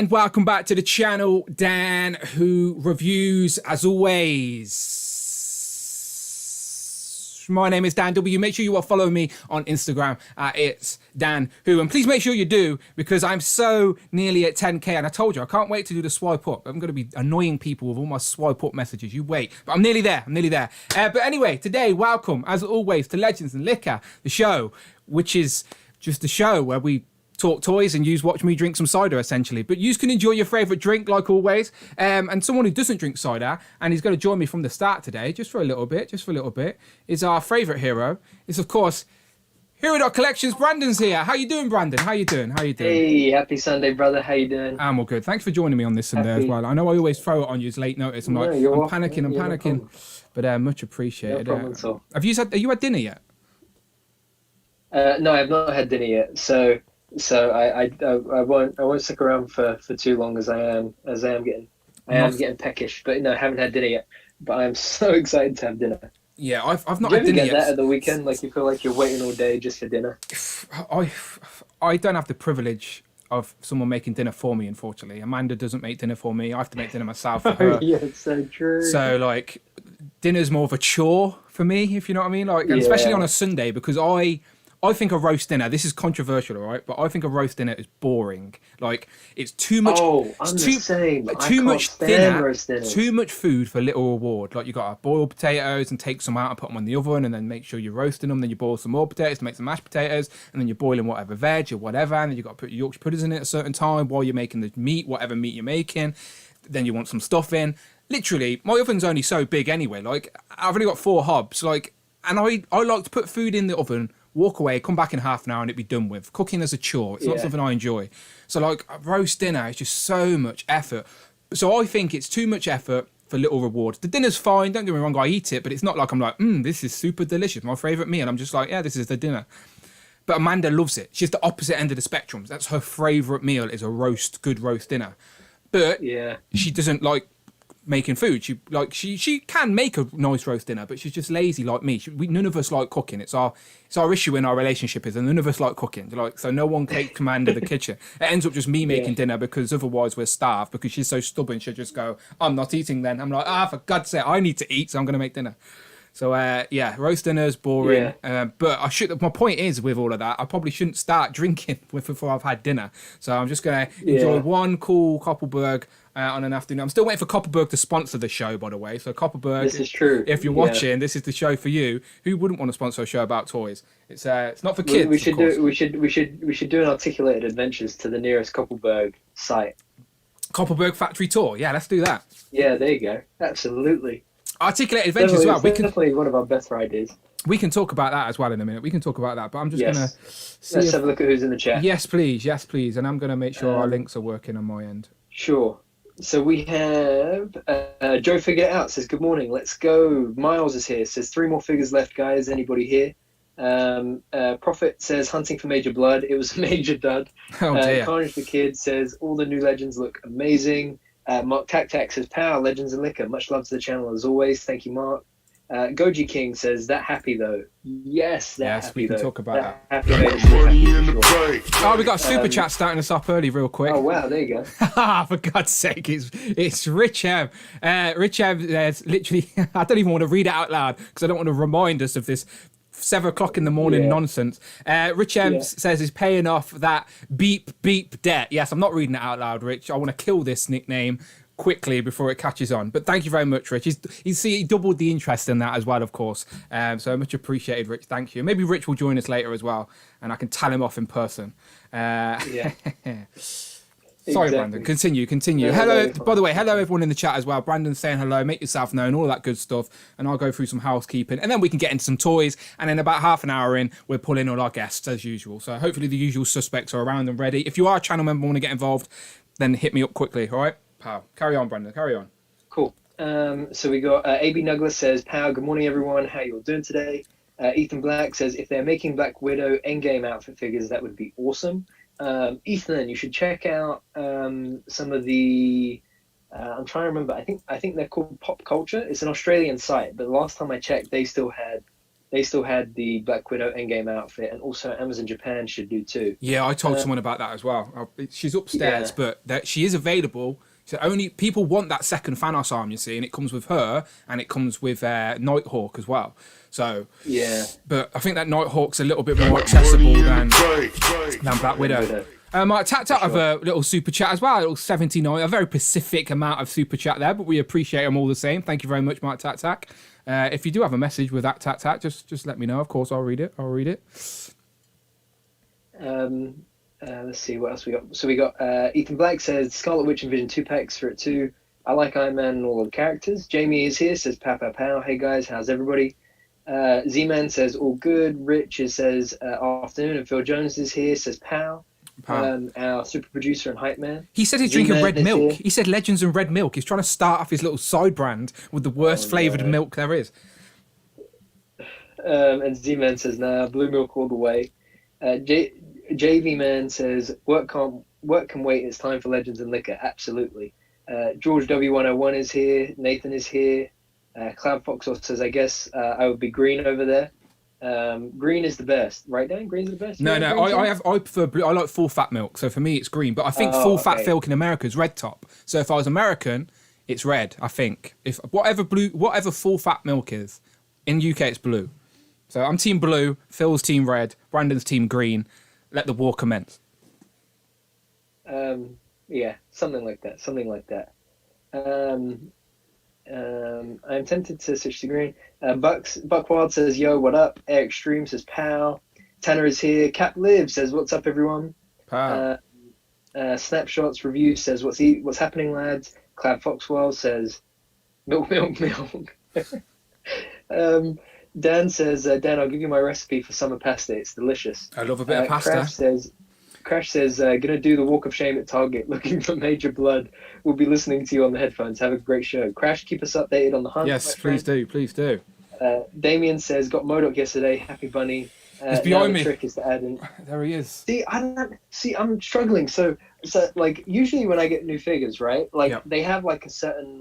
And welcome back to the channel, Dan, who reviews as always. My name is Dan W. Make sure you are following me on Instagram at It's Dan Who. And please make sure you do, because I'm so nearly at 10K. And I told you, I can't wait to do the swipe up. I'm going to be annoying people with all my swipe up messages. You wait. But I'm nearly there. But anyway, today, welcome, as always, to Legends and Liquor, the show, which is just a show where we talk toys and yous watch me drink some cider, essentially. But yous can enjoy your favourite drink, like always. And someone who doesn't drink cider, and he's going to join me from the start today, just for a little bit, is our favourite hero. It's, of course, Hero.Collections. Brandon's here. How you doing, Brandon? How you doing? Hey, happy Sunday, brother. How you doing? I'm all good. Thanks for joining me on this Sunday as well. I know I always throw it on you as late notice. I'm like, I'm panicking. No, but much appreciated. No problem at all. Have you had dinner yet? No, I have not had dinner yet. So I won't stick around for too long, as I am getting peckish. But no, I haven't had dinner yet. But I'm so excited to have dinner. Yeah, I've not had dinner yet. Do you ever get that at the weekend? Like, you feel like you're waiting all day just for dinner? I don't have the privilege of someone making dinner for me, unfortunately. Amanda doesn't make dinner for me. I have to make dinner myself for her. Yeah, it's so true. So, like, dinner's more of a chore for me, if you know what I mean. Like, and especially on a Sunday, because I think a roast dinner, this is controversial, all right? But I think a roast dinner is boring. Like, it's too much. Oh, I'm the same. Too much dinner, too much food for little reward. Like, you got to boil potatoes and take some out and put them on the oven, and then make sure you're roasting them. Then you boil some more potatoes to make some mashed potatoes, and then you're boiling whatever veg or whatever, and then you got to put your Yorkshire puddings in it at a certain time while you're making the meat, whatever meat you're making. Then you want some stuff in. Literally, my oven's only so big anyway. Like, I've only got 4 hobs. Like, and I like to put food in the oven, walk away, come back in half an hour, and it'd be done with. Cooking as a chore, it's not something I enjoy. So, like, a roast dinner is just so much effort. So I think it's too much effort for little rewards. The dinner's fine, don't get me wrong, I eat it, but it's not like I'm like, this is super delicious, my favourite meal. I'm just like, yeah, this is the dinner. But Amanda loves it. She's the opposite end of the spectrum. That's her favourite meal, is a good roast dinner. But she doesn't like making food. She can make a nice roast dinner, but she's just lazy like me. None of us like cooking. It's our issue in our relationship, is that none of us like cooking. Like, so no one takes command of the kitchen. It ends up just me making dinner, because otherwise we're starved, because she's so stubborn. She'll just go, I'm not eating then. I'm like, for God's sake, I need to eat, so I'm going to make dinner. So roast dinner's boring. But my point is, with all of that, I probably shouldn't start drinking before I've had dinner. So I'm just going to enjoy one cool Koppelberg on an afternoon. I'm still waiting for Koppelberg to sponsor the show, by the way. So Koppelberg, this is true. If you're watching, this is the show for you. Who wouldn't want to sponsor a show about toys? It's not for kids. We should do an articulated adventures to the nearest Koppelberg site. Koppelberg factory tour. Yeah, let's do that. Yeah, there you go. Absolutely. Articulated adventures as well. Definitely one of our better ideas. We can talk about that as well in a minute. But I'm just gonna let's have a look at who's in the chat. Yes, please. And I'm gonna make sure our links are working on my end. Sure. So we have Joe Figure Out says, good morning, let's go. Miles is here, says 3 more figures left, guys. Anybody here? Prophet says, hunting for Major Blood. It was a major dud. Oh dear. Carnage the Kid says, all the new legends look amazing. Mark Tac says, power, Legends and Liquor. Much love to the channel as always. Thank you, Mark. Goji King says, that happy though. Yes, we can talk about that. Happy we got a super chat starting us up early, real quick. Oh wow, there you go. For God's sake, it's Rich M. Rich M says, literally, I don't even want to read it out loud, because I don't want to remind us of this 7 o'clock in the morning nonsense. Rich M says he's paying off that beep debt. Yes, I'm not reading it out loud, Rich. I want to kill this nickname quickly before it catches on. But thank you very much, Rich. He doubled the interest in that as well, of course. So much appreciated, Rich. Thank you. Maybe Rich will join us later as well, and I can tell him off in person. Sorry, exactly. Brandon. Continue. Hello, by the way, hello everyone in the chat as well. Brandon's saying hello, make yourself known, all that good stuff. And I'll go through some housekeeping, and then we can get into some toys. And then about half an hour in, we'll pull in all our guests as usual. So hopefully the usual suspects are around and ready. If you are a channel member and want to get involved, then hit me up quickly, all right? Pow. Carry on, Brandon, carry on. Cool. So we got AB Douglas says, Pow, good morning everyone, how you all doing today? Ethan Black says, if they're making Black Widow Endgame outfit figures, that would be awesome. Ethan, you should check out some of the I'm trying to remember, I think they're called Pop Culture. It's an Australian site, but last time I checked they still had they still had the Black Widow Endgame outfit, and also Amazon Japan should do too. Yeah, I told someone about that as well. She's upstairs, but she is available. So only people want that second Thanos arm, you see, and it comes with her, and it comes with Nighthawk as well. So yeah, but I think that Nighthawk's a little bit more accessible than Black Widow. I tapped out of a little super chat as well, a little 79, a very specific amount of super chat there, but we appreciate them all the same. Thank you very much, Mark Tack. If you do have a message with that Tack, just let me know. Of course, I'll read it. Let's see what else we got. So we got Ethan Black says Scarlet Witch and Vision 2-packs for it too. I like Iron Man and all of the characters. Jamie is here, says pow pow pow. Hey guys, how's everybody? Z-Man says all good. Rich says afternoon, and Phil Jones is here, says pow. Our super producer and hype man. He said he's drinking red milk. He said Legends and red milk. He's trying to start off his little side brand with the worst flavoured milk there is. And Z-Man says nah, blue milk all the way. JV Man says work can wait. It's time for Legends and liquor. Absolutely. George W101 is here. Nathan is here. Cloud Fox also says I guess I would be green over there. Green is the best, right, Dan? Green's the best. No, I prefer blue. I like full fat milk, so for me it's green. But I think full fat milk in America is red top. So if I was American, it's red. I think if whatever full fat milk is in UK, it's blue. So I'm team blue. Phil's team red. Brandon's team green. Let the war commence. Yeah, something like that. I'm tempted to switch to green. Buckwild says, yo, what up? Eric Stream says, pow. Tanner is here. Cap Live says, what's up, everyone? Pow. Snapshots Review says, what's happening, lads? Cloud Foxwell says, milk. Dan says, Dan, I'll give you my recipe for summer pasta. It's delicious. I love a bit of pasta. Crash says, gonna do the walk of shame at Target looking for major blood. We'll be listening to you on the headphones. Have a great show. Crash, keep us updated on the hunt. Yes, please do. Damien says, got MODOK yesterday. Happy bunny. He's behind me. The trick is to add in. There he is. I'm struggling. So like usually when I get new figures, right? Like they have like a certain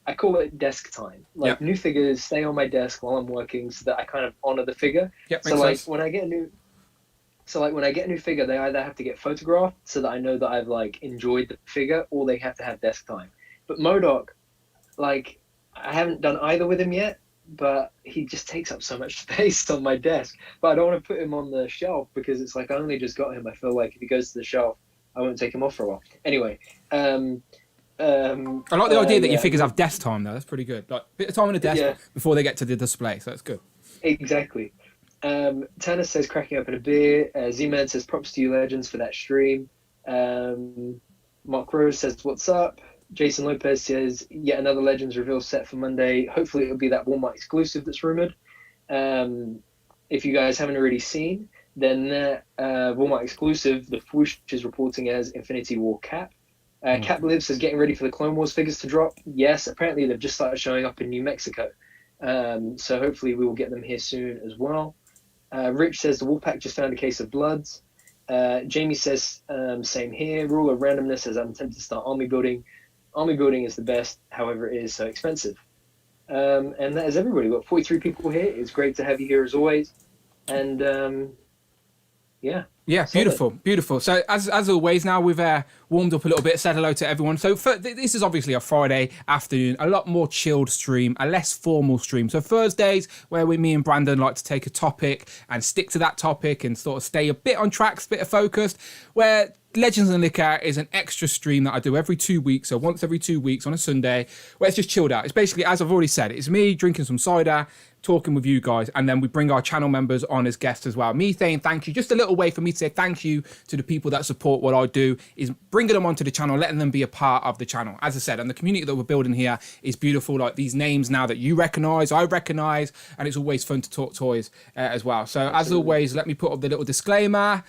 I call it desk time. Like new figures stay on my desk while I'm working so that I kind of honor the figure. So like when I get a new figure, they either have to get photographed so that I know that I've like enjoyed the figure, or they have to have desk time. But MODOK, like I haven't done either with him yet, but he just takes up so much space on my desk. But I don't want to put him on the shelf because it's like I only just got him. I feel like if he goes to the shelf, I won't take him off for a while. Anyway, I like the idea that your figures have desk time though. That's pretty good. Like a bit of time on the desk before they get to the display, so that's good. Exactly. Tanner says cracking up in a beer. Z-Man says props to you legends for that stream. Mark Rose says what's up. Jason Lopez says yet another Legends reveal set for Monday. Hopefully it'll be that Walmart exclusive that's rumored. If you guys haven't already seen, then that Walmart exclusive, the Fwoosh is reporting as Infinity War Cap. Cap Live says getting ready for the Clone Wars figures to drop. Yes, apparently they've just started showing up in New Mexico. So hopefully we will get them here soon as well. Rich says the Wolfpack just found a case of bloods. Jamie says same here. Rule of randomness says I'm tempted to start army building. Army building is the best, however it is so expensive. And that is everybody. We've got 43 people here. It's great to have you here as always. And yeah, beautiful. So as always, now we've warmed up a little bit, said hello to everyone. So this is obviously a Friday afternoon, a lot more chilled stream, a less formal stream. So Thursdays, where me and Brandon like to take a topic and stick to that topic and sort of stay a bit on track, a bit of focused, where Legends and Liquor is an extra stream that I do every 2 weeks, so once every 2 weeks on a Sunday, where it's just chilled out. It's basically, as I've already said, it's me drinking some cider, talking with you guys, and then we bring our channel members on as guests as well. Me saying thank you, just a little way for me to say thank you to the people that support what I do, is bringing them onto the channel, letting them be a part of the channel. As I said, and the community that we're building here is beautiful, like these names now that you recognise, I recognise, and it's always fun to talk toys as well. So as always, let me put up the little disclaimer.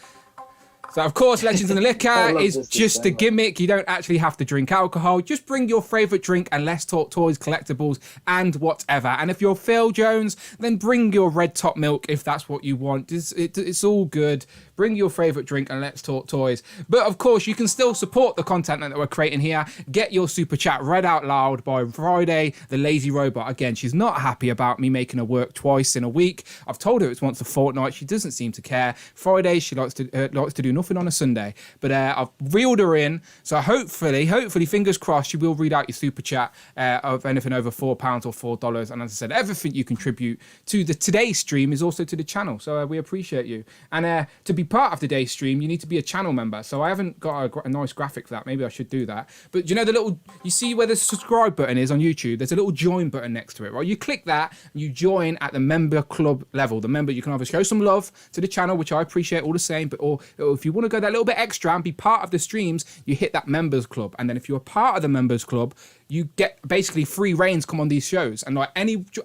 So, of course, Legends in the Liquor is just a much. gimmick. You don't actually have to drink alcohol. Just bring your favourite drink and let's talk toys, collectibles, and whatever. And if you're Phil Jones, then bring your red top milk if that's what you want. It's all good. Bring your favourite drink and let's talk toys. But, of course, you can still support the content that we're creating here. Get your super chat read out loud by Friday, the lazy robot. Again, she's not happy about me making her work twice in a week. I've told her it's once a fortnight. She doesn't seem to care. Friday, she likes to do nothing on a Sunday, but I've reeled her in, so hopefully fingers crossed, she will read out your super chat of anything over £4 or $4. And as I said, everything you contribute to today's stream is also to the channel, so we appreciate you. And to be part of today's stream, you need to be a channel member, so I haven't got a nice graphic for that. Maybe I should do that. But you know, you see where the subscribe button is on YouTube, there's a little join button next to it, right? You click that and you join at the member club level. The member, you can either show some love to the channel, which I appreciate all the same, but or if you want to go that little bit extra and be part of the streams, you hit that members club. And then if you're a part of the members club, you get basically free reigns come on these shows. And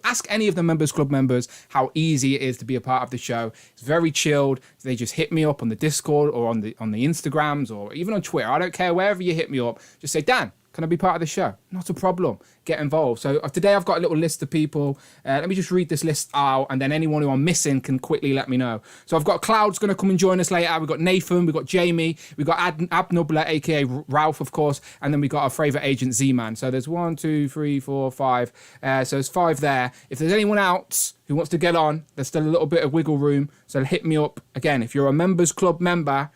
ask any of the members club members how easy it is to be a part of the show. It's very chilled. They just hit me up on the Discord or on the Instagrams or even on Twitter. I don't care, wherever you hit me up, just say, Dan, can I be part of the show? Not a problem. Get involved. So today I've got a little list of people. Let me just read this list out, and then anyone who I'm missing can quickly let me know. So I've got Cloud's going to come and join us later. We've got Nathan, we've got Jamie, we've got Abnubla, aka Ralph, of course, and then we've got our favourite agent, Z-Man. So there's 1, 2, 3, 4, 5. So there's 5 there. If there's anyone else who wants to get on, there's still a little bit of wiggle room. So hit me up. Again, if you're a members club member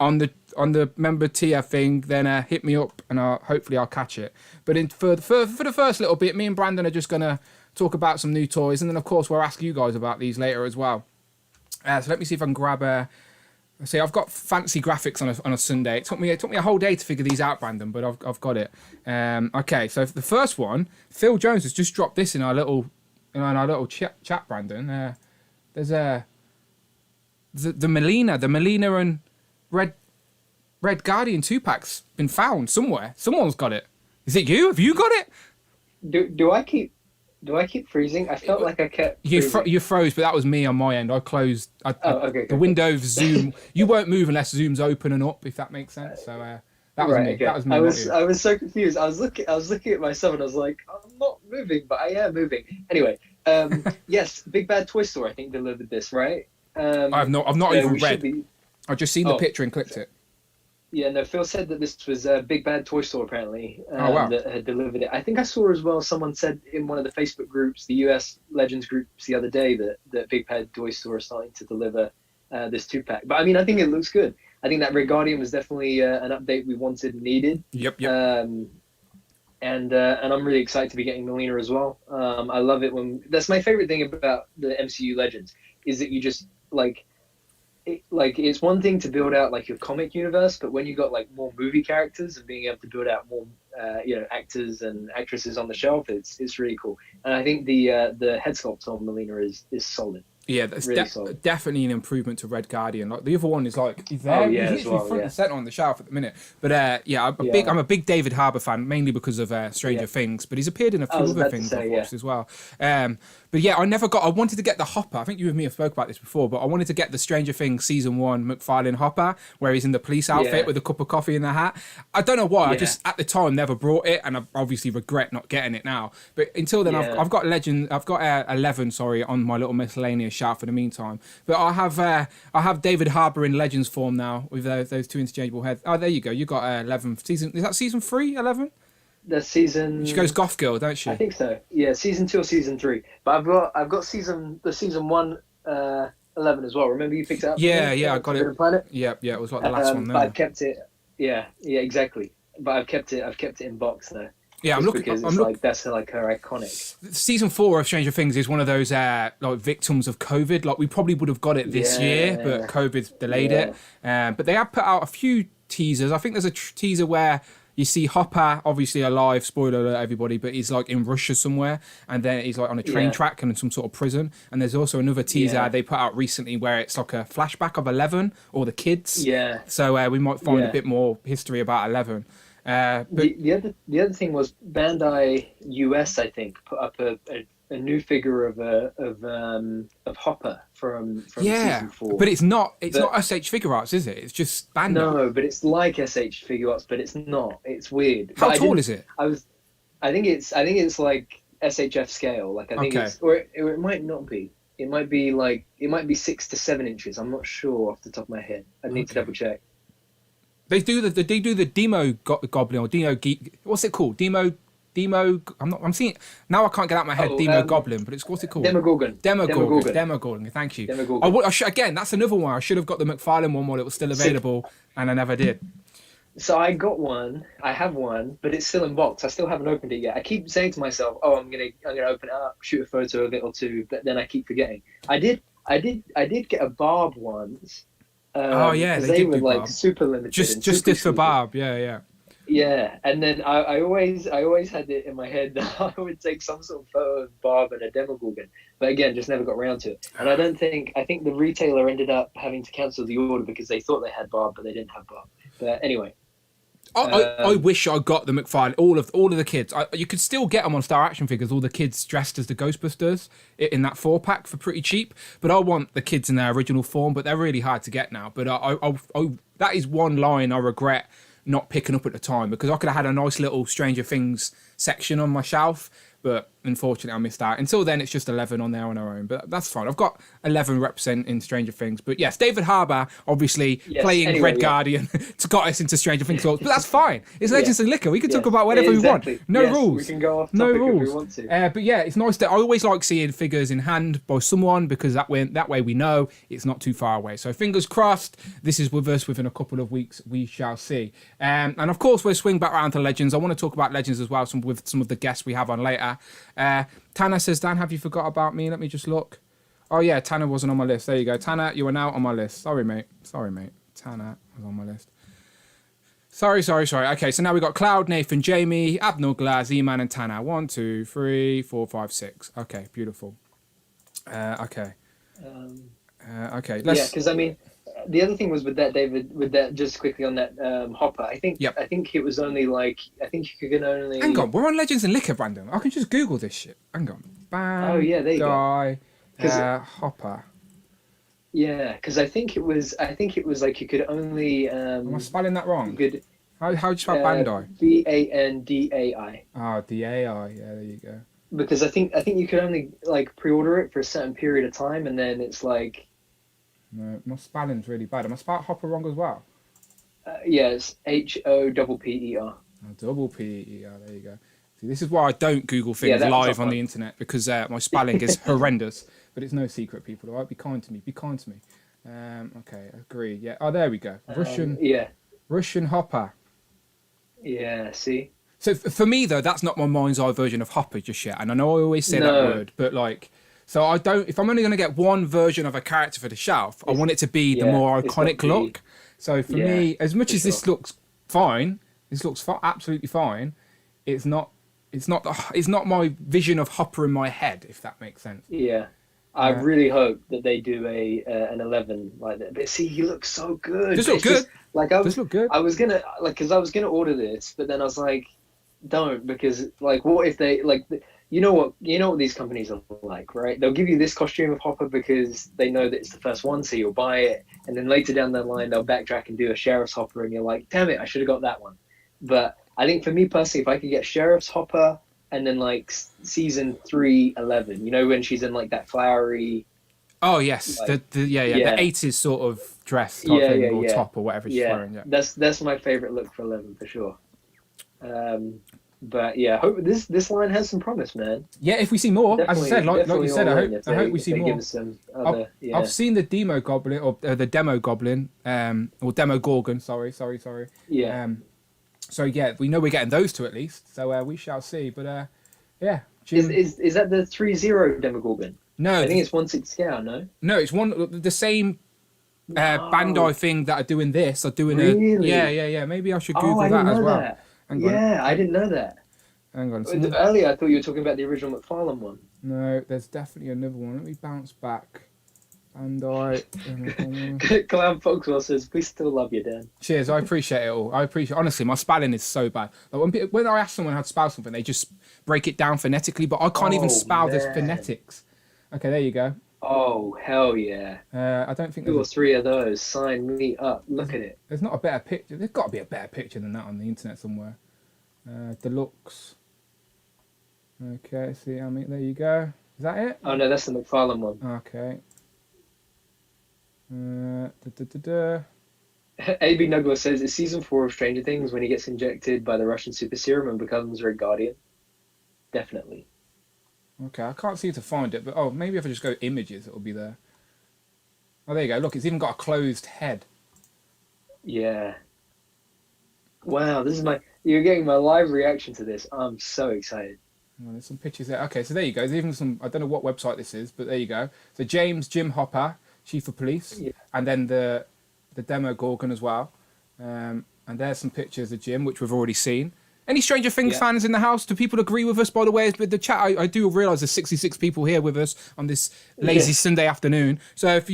on the member tier thing, then hit me up and hopefully I'll catch it. But for the first little bit, me and Brandon are just going to talk about some new toys, and then of course we'll ask you guys about these later as well. So let me see if I can grab see, I've got fancy graphics on a Sunday. It took me a whole day to figure these out, Brandon, but I've got it. Okay, so the first one, Phil Jones has just dropped this in our little chat, Brandon. There's the Melina and Red Guardian 2-pack's been found somewhere. Someone's got it. Is it you? Have you got it? Do I keep freezing? I felt like I kept freezing. You froze, but that was me on my end. I closed okay, the window of Zoom. You won't move unless Zoom's open and up, if that makes sense. So that was me. Okay. That was me. I was so confused. I was looking at myself and I was like, I'm not moving, but I am moving. Anyway, yes, Big Bad Toy Store I think delivered this, right? I've not even read. I've just seen the picture and clicked it. Yeah, no, Phil said that this was Big Bad Toy Store, apparently, wow. that had delivered it. I think I saw as well, someone said in one of the Facebook groups, the US Legends groups the other day, that Big Bad Toy Store is starting to deliver this 2-pack. But, I mean, I think it looks good. I think that Red Guardian was definitely an update we wanted and needed. Yep. And I'm really excited to be getting Melina as well. I love it when... That's my favorite thing about the MCU Legends, is that you just, it's one thing to build out like your comic universe, but when you got like more movie characters and being able to build out more actors and actresses on the shelf, it's really cool. And I think the head sculpt on Melina is solid. Yeah, that's really definitely an improvement to Red Guardian. Like the other one is like he's there, he's literally front and center on the shelf at the minute. But I'm a big David Harbour fan, mainly because of Stranger Things. But he's appeared in a few other things I've watched as well. But yeah, I wanted to get the Hopper. I think you and me have spoke about this before, but I wanted to get the Stranger Things season 1 McFarlane Hopper, where he's in the police outfit with a cup of coffee in the hat. I don't know why. I just at the time never brought it, and I obviously regret not getting it now. But until then, I've got 11 on my little miscellaneous shelf for the meantime. But I have David Harbour in Legends form now with those 2 interchangeable heads. Oh, there you go. You got 11 season. Is that season 3? 11? The season. She goes goth girl, don't she? I think so. Yeah, season 2 or season 3. But I've got season 1 11 as well. Remember you picked it up? Yeah, I got it. Planet? Yeah, it was like the last one. But I've kept it. Yeah, exactly. But I've kept it in box now. Yeah, I'm looking. Because that's like her iconic. Season 4 of Stranger Things is one of those like victims of COVID. Like we probably would have got it this year, but COVID delayed it. But they have put out a few teasers. I think there's a teaser where you see Hopper, obviously alive, spoiler alert everybody, but he's like in Russia somewhere, and then he's like on a train track and in some sort of prison. And there's also another teaser they put out recently where it's like a flashback of 11 or the kids. Yeah. So we might find a bit more history about 11. But the other thing was Bandai US, I think, put up a a new figure of Hopper from season 4. but it's not SH Figure Arts, is it? It's just Bandai. No, but it's like SH Figure Arts, but it's not. It's weird. How tall is it? I think it's like SHF scale. Like I think it's, or it might not be. It might be 6 to 7 inches. I'm not sure off the top of my head. I need to double check. They do the Demo Goblin or Demo Geek. What's it called? Demo. I'm seeing it now. I can't get out of my head. Demo Goblin, but it's what's it called? Demogorgon. Demogorgon. Thank you. Again, that's another one. I should have got the McFarlane one while it was still available, and I never did. So I got one. I have one, but it's still in box. I still haven't opened it yet. I keep saying to myself, "Oh, I'm gonna open it up, shoot a photo of it or two," but then I keep forgetting. I did get a Barb once. They were like super limited. Just this for Barb. Yeah. Yeah, and then I always had it in my head that I would take some sort of photo of Barb and a Demogorgon, but again, just never got around to it. And I think the retailer ended up having to cancel the order because they thought they had Barb, but they didn't have Barb. But anyway. I wish I got the McFarlane. All of the kids. You could still get them on Star Action Figures. All the kids dressed as the Ghostbusters in that 4-pack for pretty cheap. But I want the kids in their original form. But they're really hard to get now. But that is one line I regret not picking up at the time, because I could have had a nice little Stranger Things section on my shelf. But unfortunately, I missed out. Until then, it's just 11 on there on our own. But that's fine. I've got 11 representing Stranger Things. But yes, David Harbour, obviously, playing Red Guardian, got us into Stranger Things. But that's fine. It's Legends of Liquor. We can talk about whatever we want. No rules. We can go off topic if we want to. But yeah, it's nice. I always like seeing figures in hand by someone, because that way we know it's not too far away. So fingers crossed, this is with us within a couple of weeks. We shall see. And of course, we'll swing back around to Legends. I want to talk about Legends as well, with some of the guests we have on later. Tanner says, Dan, have you forgot about me? Let me just look. Oh yeah, Tanner wasn't on my list. There you go. Tanner, you are now on my list. Sorry, mate. Tanner was on my list. Sorry. Okay, so now we've got Cloud, Nathan, Jamie, Abnor, Glaz, Z-Man, and Tanner. 1, 2, 3, 4, 5, 6. Okay, beautiful. Okay. Okay. Because I mean, the other thing was with that, David, just quickly on that Hopper, I think it was only like, I think you could only... Hang on, we're on Legends and Liquor, Brandon. I can just Google this shit. Hang on. Oh, yeah, there you go. Hopper. Yeah, because I think it was like you could only... Am I spelling that wrong? How do you spell Bandai? Bandai. Oh, D-A-I. Yeah, there you go. Because I think you could only like pre-order it for a certain period of time, and then it's like... No, my spelling's really bad. Am I spelling Hopper wrong as well? Yeah, it's Hopper. Double P-E-R, there you go. See, this is why I don't Google things live on the internet, because my spelling is horrendous. But it's no secret, people. All right, be kind to me. Okay, agree. Yeah. Oh, there we go. Russian Hopper. Yeah. See. So for me though, that's not my mind's eye version of Hopper just yet. And I know I always say that word, but like. So I don't. If I'm only going to get one version of a character for the shelf, I want it to be the more iconic look. So for me, as much as this looks fine, absolutely fine. It's not my vision of Hopper in my head, if that makes sense. Yeah, I really hope that they do an 11 like that. But see, he looks so good. Does look good. Look good. I was gonna order this, but then I was like, don't, because like, what if they like. You know what these companies are like, right? They'll give you this costume of Hopper because they know that it's the first one, so you'll buy it. And then later down the line, they'll backtrack and do a Sheriff's Hopper, and you're like, damn it, I should have got that one. But I think for me personally, if I could get Sheriff's Hopper and then like season 3, 11, you know, when she's in like that flowery... Oh, yes. Like, the 80s sort of dress type thing, or top or whatever she's wearing. Yeah, that's my favourite look for 11 for sure. But yeah, I hope this line has some promise, man. Yeah, if we see more, as I said, like you said, I hope we see more. I've seen the Demo Goblin or the Demo Goblin, or Demo Gorgon. Sorry. Yeah. So yeah, we know we're getting those two at least. So we shall see. But yeah. Is that the 3-0 Demo Gorgon? No, I think it's 1/6 scale. No, it's the same. Bandai thing that are doing this. Are doing really? Yeah. Maybe I should Google that as well. That. Yeah, I didn't know that. Hang on. Earlier, I thought you were talking about the original McFarlane one. No, there's definitely another one. Let me bounce back. And I. Clown Foxwell says, "We still love you, Dan." Cheers, I appreciate it all. I appreciate. Honestly, my spelling is so bad. Like when I ask someone how to spell something, they just break it down phonetically, but I can't even spell this phonetics. Okay, there you go. Oh hell yeah! I don't think 2 or 3 of those. Sign me up. Look at it. There's not a better picture. There's got to be a better picture than that on the internet somewhere. Deluxe. Okay, see, I mean, there you go. Is that it? Oh no, that's the McFarlane one. Okay. AB Nugler says, "It's season 4 of Stranger Things when he gets injected by the Russian super serum and becomes Red Guardian." Definitely. Okay, I can't seem to find it, but maybe if I just go images, it'll be there. Oh, there you go. Look, it's even got a closed head. Yeah. Wow, you're getting my live reaction to this. I'm so excited. Well, there's some pictures there. Okay, so there you go. There's even some, I don't know what website this is, but there you go. So James Jim Hopper, Chief of Police, and then the demo Gorgon as well. And there's some pictures of Jim, which we've already seen. Any Stranger Things fans in the house? Do people agree with us, by the way? With the chat, I do realise there's 66 people here with us on this lazy Sunday afternoon. So if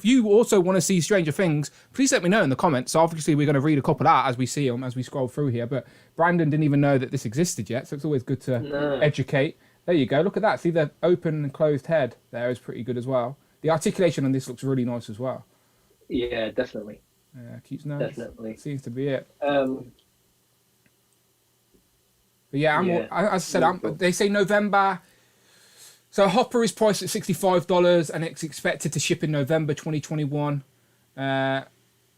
you also want to see Stranger Things, please let me know in the comments. So obviously we're going to read a couple out as we see them, as we scroll through here. But Brandon didn't even know that this existed yet, so it's always good to educate. There you go. Look at that. See the open and closed head there is pretty good as well. The articulation on this looks really nice as well. Yeah, definitely. Keeps nice. Definitely. Seems to be it. But as I said, they say November. So Hopper is priced at $65 and it's expected to ship in November 2021. And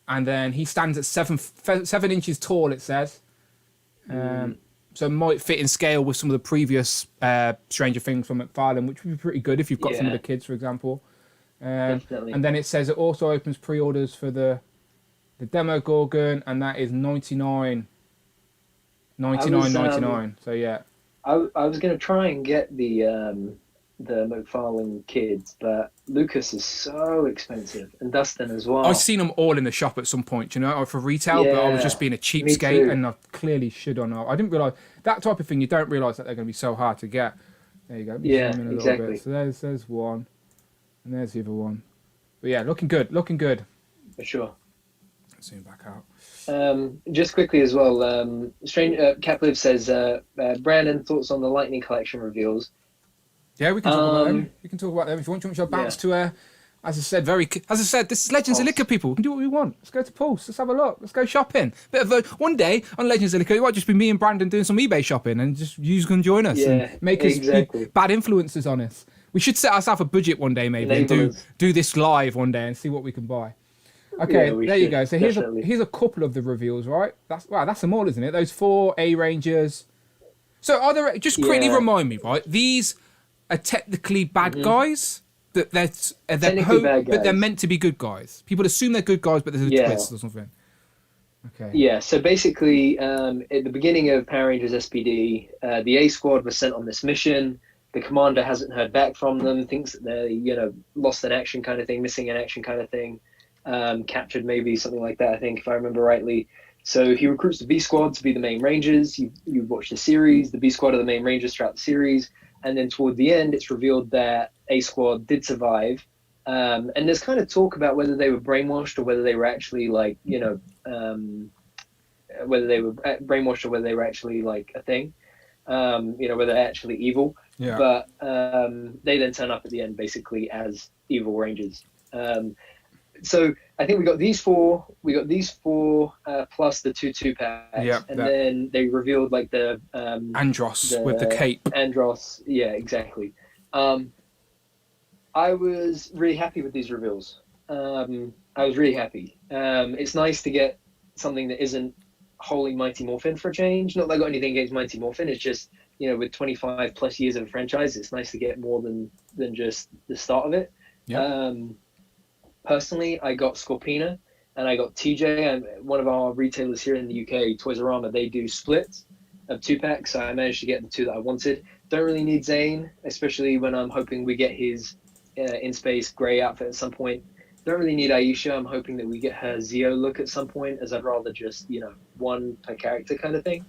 then he stands at 7 inches tall, it says. So might fit in scale with some of the previous Stranger Things from McFarlane, which would be pretty good if you've got some of the kids, for example. Definitely. And then it says it also opens pre-orders for the demo Gorgon, and that is $99.99. So yeah, I was gonna try and get the McFarlane kids, but Lucas is so expensive, and Dustin as well. I've seen them all in the shop at some point, or for retail, but I was just being a cheapskate, and I clearly should on. I didn't realise that type of thing. You don't realise that they're going to be so hard to get. There you go. Exactly. So there's one, and there's the other one. But yeah, looking good. For sure. Zoom back out. Just quickly as well, Capliv says, Brandon, thoughts on the Lightning Collection reveals? Yeah, we can talk about them. We can talk about them if you want. Do you want to bounce to as I said, this is Legends of Liquor, people. We can do what we want. Let's go to Pulse. Let's have a look. Let's go shopping. One day on Legends of Liquor, it might just be me and Brandon doing some eBay shopping, and just you can join us and make us be bad influencers on us. We should set ourselves a budget one day, maybe, and do this live one day and see what we can buy. Okay, there you go. So here's a couple of the reveals, right? That's them all, isn't it? Those 4 A Rangers. So are there? Just quickly remind me, right? These are technically bad guys. That they're bad guys, but they're meant to be good guys. People assume they're good guys, but there's a twist or something. Okay. Yeah. So basically, at the beginning of Power Rangers SPD, the A Squad was sent on this mission. The commander hasn't heard back from them. Thinks that they're lost in action kind of thing, missing in action kind of thing. Captured maybe, something like that, I think, if I remember rightly. So he recruits the B Squad to be the main Rangers. You've watched the series. The B Squad are the main Rangers throughout the series. And then toward the end, it's revealed that A Squad did survive. And there's kind of talk about whether they were brainwashed or whether they were actually whether they were brainwashed or whether they were actually like a thing. Whether they're actually evil. Yeah. But they then turn up at the end basically as evil Rangers. So I think we got these four plus the 2 packs, then they revealed like the Andros with the cape. Andros, yeah, exactly. I was really happy with these reveals. I was really happy. It's nice to get something that isn't wholly Mighty Morphin for a change. Not that I got anything against Mighty Morphin. It's just with 25 plus years of a franchise, it's nice to get more than just the start of it. Yeah. Personally, I got Scorpina and I got TJ. And one of our retailers here in the UK, Toys R Us, they do splits of 2 packs. So I managed to get the 2 that I wanted. Don't really need Zane, especially when I'm hoping we get his in space grey outfit at some point. Don't really need Aisha. I'm hoping that we get her Zeo look at some point, as I'd rather just one per character kind of thing.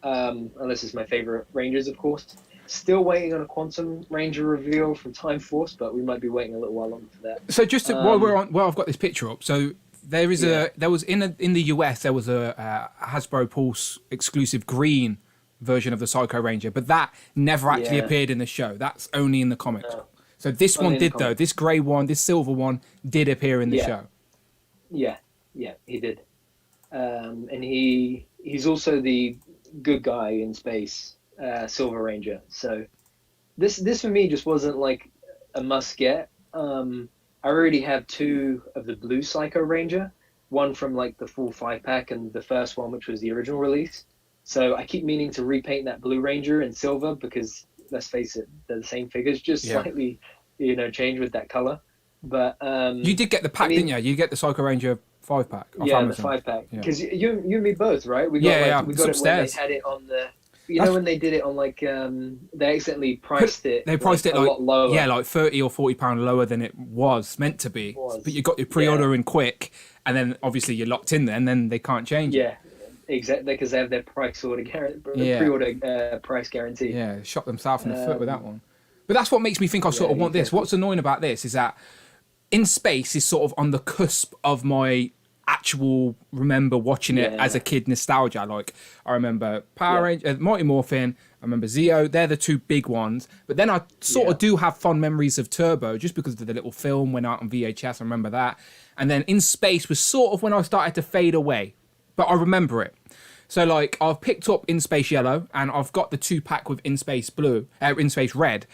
Unless it's my favorite Rangers, of course. Still waiting on a Quantum Ranger reveal from Time Force, but we might be waiting a little while longer for that. So just while we're on, I've got this picture up. So there is there was in the US there was a Hasbro Pulse exclusive green version of the Psycho Ranger, but that never actually appeared in the show. That's only in the comics. No. So this only one did though. This grey one, this silver one did appear in the show. Yeah, he did. And he's also the good guy in space. Silver Ranger. So this for me just wasn't like a must get. I already have 2 of the blue Psycho Ranger, one from like the full 5-pack and the first one, which was the original release. So I keep meaning to repaint that blue Ranger in silver because let's face it, they're the same figures, just slightly, changed with that color. But you did get the pack, didn't you? You get the Psycho Ranger 5-pack. Yeah, Amazon. The 5-pack. Because you and me both, right? We got we got it when they had it on the. When they did it on like they accidentally priced it. They priced it a lot lower. Yeah, like £30 or £40 lower than it was meant to be. But you got your pre-order in quick, and then obviously you're locked in there, and then they can't change it. Yeah, exactly, because they have their pre-order price guarantee. Yeah, shot themselves in the foot with that one. But that's what makes me think I sort of want this. What's annoying about this is that In Space is sort of on the cusp of my actual remember watching it as a kid nostalgia. Like I remember Power Ranger, Mighty Morphin, I remember Zeo. They're the 2 big ones. But then I sort of do have fond memories of Turbo just because of the little film went out on VHS. I remember that. And then In Space was sort of when I started to fade away, but I remember it. So like I've picked up In Space Yellow and I've got the 2-pack with In Space Blue, In Space Red,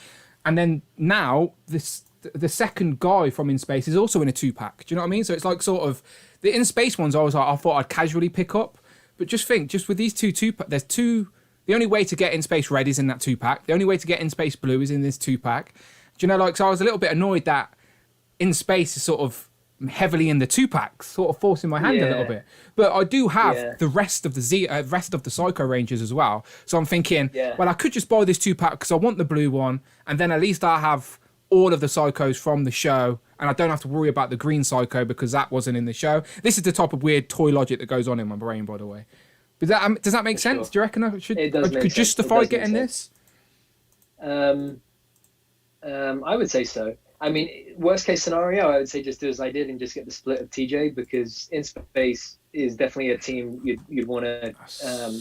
and then now the second guy from In Space is also in a 2-pack. Do you know what I mean? So it's like sort of the In Space ones. I thought I'd casually pick up, but just with these 2-pack, there's 2. The only way to get In Space Red is in that 2-pack. The only way to get In Space Blue is in this 2-pack. Do you know? Like so, I was a little bit annoyed that In Space is sort of heavily in the 2-packs, sort of forcing my hand a little bit. But I do have the rest of the rest of the Psycho Rangers as well. So I'm thinking, well, I could just buy this 2-pack because I want the blue one, and then at least I have all of the Psychos from the show, and I don't have to worry about the green Psycho because that wasn't in the show. This is the type of weird toy logic that goes on in my brain, by the way. Does that make sense? Do you reckon I could justify getting this? I would say so. I mean, worst case scenario, I would say just do as I did and just get the split of TJ, because In Space is definitely a team you'd want to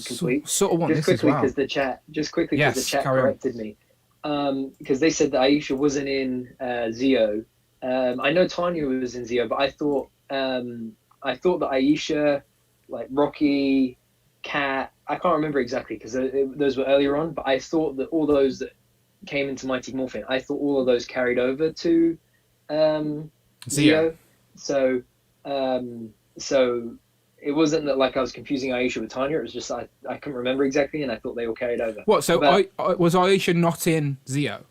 complete. Sort of want just this quickly, as well. because the chat corrected me. Because they said that Aisha wasn't in Zeo. I know Tanya was in Zeo, but I thought that Aisha, like Rocky, Cat, I can't remember exactly because those were earlier on, but I thought that all those that came into Mighty Morphin, I thought all of those carried over to Zeo. So it wasn't that like I was confusing Aisha with Tanya. It was just I couldn't remember exactly, and I thought they all carried over. What? So was Aisha not in Zeo?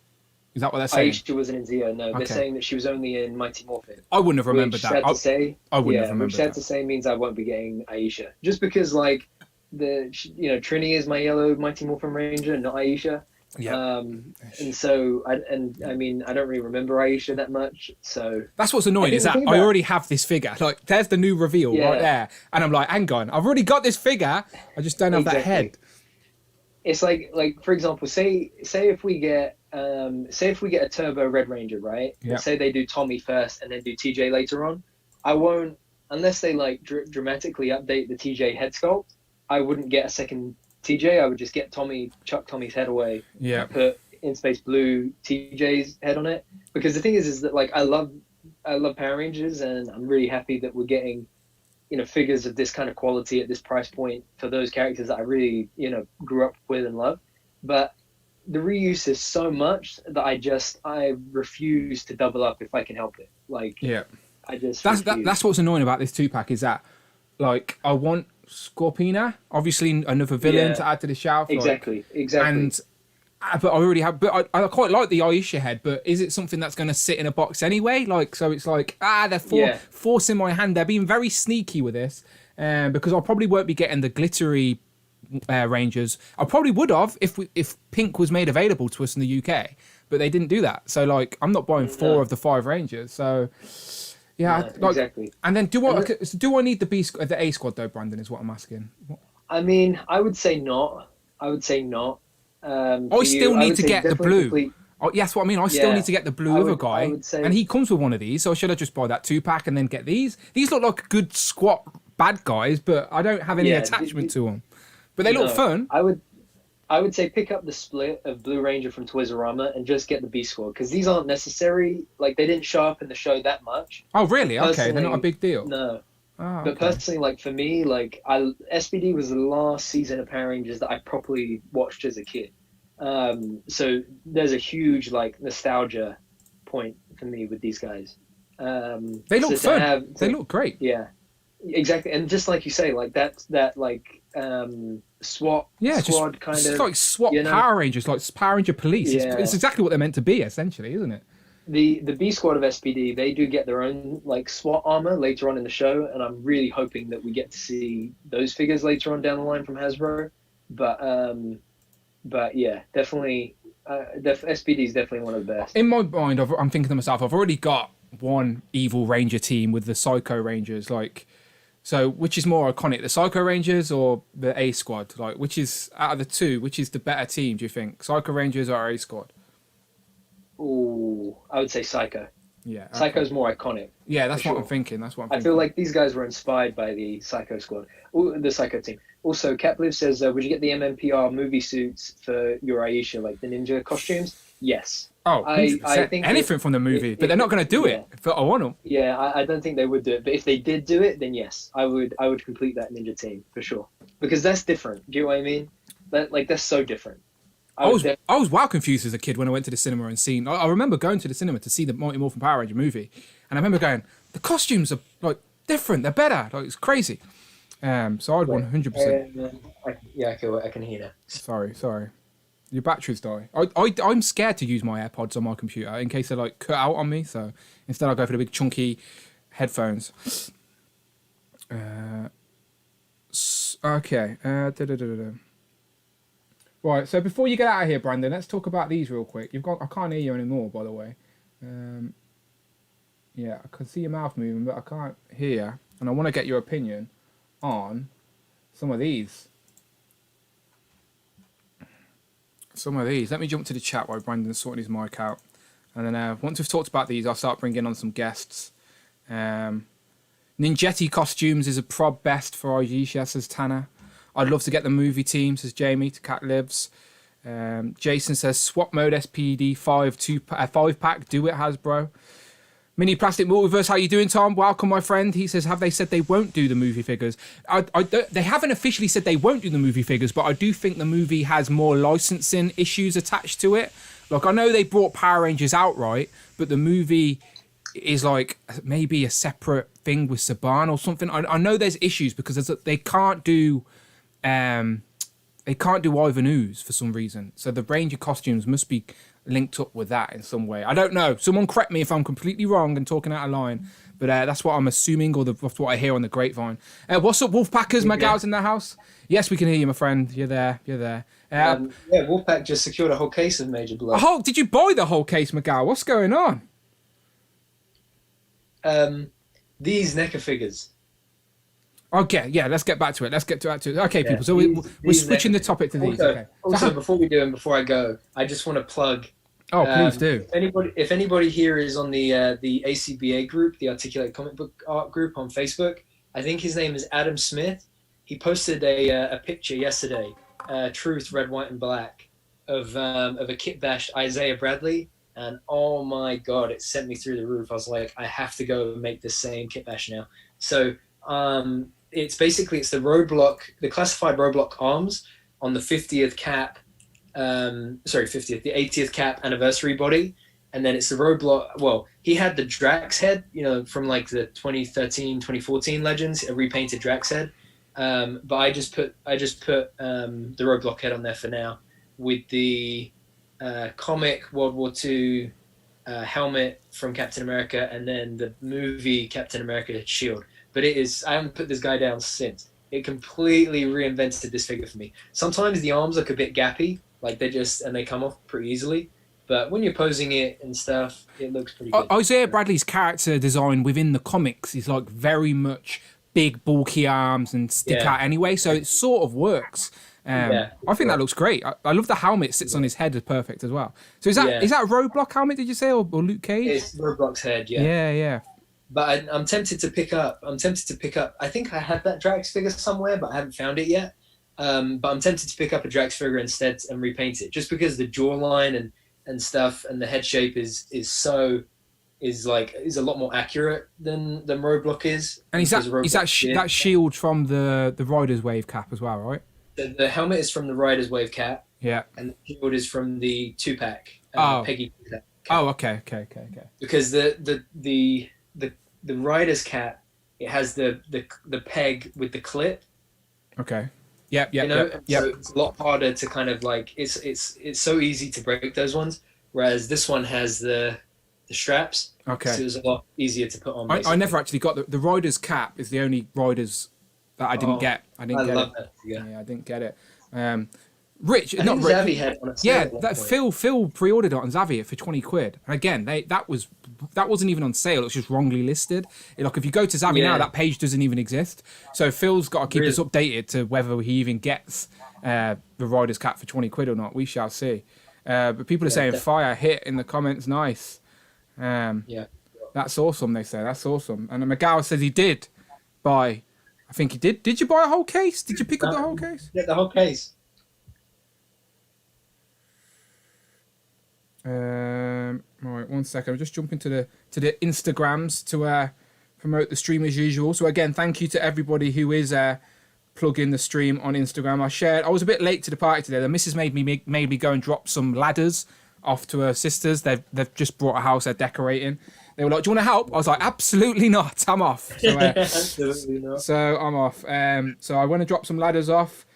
Is that what they're saying? Aisha wasn't in Zeo. No, they're saying that she was only in Mighty Morphin. I wouldn't have remembered that. I wouldn't have remembered which sad to say means I won't be getting Aisha, just because like Trini is my yellow Mighty Morphin Ranger, not Aisha. Yeah. And so I mean I don't really remember Aisha that much, so that's what's annoying is that I already have this figure. Like there's the new reveal right there, and I'm like, hang on, I've already got this figure. I just don't have that head. It's like for example, say if we get a Turbo Red Ranger, right? Yeah. And say they do Tommy first and then do TJ later on. I won't, unless they like dramatically update the TJ head sculpt. I wouldn't get a second TJ. I would just get chuck Tommy's head away, and put In Space Blue TJ's head on it. Because the thing is that like I love Power Rangers, and I'm really happy that we're getting, figures of this kind of quality at this price point for those characters that I really, grew up with and love. But the reuse is so much that I refuse to double up if I can help it. Like I just that's what's annoying about this 2-pack is that like I want Scorpina, obviously another villain to add to the shelf. Exactly. And but I already have. But I quite like the Aisha head. But is it something that's going to sit in a box anyway? Like so, it's like they're forcing my hand. They're being very sneaky with this, because I probably won't be getting the glittery Rangers. I probably would have if pink was made available to us in the UK, but they didn't do that. So like, I'm not buying 4 of the 5 Rangers. So. Yeah, exactly. And then do I need the A squad though, Brandon? Is what I'm asking. I mean, I would say not. I still need to get the blue. Oh, yes, what I mean. I still need to get the blue of a guy, and he comes with one of these. So should I just buy that 2-pack and then get these? These look like good squat bad guys, but I don't have any attachment to them. But they look fun. I would say pick up the split of Blue Ranger from Toys-R-Us and just get the B Squad, because these aren't necessary. Like, they didn't show up in the show that much. Oh, really? Okay, they're not a big deal. No. Oh, but personally, like, for me, like, SPD was the last season of Power Rangers that I properly watched as a kid. So there's a huge, like, nostalgia point for me with these guys. They look fun. They look great. Yeah, exactly. And just like you say, like, that like, SWAT squad kind of. It's like SWAT Power Rangers, like Power Ranger Police. Yeah. It's exactly what they're meant to be, essentially, isn't it? The B Squad of SPD, they do get their own, like, SWAT armor later on in the show, and I'm really hoping that we get to see those figures later on down the line from Hasbro. But yeah, definitely, SPD is definitely one of the best. In my mind, I'm thinking to myself, I've already got one evil Ranger team with the Psycho Rangers, like. So, which is more iconic, the Psycho Rangers or the A Squad? Like, which is, out of the two, which is the better team, do you think? Psycho Rangers or A Squad? Ooh, I would say Psycho. Yeah. Okay. Psycho's more iconic. Yeah, that's what I'm thinking. I feel like these guys were inspired by the Psycho Squad, the Psycho team. Also, Capliv says, would you get the MMPR movie suits for your Aisha, like the ninja costumes? Yes. Oh, I think anything from the movie, but they're not going to do it. But I want them. Yeah, I don't think they would do it. But if they did do it, then yes, I would complete that ninja team for sure, because that's different. Do you know what I mean? That's so different. I was well confused as a kid when I went to the cinema and seen. I remember going to the cinema to see the Mighty Morphin Power Ranger movie, and I remember going, the costumes are like different. They're better. Like, it's crazy. So I'd 100%. I can hear that. Sorry. Your batteries die. I'm scared to use my AirPods on my computer in case they like cut out on me. So instead I go for the big chunky headphones. Okay. Right. So before you get out of here, Brandon, let's talk about these real quick. I can't hear you anymore, by the way. Yeah, I can see your mouth moving, but I can't hear. And I want to get your opinion on some of these. Let me jump to the chat while Brandon's sorting his mic out. And then once we've talked about these, I'll start bringing on some guests. Ninjetti costumes is a prob best for Aisha, says Tanner. I'd love to get the movie team, says Jamie, to Cat Lives. Jason says, swap mode SPD 5-pack, do it, Hasbro. Mini Plastic Multiverse, how you doing, Tom? Welcome, my friend. He says, have they said they won't do the movie figures? They haven't officially said they won't do the movie figures, but I do think the movie has more licensing issues attached to it. Like, I know they brought Power Rangers outright, but the movie is like maybe a separate thing with Saban or something. I know there's issues because they can't do Ivan Ooze for some reason. So the Ranger costumes must be linked up with that in some way. I don't know. Someone correct me if I'm completely wrong and talking out of line, but that's what I'm assuming, or that's what I hear on the grapevine. What's up, Wolfpackers? Magal's in the house. Yes, we can hear you, my friend. You're there. Yeah, Wolfpack just secured a whole case of Major Blood. Did you buy the whole case, Magal? What's going on? These NECA figures. Okay, yeah, let's get back to it. Okay, people, so we're switching the topic to these. Also, before we do and before I go, I just want to plug. Oh, please do. If anybody here is on the ACBA group, the Articulate Comic Book Art group on Facebook, I think his name is Adam Smith. He posted a picture yesterday, Truth, Red, White, and Black, of a kit bashed Isaiah Bradley, and oh my God, it sent me through the roof. I was like, I have to go and make the same kit bash now. So it's the Roadblock, the classified Roadblock arms on the 50th cap. The 80th cap anniversary body, and then it's the Roadblock. Well, he had the Drax head, from like the 2013, 2014 Legends, a repainted Drax head. But I just put the Roadblock head on there for now, with the comic World War II helmet from Captain America, and then the movie Captain America shield. But I haven't put this guy down since. It completely reinvented this figure for me. Sometimes the arms look a bit gappy. Like they come off pretty easily, but when you're posing it and stuff, it looks pretty good. Isaiah Bradley's character design within the comics is like very much big, bulky arms and stick out anyway, so it sort of works. I think that looks great. I love the helmet sits on his head is perfect as well. So is that a Roadblock helmet? Did you say or Luke Cage? It's Roadblock's head. Yeah. But I'm tempted to pick up. I think I had that Drax figure somewhere, but I haven't found it yet. But I'm tempted to pick up a Drax figure instead and repaint it, just because the jawline and stuff and the head shape is a lot more accurate than Roadblock is. And is that shield from the Riders Wave cap as well, right? The helmet is from the Riders Wave cap. Yeah. And the shield is from the 2-pack. Peggy 2-pack cap. Oh, okay. Because the Riders cap, it has the peg with the clip. Okay. Yep. So it's a lot harder to kind of like it's so easy to break those ones, whereas this one has the straps. Okay. So it was a lot easier to put on. I never actually got the Riders cap. Is the only Riders that I didn't get. I love that. Yeah, I didn't get it. Rich, I think Xavi had one. That Phil pre-ordered it on Xavier for 20 quid. And again, that wasn't even on sale. It was just wrongly listed. Like if you go to Xavier now, that page doesn't even exist. So Phil's got to keep us updated to whether he even gets the Riders cap for 20 quid or not. We shall see. But people are saying fire hit in the comments. Nice. That's awesome. They say that's awesome. And McGowan says he did buy. I think he did. Did you buy a whole case? Did you pick up the whole case? Yeah, the whole case. Right, 1 second. I'll just jump into the Instagrams to promote the stream as usual. So again, thank you to everybody who is plugging the stream on Instagram. I was a bit late to the party today. The missus made me go and drop some ladders off to her sisters. They've just brought a house. They're decorating. They were like, "Do you want to help?" I was like, "Absolutely not. I'm off." So, Absolutely not. So I'm off. So I went to drop some ladders off,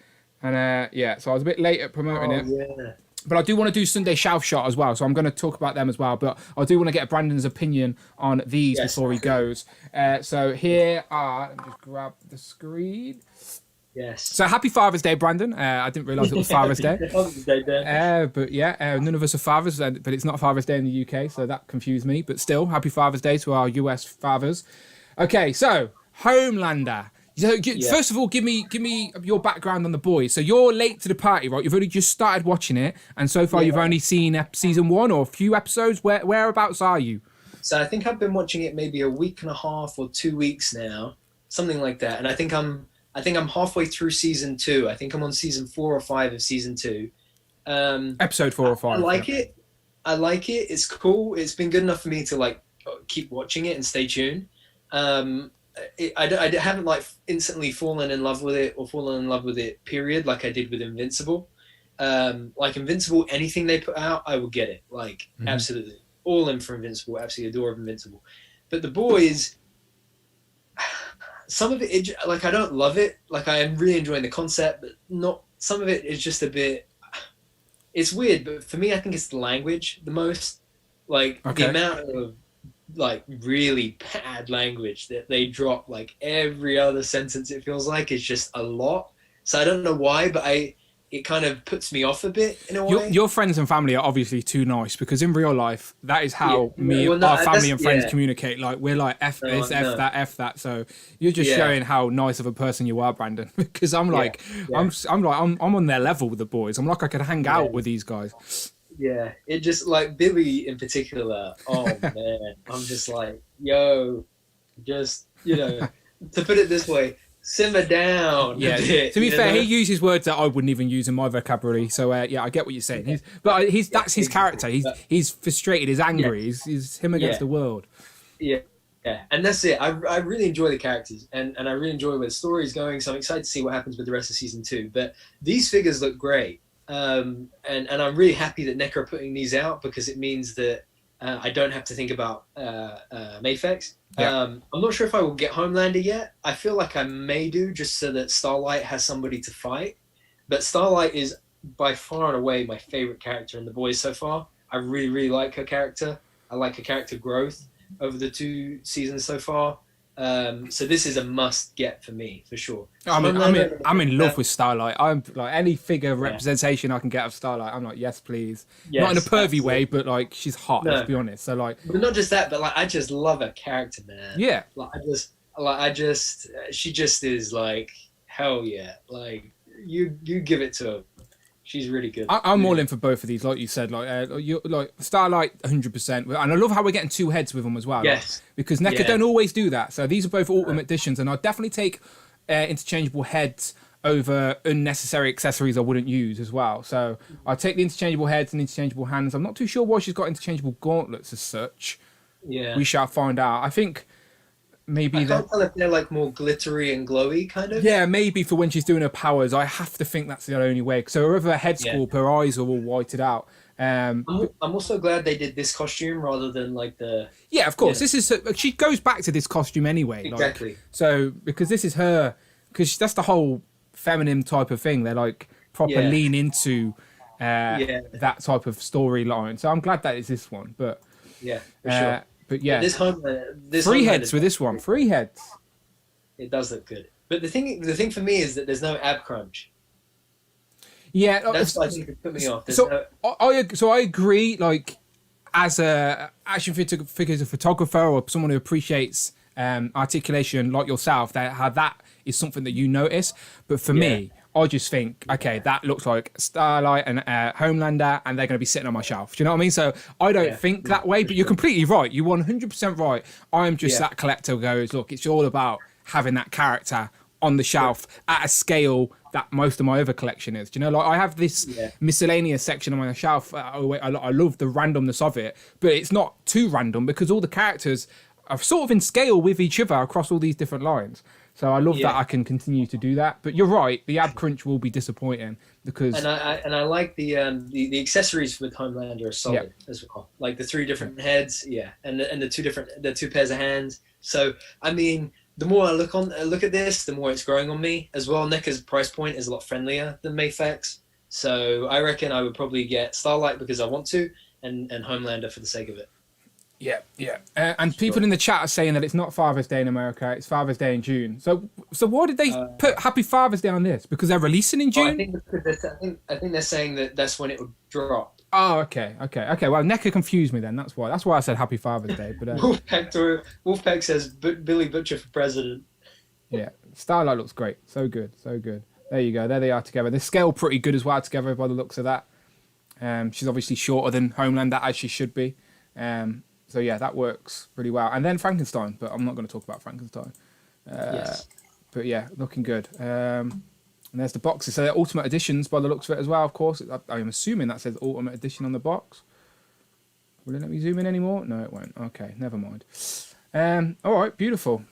and so I was a bit late at promoting it. Yeah. But I do want to do Sunday Shout Shot as well, so I'm going to talk about them as well. But I do want to get Brandon's opinion on these before he goes. So here are... Let me just grab the screen. Yes. So happy Father's Day, Brandon. I didn't realise it was Father's Day. Father's Day, Dan. But none of us are fathers, but it's not Father's Day in the UK, so that confused me. But still, happy Father's Day to our US fathers. Okay, so Homelander. So, first of all, give me your background on the boys. So you're late to the party, right? You've only just started watching it, and so far you've only seen season 1 or a few episodes. Whereabouts are you? So I think I've been watching it maybe a week and a half or 2 weeks now, something like that. And I think I'm halfway through season 2. I think I'm on season 4 or 5 of season 2. Episode 4 or 5. I like it. It's cool. It's been good enough for me to like keep watching it and stay tuned. I haven't like instantly fallen in love with it period like I did with Invincible. Like Invincible, anything they put out I will get it, like absolutely all in for Invincible. Absolutely adore Invincible. But the boys, some of it like I don't love it. Like I am really enjoying the concept, but not some of it is just a bit, it's weird. But for me, I think it's the language the most, like the amount of like really bad language that they drop like every other sentence, it feels like, is just a lot. So I don't know why, but it kind of puts me off a bit in a way. Your friends and family are obviously too nice, because in real life that is how our family and friends communicate. Like we're like F that. So you're just showing how nice of a person you are, Brandon. Because I'm like I'm on their level with the boys. I'm like I could hang out with these guys. Yeah, it just like Billy in particular. Oh man, I'm just like, yo, just to put it this way, simmer down. Yeah. A bit, to be fair, he uses words that I wouldn't even use in my vocabulary. So I get what you're saying. That's his character. He's frustrated. He's angry. He's him against the world. Yeah. Yeah, and that's it. I really enjoy the characters, and I really enjoy where the story is going. So I'm excited to see what happens with the rest of season 2. But these figures look great. And I'm really happy that NECA are putting these out, because it means that I don't have to think about Mayfex. I'm not sure if I will get Homelander yet. I feel like I may do, just so that Starlight has somebody to fight. But Starlight is by far and away my favorite character in the boys so far. I really, really like her character. I like her character growth over the 2 seasons so far. So this is a must get for me, for sure. I'm in love with Starlight. I'm like, any figure representation I can get of Starlight, I'm like, yes, please. Yes, not in a pervy way, but like she's hot. Let's be honest. So like, but not just that, but like I just love her character, man. Yeah. Like she just is like hell yeah. Like you give it to her. She's really good. I'm all in for both of these, like you said. Like Starlight, 100%, and I love how we're getting two heads with them as well. Yes, like, because NECA don't always do that. So these are both ultimate editions, and I'll definitely take interchangeable heads over unnecessary accessories I wouldn't use as well. So I'll take the interchangeable heads and interchangeable hands. I'm not too sure why she's got interchangeable gauntlets as such. Yeah, we shall find out. I think. Maybe I can't tell if they're like more glittery and glowy, kind of. Yeah, maybe for when she's doing her powers. I have to think that's the only way. So wherever her head sculpt, her eyes are all whited out. I'm also glad they did this costume rather than like the. Yeah, of course. This is she goes back to this costume anyway. Exactly. Like, so because this is her, because that's the whole feminine type of thing. They're like proper lean into that type of storyline. So I'm glad that it's this one. But yeah, for sure. But yeah, this three heads with this one. 3 heads. It does look good, but the thing for me is that there's no ab crunch. Yeah, that's what I think it put me off. I agree. Like, as a action figure, as a photographer or someone who appreciates articulation like yourself, that is something that you notice. But for me, I just think, okay, that looks like Starlight and Homelander, and they're going to be sitting on my shelf. Do you know what I mean? So I don't think that way, but you're completely right. You're 100% right. I'm just that collector who goes, look, it's all about having that character on the shelf at a scale that most of my other collection is. Do you know, like I have this miscellaneous section on my shelf. I love the randomness of it, but it's not too random because all the characters are sort of in scale with each other across all these different lines. So I love that I can continue to do that. But you're right, the ab crunch will be disappointing because I like the accessories with Homelander are solid as well. Like the 3 different heads, and the 2 pairs of hands. So I mean, the more I look at this, the more it's growing on me as well. NECA's price point is a lot friendlier than Mayfac's, so I reckon I would probably get Starlight because I want to, and Homelander for the sake of it. Yeah. And people in the chat are saying that it's not Father's Day in America; it's Father's Day in June. So why did they put Happy Father's Day on this? Because they're releasing in June. I think they're saying that that's when it would drop. Oh, okay. Well, NECA confused me then. That's why I said Happy Father's Day. But Wolfpack says Billy Butcher for president. Yeah, Starlight looks great. So good. There you go. There they are together. They scale pretty good as well together by the looks of that. She's obviously shorter than Homelander as she should be. So yeah, that works pretty well. And then Frankenstein, but I'm not going to talk about Frankenstein. But yeah, looking good. And there's the boxes. So they're Ultimate Editions by the looks of it as well, of course. I'm assuming that says Ultimate Edition on the box. Will it let me zoom in anymore? No, it won't. Okay, never mind. All right, beautiful.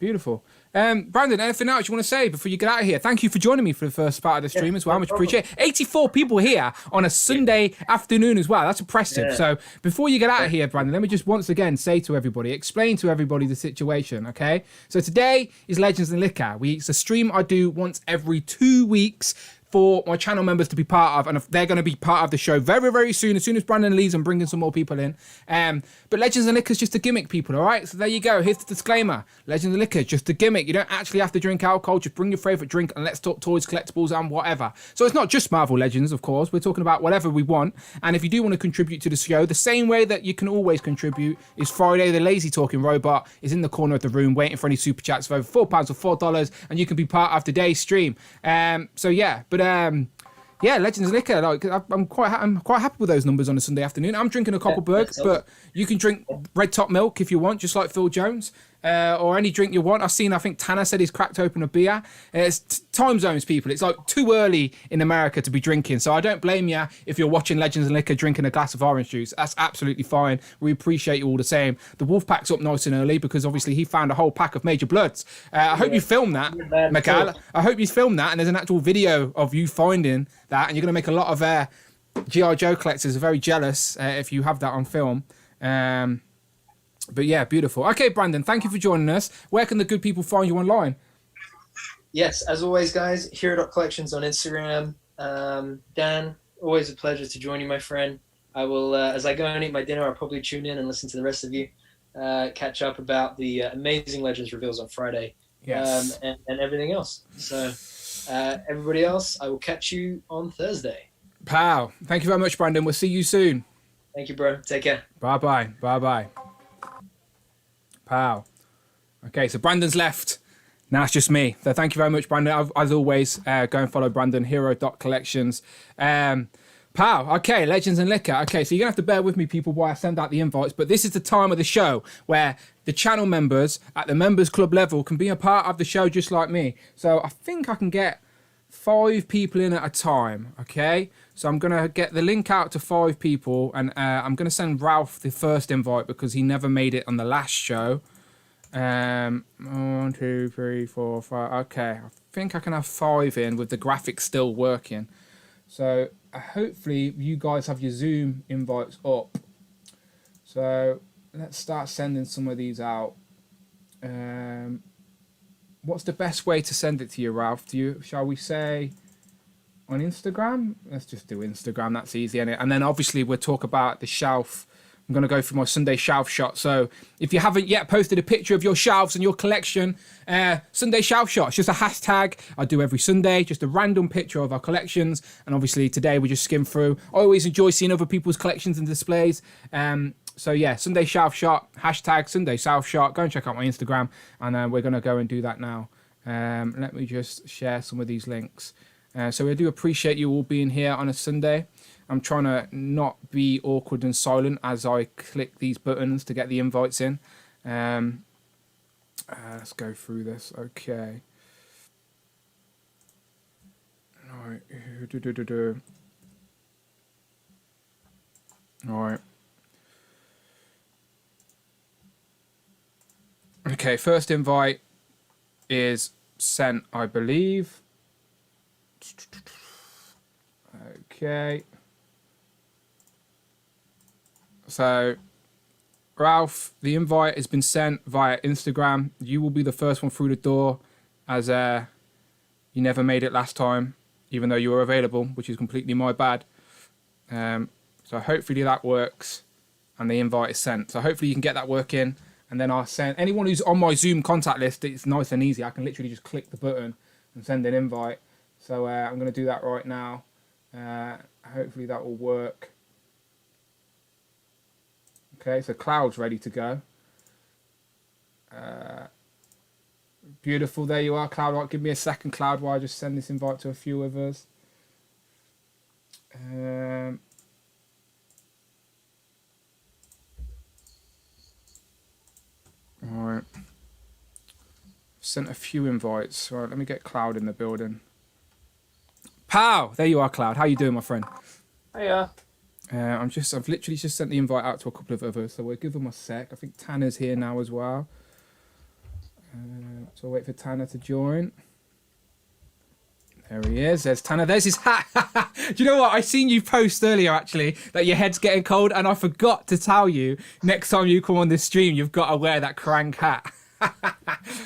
Brandon, anything else you want to say before you get out of here? Thank you for joining me for the first part of the stream as well. Much appreciated. 84 people here on a Sunday afternoon as well. That's impressive. Yeah. So before you get out of here, Brandon, let me just once again say to everybody, explain to everybody the situation, okay? So today is Legends and Liquor. It's a stream I do once every 2 weeks for my channel members to be part of, and they're going to be part of the show very, very soon. As soon as Brandon leaves, I'm bringing some more people in. But Legends and Liquor is just a gimmick, people, all right? So there you go. Here's the disclaimer. Legends and Liquor is just a gimmick. You don't actually have to drink alcohol. Just bring your favourite drink and let's talk toys, collectibles, and whatever. So it's not just Marvel Legends, of course. We're talking about whatever we want. And if you do want to contribute to the show, the same way that you can always contribute is Friday. The lazy talking robot is in the corner of the room waiting for any super chats of over £4 or $4, and you can be part of today's stream. Yeah, Legends and Liquor. Like I'm quite happy with those numbers on a Sunday afternoon. I'm drinking a Koppelberg, but you can drink red top milk if you want, just like Phil Jones, or any drink you want. I think Tanner said he's cracked open a beer. It's time zones, people. It's like too early in America to be drinking, so I don't blame you if you're watching Legends and Liquor drinking a glass of orange juice. That's absolutely fine. We appreciate you all the same. The Wolfpack's up nice and early because obviously he found a whole pack of Major Bloods. I hope you filmed that, Mikhail. I hope you filmed that, and there's an actual video of you finding that, and you're going to make a lot of G.I. Joe collectors very jealous if you have that on film. But yeah, beautiful. Okay, Brandon, thank you for joining us. Where can the good people find you online? Yes, as always, guys, Hero.collections on Instagram. Dan, always a pleasure to join you, my friend. I will, as I go and eat my dinner, I'll probably tune in and listen to the rest of you. Catch up about the amazing Legends reveals on Friday. Yes. And everything else. So, everybody else, I will catch you on Thursday. Pow. Thank you very much, Brandon. We'll see you soon. Thank you, bro. Take care. Bye-bye. Pow. Okay, so Brandon's left. Now it's just me. So thank you very much, Brandon. As always, go and follow Brandon, hero.collections. Pal, okay, Legends and Liquor. Okay, so you're going to have to bear with me, people, while I send out the invites. But this is the time of the show where the channel members at the members club level can be a part of the show just like me. So I think I can get 5 people in at a time, okay? So I'm going to get the link out to 5 people, and I'm going to send Ralph the first invite because he never made it on the last show. 1, 2, 3, 4, 5. Okay, I think I can have 5 in with the graphics still working. So hopefully you guys have your Zoom invites up. So let's start sending some of these out. What's the best way to send it to you, Ralph? Shall we say on Instagram? Let's just do Instagram. That's easy, isn't it? And then obviously we'll talk about the shelf. I'm going to go through my Sunday shelf shot. So if you haven't yet posted a picture of your shelves and your collection, Sunday shelf shot, it's just a hashtag I do every Sunday, just a random picture of our collections. And obviously today we just skim through. I always enjoy seeing other people's collections and displays. So yeah, Sunday shelf shot, hashtag Sunday shelf shot. Go and check out my Instagram, and we're going to go and do that now. Let me just share some of these links. So I do appreciate you all being here on a Sunday. I'm trying to not be awkward and silent as I click these buttons to get the invites in. Let's go through this. Okay. All right. All right. Okay, first invite is sent, I believe. Okay. So, Ralph, the invite has been sent via Instagram. You will be the first one through the door, as you never made it last time, even though you were available, which is completely my bad. So hopefully that works, and the invite is sent. So hopefully you can get that working, and then I'll send anyone who's on my Zoom contact list. It's nice and easy. I can literally just click the button and send an invite. So I'm going to do that right now. Hopefully that will work. Okay, so Cloud's ready to go. Beautiful, there you are, Cloud. Right, give me a second, Cloud, while I just send this invite to a few of us. Alright. Sent a few invites. Right, let me get Cloud in the building. Pow! There you are, Cloud. How you doing, my friend? Hiya. I've literally just sent the invite out to a couple of others, so we'll give them a sec. I think Tanner's here now as well. So I'll wait for Tanner to join. There he is. There's Tanner. There's his hat. Do you know what? I seen you post earlier, actually, that your head's getting cold, and I forgot to tell you, next time you come on this stream, you've got to wear that crank hat.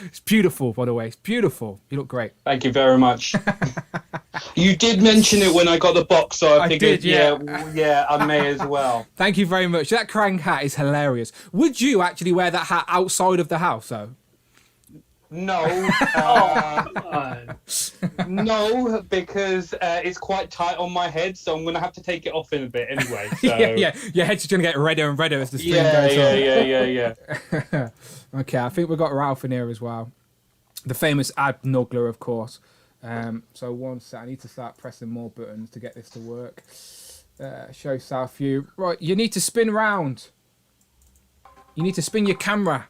It's beautiful, by the way. It's beautiful. You look great. Thank you very much. You did mention it when I got the box, so I figured, yeah, I may as well. Thank you very much. That crank hat is hilarious. Would you actually wear that hat outside of the house, though? No. No, because it's quite tight on my head, so I'm going to have to take it off in a bit anyway. So. yeah. Your head's going to get redder and redder as the stream goes on. Yeah. Okay, I think we've got Ralph in here as well. The famous ad nuggler, of course. So one sec, I need to start pressing more buttons to get this to work. Show South View. Right, you need to spin round. You need to spin your camera.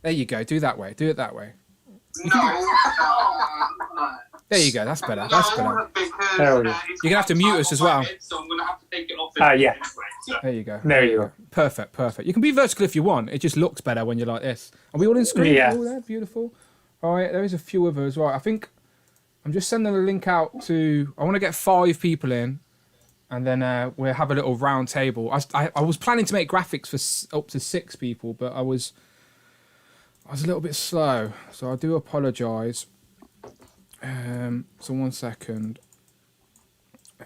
There you go. Do that way. Do it that way. There you go. That's better. That's better. There we go. You're gonna have to mute us as well. So I'm gonna have to take it off. Yeah. There you go. There you go. Perfect. Perfect. You can be vertical if you want. It just looks better when you're like this. Are we all in screen? Yeah. All there? Beautiful. All right. There is a few others. Right. I think I'm just sending a link out to. I want to get 5 people in, and then we'll have a little round table. I was planning to make graphics for up to 6 people, but I was a little bit slow, so I do apologise. So 1 second.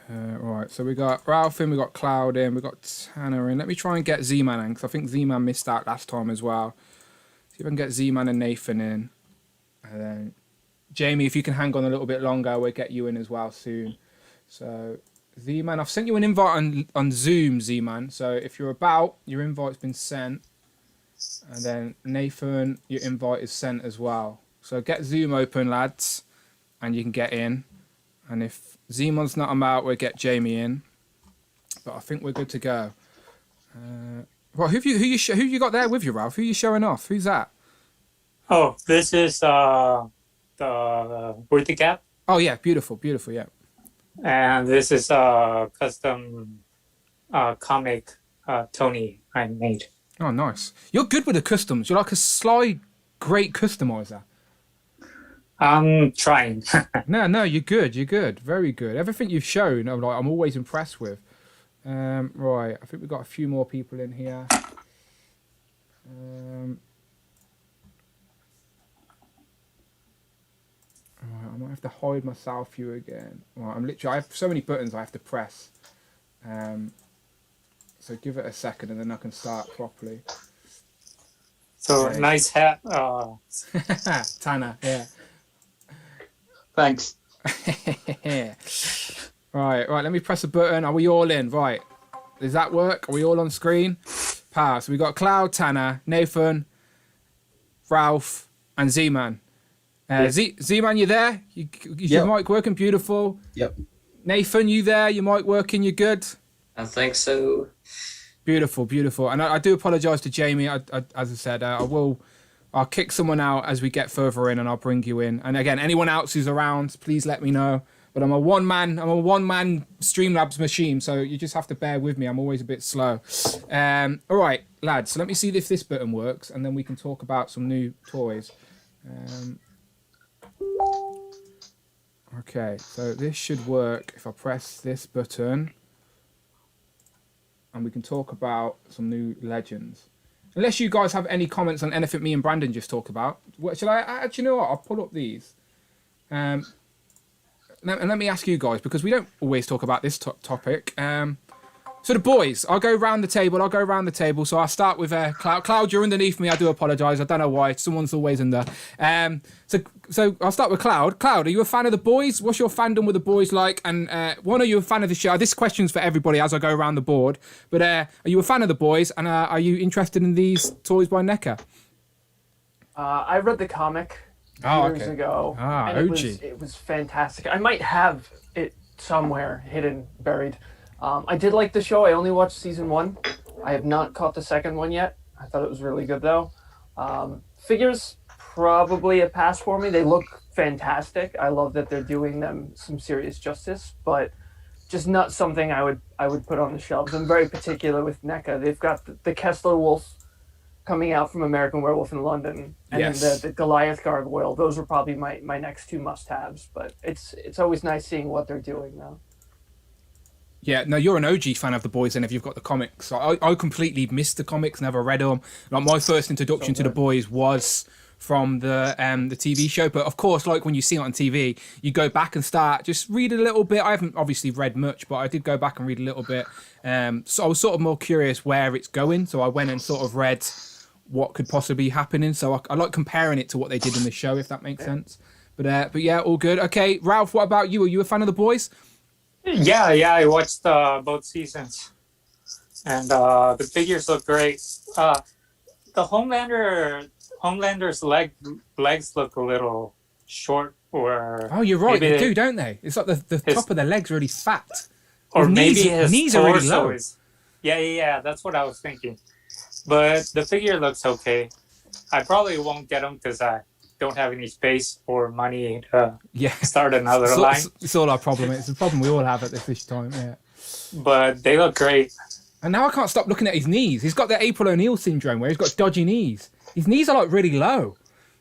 Right, so we got Ralph in, we got Cloud in, we got Tanner in. Let me try and get Z-Man in, because I think Z-Man missed out last time as well. See if I can get Z-Man and Nathan in. And then Jamie, if you can hang on a little bit longer, we'll get you in as well soon. So Z-Man, I've sent you an invite on Zoom, Z-Man. So if you're about, your invite's been sent. And then Nathan, your invite is sent as well. So get Zoom open, lads, and you can get in. And if ZMAN's not about, we'll get Jamie in. But I think we're good to go. Well, who you got there with you, Ralph? Who are you showing off? Who's that? Oh, this is the Worthy Cap. Oh yeah, beautiful, yeah. And this is a custom comic Tony I made. Oh, nice. You're good with the customs. You're like a sly, great customizer. I'm trying. No, you're good. You're good. Very good. Everything you've shown, I'm always impressed with. Right, I think we've got a few more people in here. Right, I might have to hide my south view again. Right, I have so many buttons I have to press. So give it a second and then I can start properly. So Okay. nice hat. Tanner, yeah. Thanks. Right, let me press a button. Are we all in? Right. Does that work? Are we all on screen? Power. So we got Cloud, Tanner, Nathan, Ralph, and Z-Man. Z-Man, you there? Your mic working? Beautiful. Yep. Nathan, you there? Your mic working? You good? I think so. Beautiful. And I do apologise to Jamie. As I said, I'll kick someone out as we get further in, and I'll bring you in. And again, anyone else who's around, please let me know. But I'm a one-man Streamlabs machine, so you just have to bear with me. I'm always a bit slow. All right, lads. So let me see if this button works, and then we can talk about some new toys. Okay, so this should work if I press this button, and we can talk about some new legends. Unless you guys have any comments on anything me and Brandon just talked about. Shall I? Actually, you know what? I'll pull up these. And let me ask you guys, because we don't always talk about this topic. So the boys, I'll go round the table. So I'll start with Cloud. Cloud, you're underneath me. I do apologise. I don't know why. Someone's always under. So I'll start with Cloud. Cloud, are you a fan of the boys? What's your fandom with the boys like? And one, are you a fan of the show? This question's for everybody as I go around the board. But are you a fan of the boys? And are you interested in these toys by NECA? I read the comic years ago. And it was fantastic. I might have it somewhere hidden, buried. I did like the show. I only watched season 1. I have not caught the second one yet. I thought it was really good though. Figures, probably a pass for me. They look fantastic. I love that they're doing them some serious justice, but just not something I would put on the shelves. I'm very particular with NECA. They've got the Kessler Wolf coming out from American Werewolf in London, and then the Goliath Gargoyle. Those are probably my next two must-haves. But it's always nice seeing what they're doing now. Yeah, no, you're an OG fan of the boys, and if you've got the comics, I completely missed the comics, never read them. Like my first introduction to the boys was from the TV show, but of course, like when you see it on TV, you go back and start just read a little bit. I haven't obviously read much, but I did go back and read a little bit. So I was sort of more curious where it's going, so I went and sort of read what could possibly be happening. So I like comparing it to what they did in the show, if that makes sense. But yeah, all good. Okay, Ralph, what about you? Are you a fan of the boys? Yeah, I watched both seasons, and the figures look great. The Homelander's legs look a little short, or you're right, they do, don't they? It's like the top of the legs really fat, or maybe his knees are really low. Yeah, that's what I was thinking. But the figure looks okay. I probably won't get them because I don't have any space or money to start another line. It's all our problem. It's a problem we all have at this time. Yeah. But they look great. And now I can't stop looking at his knees. He's got the April O'Neil syndrome where he's got dodgy knees. His knees are like really low.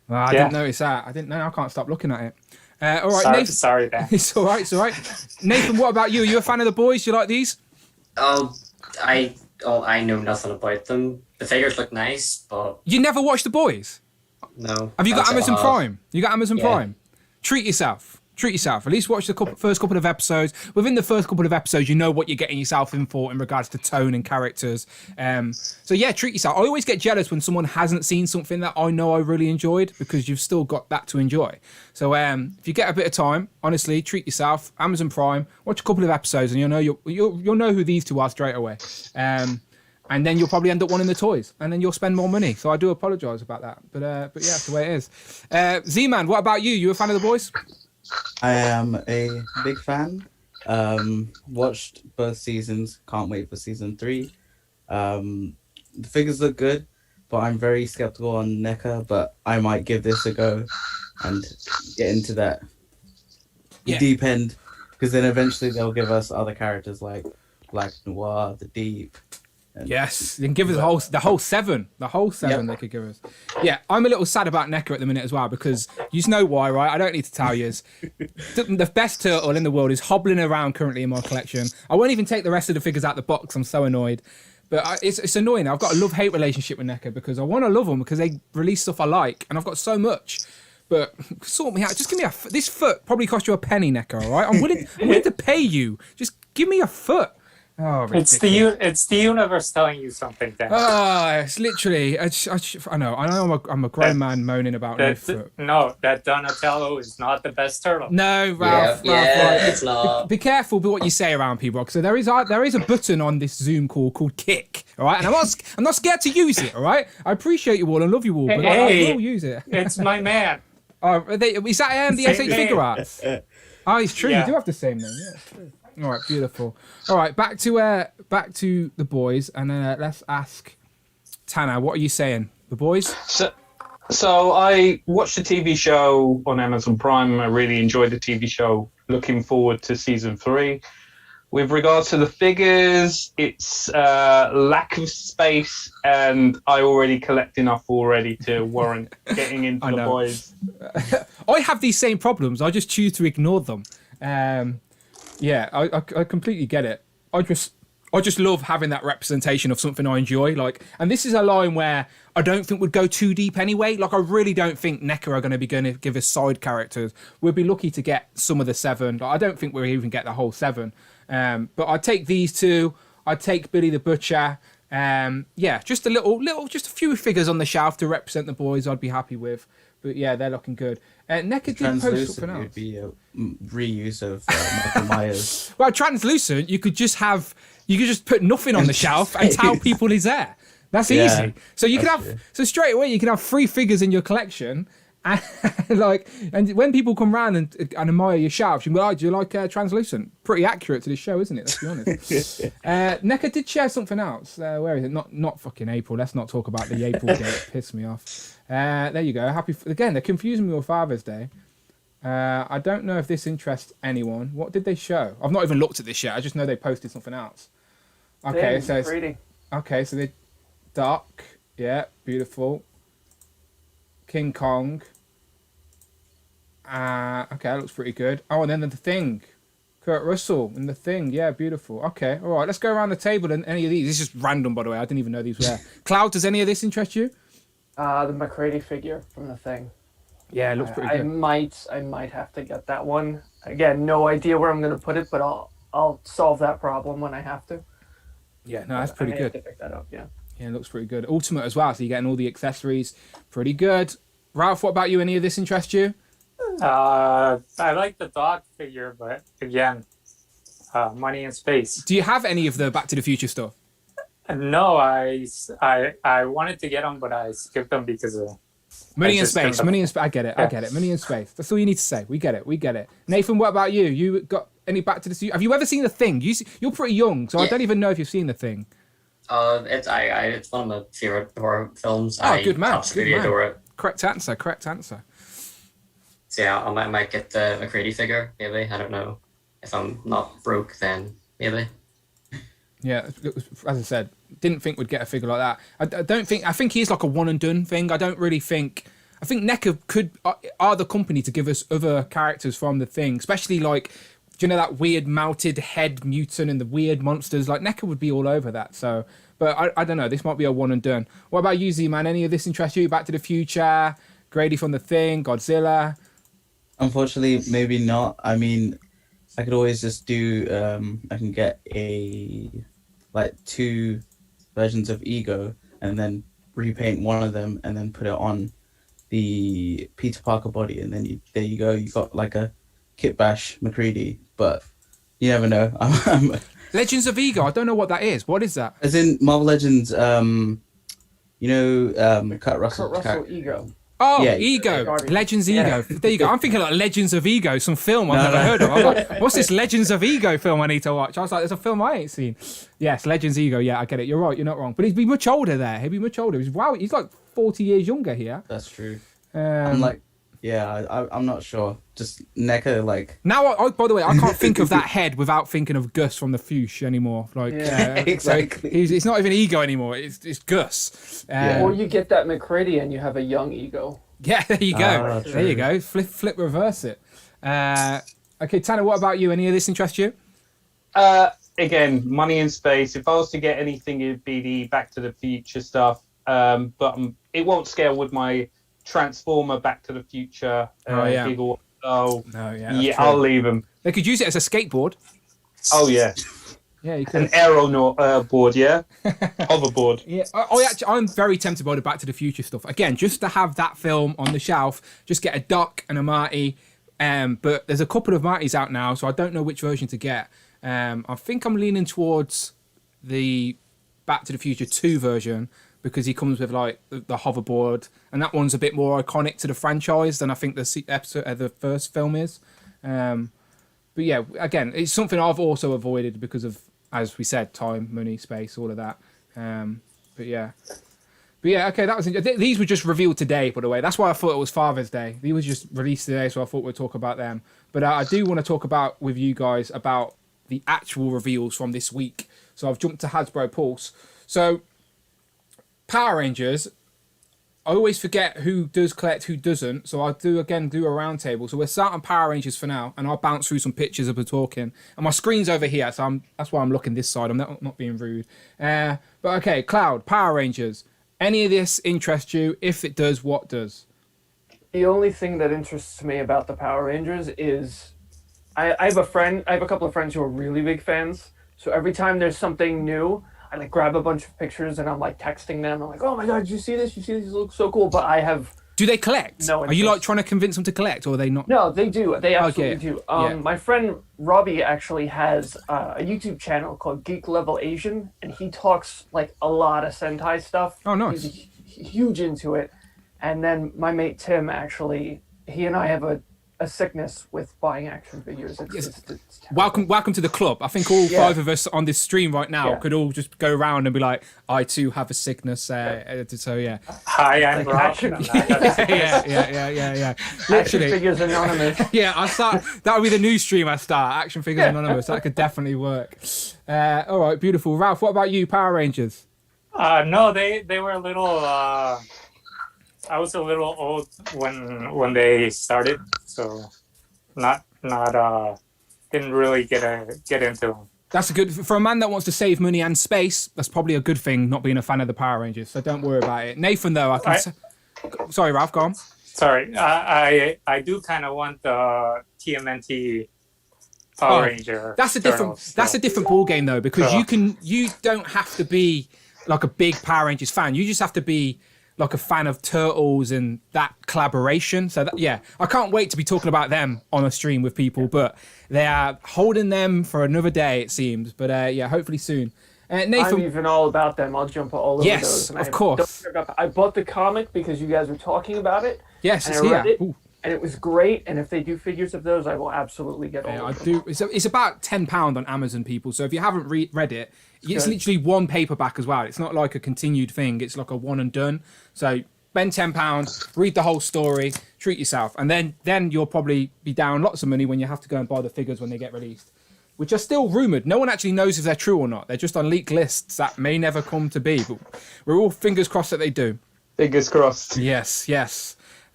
I didn't notice that. I didn't know. I can't stop looking at it. All right, Nathan. Sorry, Dan. It's all right. It's all right. Nathan, what about you? Are you a fan of the boys? Do you like these? I know nothing about them. The figures look nice, but you never watched the boys? No. Have you got Amazon Prime? You got Amazon Prime? Treat yourself. At least watch the first couple of episodes. Within the first couple of episodes, you know what you're getting yourself in for in regards to tone and characters. So yeah, treat yourself. I always get jealous when someone hasn't seen something that I know I really enjoyed, because you've still got that to enjoy. So if you get a bit of time, honestly, treat yourself. Amazon Prime, watch a couple of episodes, and you'll know who these two are straight away. and then you'll probably end up wanting the toys, and then you'll spend more money. So I do apologise about that, but yeah, that's the way it is. Z-Man, what about you? You a fan of the boys? I am a big fan. Watched both seasons. Can't wait for season 3. The figures look good, but I'm very skeptical on NECA. But I might give this a go and get into that deep end, because then eventually they'll give us other characters like Black Noir, the Deep. Yes, they can give us the whole seven. The whole seven they could give us. Yeah, I'm a little sad about NECA at the minute as well, because you know why, right? I don't need to tell you. The best turtle in the world is hobbling around currently in my collection. I won't even take the rest of the figures out the box. I'm so annoyed. But it's annoying. I've got a love-hate relationship with NECA, because I want to love them because they release stuff I like, and I've got so much. But sort me out. Just give me this foot probably cost you a penny, NECA, all right? I'm willing to pay you. Just give me a foot. Oh, it's the universe telling you something, Dan. It's literally. I know. I'm a grown man moaning about that Donatello is not the best turtle. No, Ralph. It's not. Be careful with what you say around people. So there is a button on this Zoom call called Kick. All right, and I'm not scared to use it. All right, I appreciate you all and love you all, but I will use it. It's my man. Is that the SH Figure Arts? Oh, it's true. Yeah. You do have the same name. Yeah, it's true. All right, beautiful. All right, back to the boys, and let's ask Tanner. What are you saying, the boys? So I watched the TV show on Amazon Prime. I really enjoyed the TV show. Looking forward to season 3. With regards to the figures, it's lack of space, and I already collect enough already to warrant getting into the boys. I have these same problems. I just choose to ignore them. Yeah, I completely get it. I just love having that representation of something I enjoy. And this is a line where I don't think would go too deep anyway. I really don't think NECA are going to give us side characters. We'll be lucky to get some of the 7. I don't think we'll even get the whole 7. But I'd take these 2. I'd take Billy the Butcher. Just a few figures on the shelf to represent the boys I'd be happy with. But yeah, they're looking good. NECA did post something else. Would be a reuse of Michael Myers. Well, translucent, you could just put nothing on the shelf and tell people he's there. That's easy. So you can straight away you can have 3 figures in your collection, and when people come round and admire your shelves, you can be like, "Do you like translucent?" Pretty accurate to this show, isn't it? Let's be honest. NECA did share something else. Where is it? Not fucking April. Let's not talk about the April date. Piss me off. There you go. Again, they're confusing me with Father's Day. I don't know if this interests anyone. What did they show? I've not even looked at this yet. I just know they posted something else. Okay, so they Duck. Yeah, beautiful. King Kong. Okay, that looks pretty good. Oh, and then the Thing. Kurt Russell and the Thing. Yeah, beautiful. Okay, all right. Let's go around the table and any of these. This is just random, by the way. I didn't even know these were there. Cloud, does any of this interest you? The McCready figure from the Thing. Yeah, it looks pretty good. I might have to get that one. Again, no idea where I'm going to put it, but I'll solve that problem when I have to. Yeah, no, that's pretty good. I have to pick that up, yeah. Yeah, it looks pretty good. Ultimate as well, so you're getting all the accessories. Pretty good. Ralph, what about you? Any of this interest you? I like the dog figure, but again, money and space. Do you have any of the Back to the Future stuff? No, I wanted to get them, but I skipped them because of money and space. I get it. Money and space. That's all you need to say. We get it. Nathan, what about you? You got any Back to the Future? Have you ever seen The Thing? You're pretty young, so I don't even know if you've seen The Thing. It's one of my favorite horror films. Good man. Absolutely adore it. Correct answer. So yeah, I might get the McCready figure, maybe. I don't know. If I'm not broke, then maybe. Yeah, as I said, didn't think we'd get a figure like that. I think he's like a one and done thing. I think NECA are the company to give us other characters from the Thing, especially like, do you know that weird melted head mutant and the weird monsters? Like NECA would be all over that. So, but I don't know. This might be a one and done. What about you, Z-Man? Any of this interest you? Back to the Future, Grady from the Thing, Godzilla. Unfortunately, maybe not. I mean, I could always just do. I can get 2 versions of Ego and then repaint one of them and then put it on the Peter Parker body, and then there you go. You got like a Kit Bash McCready, but you never know. Legends of Ego. I don't know what that is. What is that? As in Marvel Legends, Kurt Russell Ego. Oh, yeah, Ego. Legends Ego. There you go. I'm thinking like Legends of Ego, some film I've never heard of. I was like, what's this Legends of Ego film I need to watch? I was like, there's a film I ain't seen. Yes, Legends Ego. Yeah, I get it. You're right. You're not wrong. But he'd be much older there. He'd be much older. He's like 40 years younger here. That's true. I'm like, I'm not sure. Just NECA, like... Now, by the way, I can't think of that head without thinking of Gus from the Fuchs anymore. Like, exactly. So it's not even Ego anymore. It's Gus. Or you get that McCready and you have a young Ego. Yeah, there you go. There you go. Flip, reverse it. Okay, Tanner, what about you? Any of this interest you? Again, money in space. If I was to get anything, it'd be the Back to the Future stuff. But it won't scale with my Transformer Back to the Future. Giggle. Oh, yeah, I'll leave them. They could use it as a skateboard. Oh, yeah. Yeah, you could. An aeronaut board, yeah? Hoverboard. Yeah. I'm very tempted by the Back to the Future stuff. Again, just to have that film on the shelf, just get a Doc and a Marty. But there's a couple of Martys out now, so I don't know which version to get. I think I'm leaning towards the Back to the Future 2 version because he comes with like the hoverboard, and that one's a bit more iconic to the franchise than I think the first film is. But yeah, again, it's something I've also avoided because of, as we said, time, money, space, all of that. But yeah, okay, that was these were just revealed today, by the way. That's why I thought it was Father's Day. These were just released today, so I thought we'd talk about them. But I do want to talk about with you guys about the actual reveals from this week. So I've jumped to Hasbro Pulse. So Power Rangers, I always forget who does collect, who doesn't. So I'll do a roundtable. So we're starting Power Rangers for now, and I'll bounce through some pictures of we're talking. And my screen's over here, so that's why I'm looking this side. I'm not being rude. But okay, Cloud, Power Rangers. Any of this interest you? If it does, what does? The only thing that interests me about the Power Rangers is I have a couple of friends who are really big fans. So every time there's something new, I like grab a bunch of pictures and I'm like texting them. I'm like, oh my God, did you see this? You see this? It looks so cool. But I have... Do they collect? No. Are you like trying to convince them to collect, or are they not? No, they do. They absolutely do. My friend Robbie actually has a YouTube channel called Geek Level Asian, and he talks like a lot of Sentai stuff. Oh, nice. He's huge into it. And then my mate Tim, actually, he and I have a sickness with buying action figures. It's welcome to the club. I think all five of us on this stream right now could all just go around and be like, I too have a sickness. So yeah. Hi, I'm Rob. Yeah. Literally. Action Figures Anonymous. Yeah, that would be the new stream I start. Action Figures Anonymous. That could definitely work. All right, beautiful. Ralph, what about you? Power Rangers? No, they were a little. I was a little old when they started, so not didn't really get into them. That's a good for a man that wants to save money and space. That's probably a good thing, not being a fan of the Power Rangers. So don't worry about it. Nathan, though, sorry, Ralph, go on. Sorry, I do kind of want the TMNT Power Ranger. That's a different ball game though, because you don't have to be like a big Power Rangers fan. You just have to be like a fan of Turtles and that collaboration. So I can't wait to be talking about them on a stream with people, but they are holding them for another day, it seems. But hopefully soon. Nathan, I'm even all about them. I'll jump all over those. Yes, of course. I bought the comic because you guys were talking about it. Yes, and I read it. And it was great, and if they do figures of those, I will absolutely get all of them. It's about £10 on Amazon, people. So if you haven't read it, it's literally one paperback as well. It's not like a continued thing. It's like a one and done. So spend £10, read the whole story, treat yourself, and then you'll probably be down lots of money when you have to go and buy the figures when they get released, which are still rumoured. No one actually knows if they're true or not. They're just on leaked lists that may never come to be, but we're all fingers crossed that they do. Fingers crossed. Yes.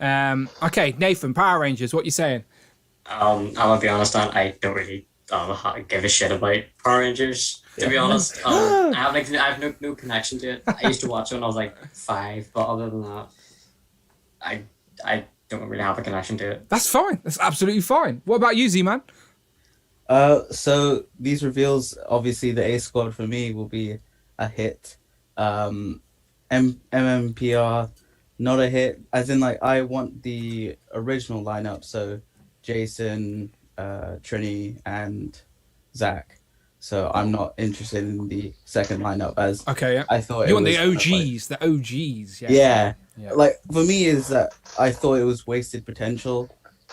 Okay, Nathan, Power Rangers, what you saying? I'll be honest, I don't really give a shit about Power Rangers, to be honest. I have no connection to it. I used to watch it when I was like 5, but other than that, I don't really have a connection to it. That's fine. That's absolutely fine. What about you, Z-Man? So these reveals, obviously the A Squad for me will be a hit. MMPR, not a hit, as in like I want the original lineup, so Jason, Trini, and Zach. So I'm not interested in the second lineup as okay. I thought you it want was the OGs, the OGs. yeah. Yeah. Like for me is that I thought it was wasted potential.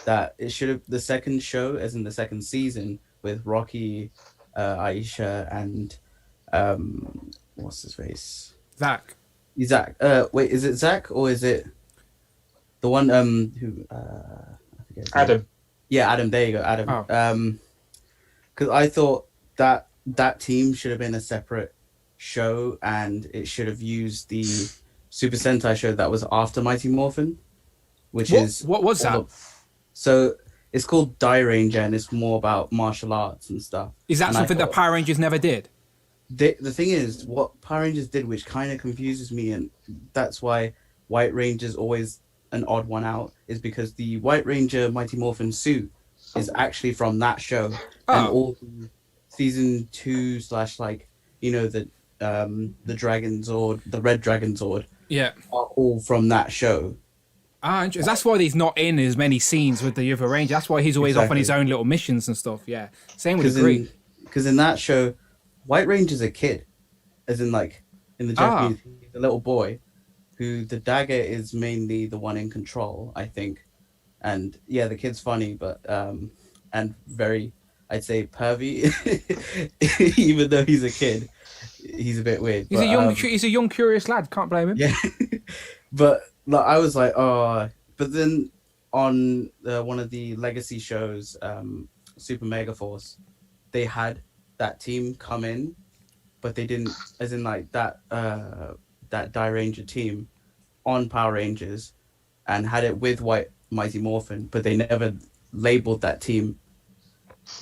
That it should have the second show, as in the second season, with Rocky, Aisha, and what's his face? Zach. Zach. Wait, is it Zach or is it the one who I forget his name. Adam. Yeah, Adam. There you go, Adam. Oh. Because I thought that team should have been a separate show, and it should have used the Super Sentai show that was after Mighty Morphin, which what was that? So it's called Die Ranger, and it's more about martial arts and stuff. Is that something that Power Rangers never did? The thing is, what Power Rangers did, which kind of confuses me, and that's why White Ranger's always an odd one out, is because the White Ranger Mighty Morphin suit is actually from that show, and all the season 2 / like the Dragon Zord, the Red Dragon Zord, are all from that show. That's why he's not in as many scenes with the other Ranger. That's why he's always off on his own little missions and stuff. Yeah, same with Green. Because in that show, White Ranger's a kid, as in like in the Japanese, he's a little boy, who the dagger is mainly the one in control, I think. And yeah, the kid's funny, but and very, I'd say, pervy. Even though he's a kid, he's a bit weird. He's a young, curious lad. Can't blame him. Yeah, but like I was like, oh, but then on one of the legacy shows, Super Mega Force, they had that team come in, but they didn't, as in like that Die Ranger team on Power Rangers, and had it with Mighty Morphin, but they never labeled that team.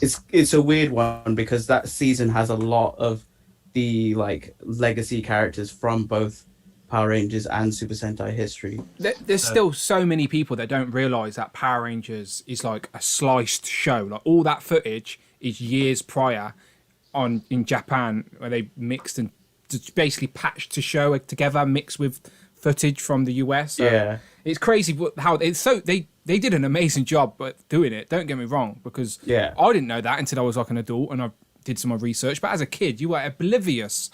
It's a weird one because that season has a lot of the like legacy characters from both Power Rangers and Super Sentai history. There's still so many people that don't realize that Power Rangers is like a sliced show. Like all that footage is years prior in Japan, where they mixed and just basically patched the show together, mixed with footage from the US. So it's crazy how they did an amazing job at doing it. Don't get me wrong, because I didn't know that until I was like an adult and I did some more research. But as a kid, you were oblivious.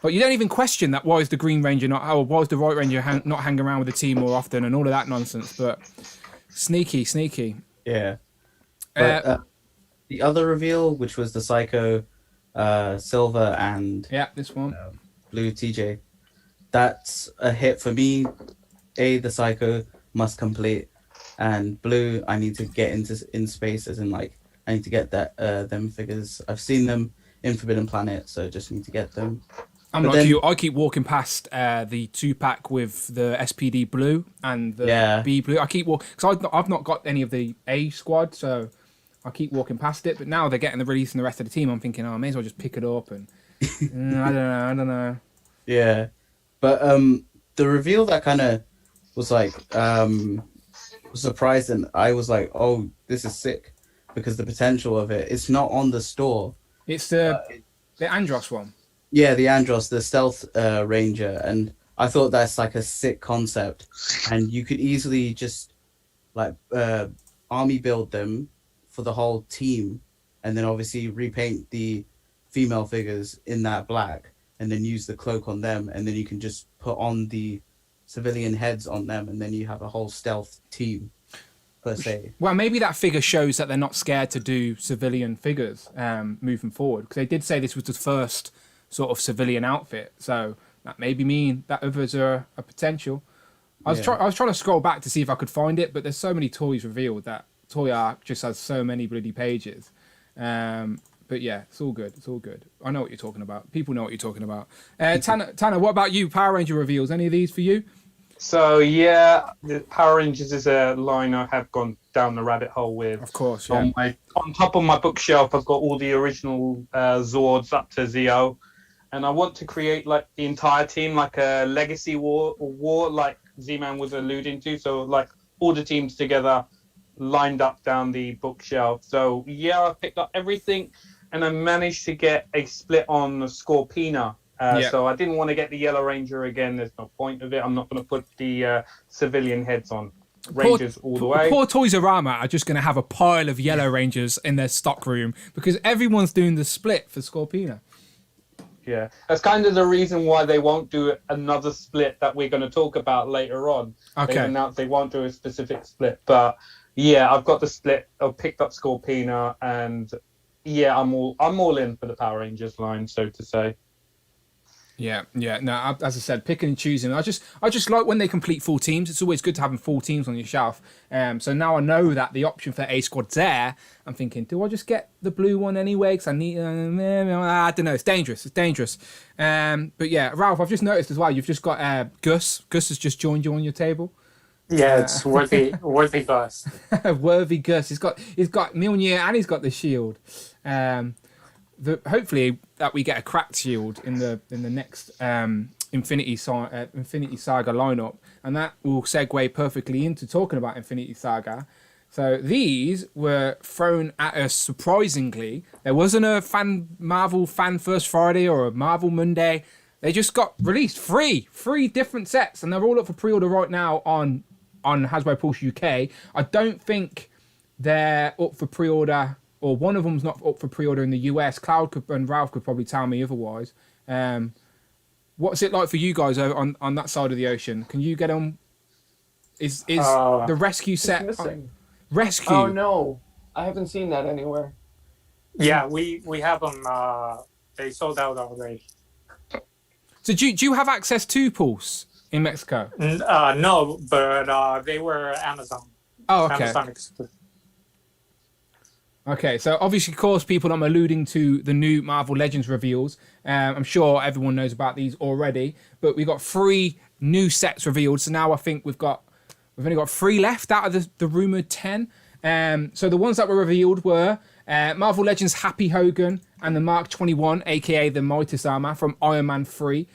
But you don't even question that. Why is the Green Ranger why is the White Ranger not hanging around with the team more often and all of that nonsense? But sneaky. Yeah. But the other reveal, which was the Psycho, Silver, and this one, Blue TJ, that's a hit for me. The Psycho must complete, and Blue, I need to get in space, as in like I need to get them figures. I've seen them in Forbidden Planet, so just need to get them. I'm like you. I keep walking past the 2-pack with the SPD Blue and the B Blue. I keep walking because I've not got any of the A squad, so I keep walking past it. But now they're getting the release and the rest of the team. I'm thinking, I may as well just pick it up. And I don't know. Yeah, but the reveal that kind of was like surprised, and I was like, oh, this is sick, because the potential of it. It's not on the store. It's the Andros one. Yeah, the Andros, the Stealth Ranger, and I thought that's like a sick concept, and you could easily just like army build them for the whole team, and then obviously repaint the female figures in that black, and then use the cloak on them, and then you can just put on the civilian heads on them, and then you have a whole stealth team per se. Well, maybe that figure shows that they're not scared to do civilian figures moving forward, because they did say this was the first sort of civilian outfit, so that maybe mean that others are a potential. I was trying to scroll back to see if I could find it, but there's so many toys revealed that Toy Arc just has so many bloody pages. But yeah, it's all good. I know what you're talking about. People know what you're talking about. Tanner, what about you? Power Ranger reveals. Any of these for you? So yeah, the Power Rangers is a line I have gone down the rabbit hole with. Of course, yeah. On top of my bookshelf, I've got all the original Zords up to Zeo. And I want to create like the entire team, like a legacy war like Z-Man was alluding to. So like all the teams together, lined up down the bookshelf. So yeah, I picked up everything, and I managed to get a split on Scorpina. So I didn't want to get the Yellow Ranger again. There's no point of it. I'm not going to put the civilian heads on. Rangers all the way. Poor Toys R Us are just going to have a pile of yellow Rangers in their stock room because everyone's doing the split for Scorpina. Yeah, that's kind of the reason why they won't do another split that we're going to talk about later on. Okay. They've announced they won't do a specific split, but yeah, I've got the split. I've picked up Scorpina, and yeah, I'm all in for the Power Rangers line, so to say. Yeah. No, as I said, picking and choosing. I just like when they complete full teams. It's always good to have full teams on your shelf. So now I know that the option for A squad's there. I'm thinking, do I just get the blue one anyway? Because I need. I don't know. It's dangerous. But yeah, Ralph, I've just noticed as well. You've just got Gus. Gus has just joined you on your table. Yeah, it's worthy Gus. Worthy Gus. He's got Mjolnir and he's got the shield. Hopefully that we get a cracked shield in the next Infinity Saga lineup, and that will segue perfectly into talking about Infinity Saga. So these were thrown at us surprisingly. There wasn't a Marvel Fan First Friday or a Marvel Monday. They just got released three different sets, and they're all up for pre-order right now on Hasbro Pulse UK. I don't think they're up for pre-order, or one of them's not up for pre-order in the US. Cloud and Ralph could probably tell me otherwise. What's it like for you guys on that side of the ocean? Can you get them? Is the rescue set missing? Rescue? Oh no, I haven't seen that anywhere. Yeah, we have them. They sold out already. So do you have access to Pulse in Mexico? No, but they were Amazon. Oh, okay. Amazon exclusive. Okay, so obviously, of course, people, I'm alluding to the new Marvel Legends reveals. I'm sure everyone knows about these already, but we got 3 new sets revealed. So now I think we've only got 3 left out of the rumored 10. So the ones that were revealed were Marvel Legends Happy Hogan and the Mark 21, aka the Midas armor from Iron Man 3.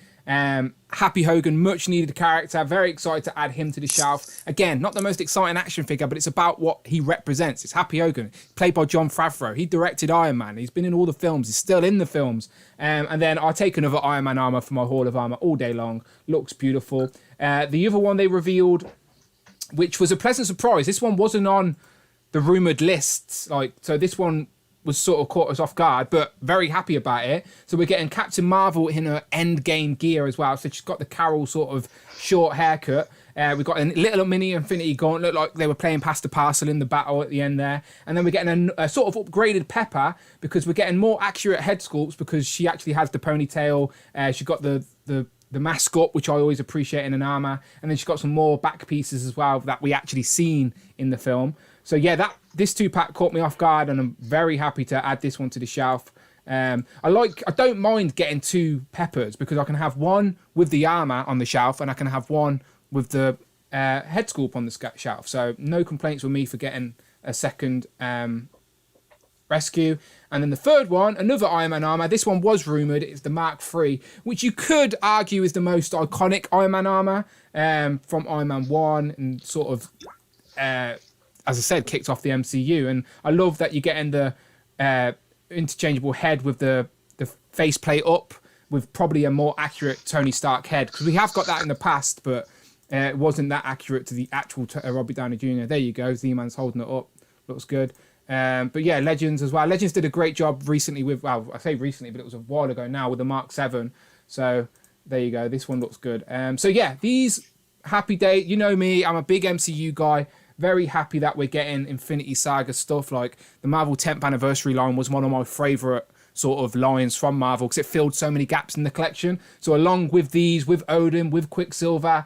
Happy Hogan, much needed character. Very excited to add him to the shelf. Again, not the most exciting action figure, but it's about what he represents. It's Happy Hogan, played by Jon Favreau. He directed Iron Man. He's been in all the films. He's still in the films. And then I'll take another Iron Man armor for my Hall of Armor all day long. Looks beautiful. The other one they revealed, which was a pleasant surprise. This one wasn't on the rumored lists. So this one was sort of caught us off guard, but very happy about it. So we're getting Captain Marvel in her Endgame gear as well. So she's got the Carol sort of short haircut. We've got a little mini Infinity Gauntlet, like they were playing past the parcel in the battle at the end there. And then we're getting a sort of upgraded Pepper because we're getting more accurate head sculpts because she actually has the ponytail. She got the mascot, which I always appreciate in an armor. And then she's got some more back pieces as well that we actually seen in the film. So yeah, this 2-pack caught me off guard, and I'm very happy to add this one to the shelf. I don't mind getting 2 Peppers because I can have one with the armor on the shelf, and I can have one with the head sculpt on the shelf. So no complaints with me for getting a second rescue. And then the third one, another Iron Man armor. This one was rumored. It's the Mark III, which you could argue is the most iconic Iron Man armor from Iron Man 1, and sort of, as I said, kicked off the MCU. And I love that you're getting the interchangeable head with the faceplate up, with probably a more accurate Tony Stark head, because we have got that in the past, but it wasn't that accurate to the actual Robert Downey Jr. There you go. Z-Man's holding it up. Looks good. But yeah, Legends as well. Legends did a great job recently with, well, I say recently, but it was a while ago now, with the Mark 7. So there you go. This one looks good. So yeah, these happy day. You know me, I'm a big MCU guy. Very happy that we're getting Infinity Saga stuff. Like the Marvel 10th anniversary line was one of my favourite sort of lines from Marvel because it filled so many gaps in the collection. So along with these, with Odin, with Quicksilver,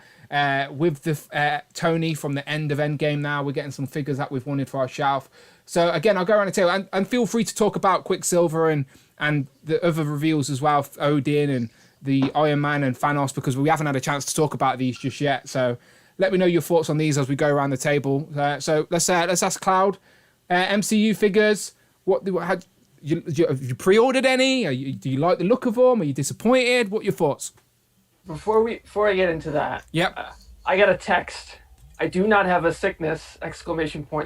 with the Tony from the end of Endgame now, we're getting some figures that we've wanted for our shelf. So again, I'll go around the table and feel free to talk about Quicksilver and the other reveals as well, Odin and the Iron Man and Thanos, because we haven't had a chance to talk about these just yet. So let me know your thoughts on these as we go around the table. So let's ask Cloud. MCU figures. Have you pre-ordered any? Do you like the look of them? Are you disappointed? What are your thoughts? Before I get into that, yep. I got a text. I do not have a sickness! !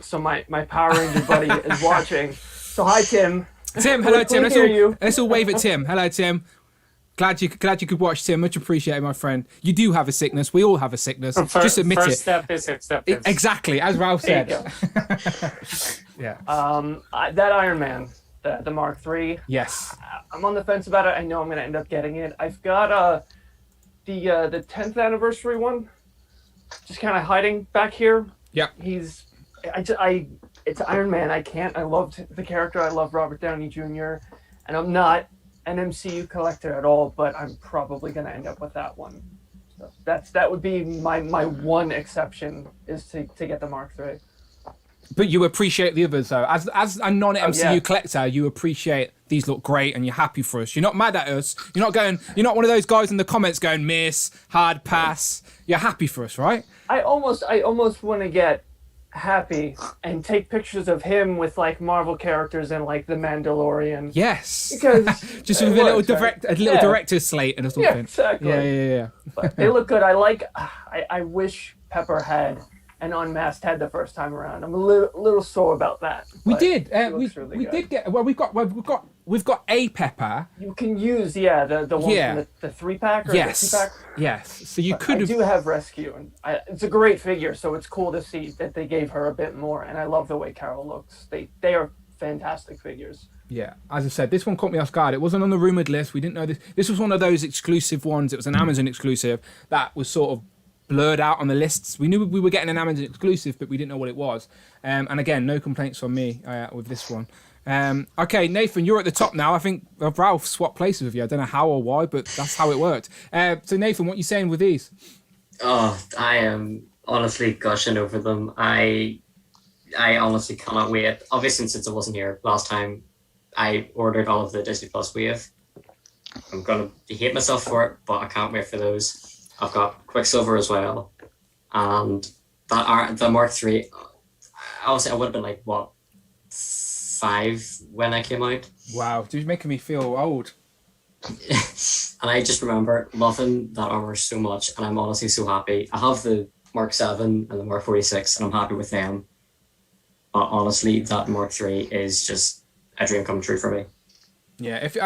So my Power Ranger buddy is watching. So hi, Tim. Tim, hello, Tim. Let's all wave at Tim. Hello, Tim. Glad you could watch, Tim. Much appreciated, my friend. You do have a sickness. We all have a sickness. Just admit first it. Step is acceptance. Exactly, as Ralph said. Yeah. That Iron Man, the Mark III. Yes. I'm on the fence about it. I know I'm going to end up getting it. I've got the 10th anniversary one, just kind of hiding back here. Yeah. It's Iron Man. I loved the character. I love Robert Downey Jr. And I'm not an MCU collector at all, but I'm probably going to end up with that one. So that would be my one exception, is to get the Mark III. But you appreciate the others, though. As a non-MCU collector, you appreciate these look great and you're happy for us. You're not mad at us. You're not one of those guys in the comments going, miss, hard pass. You're happy for us, right? I almost want to get Happy and take pictures of him with like Marvel characters and like the Mandalorian. Yes. Because just with a little director's slate and something. Yeah, exactly. Yeah. But they look good. I wish Pepper had an unmasked head the first time around. I'm a little sore about that. We did. We did get. Well, we've got a Pepper. You can use the one from the 3-pack or yes. the 2-pack. Yes. So you could have. I do have Rescue, and it's a great figure. So it's cool to see that they gave her a bit more. And I love the way Carol looks. They are fantastic figures. Yeah, as I said, this one caught me off guard. It wasn't on the rumored list. We didn't know this. This was one of those exclusive ones. It was an Amazon exclusive that was sort of blurred out on the lists. We knew we were getting an Amazon exclusive, but we didn't know what it was. And again, no complaints from me with this one. Okay, Nathan, you're at the top now. I think Ralph swapped places with you. I don't know how or why, but that's how it worked. So Nathan, what are you saying with these? Oh, I am honestly gushing over them. I honestly cannot wait. Obviously, since I wasn't here last time, I ordered all of the Disney Plus wave. I'm going to hate myself for it, but I can't wait for those. I've got Quicksilver as well, and the Mark III. Obviously, I would have been like 5 when I came out. Wow, you're making me feel old. And I just remember loving that armor so much, and I'm honestly so happy. I have the Mark 7 and the Mark 46, and I'm happy with them. But honestly, that Mark III is just a dream come true for me. Yeah, if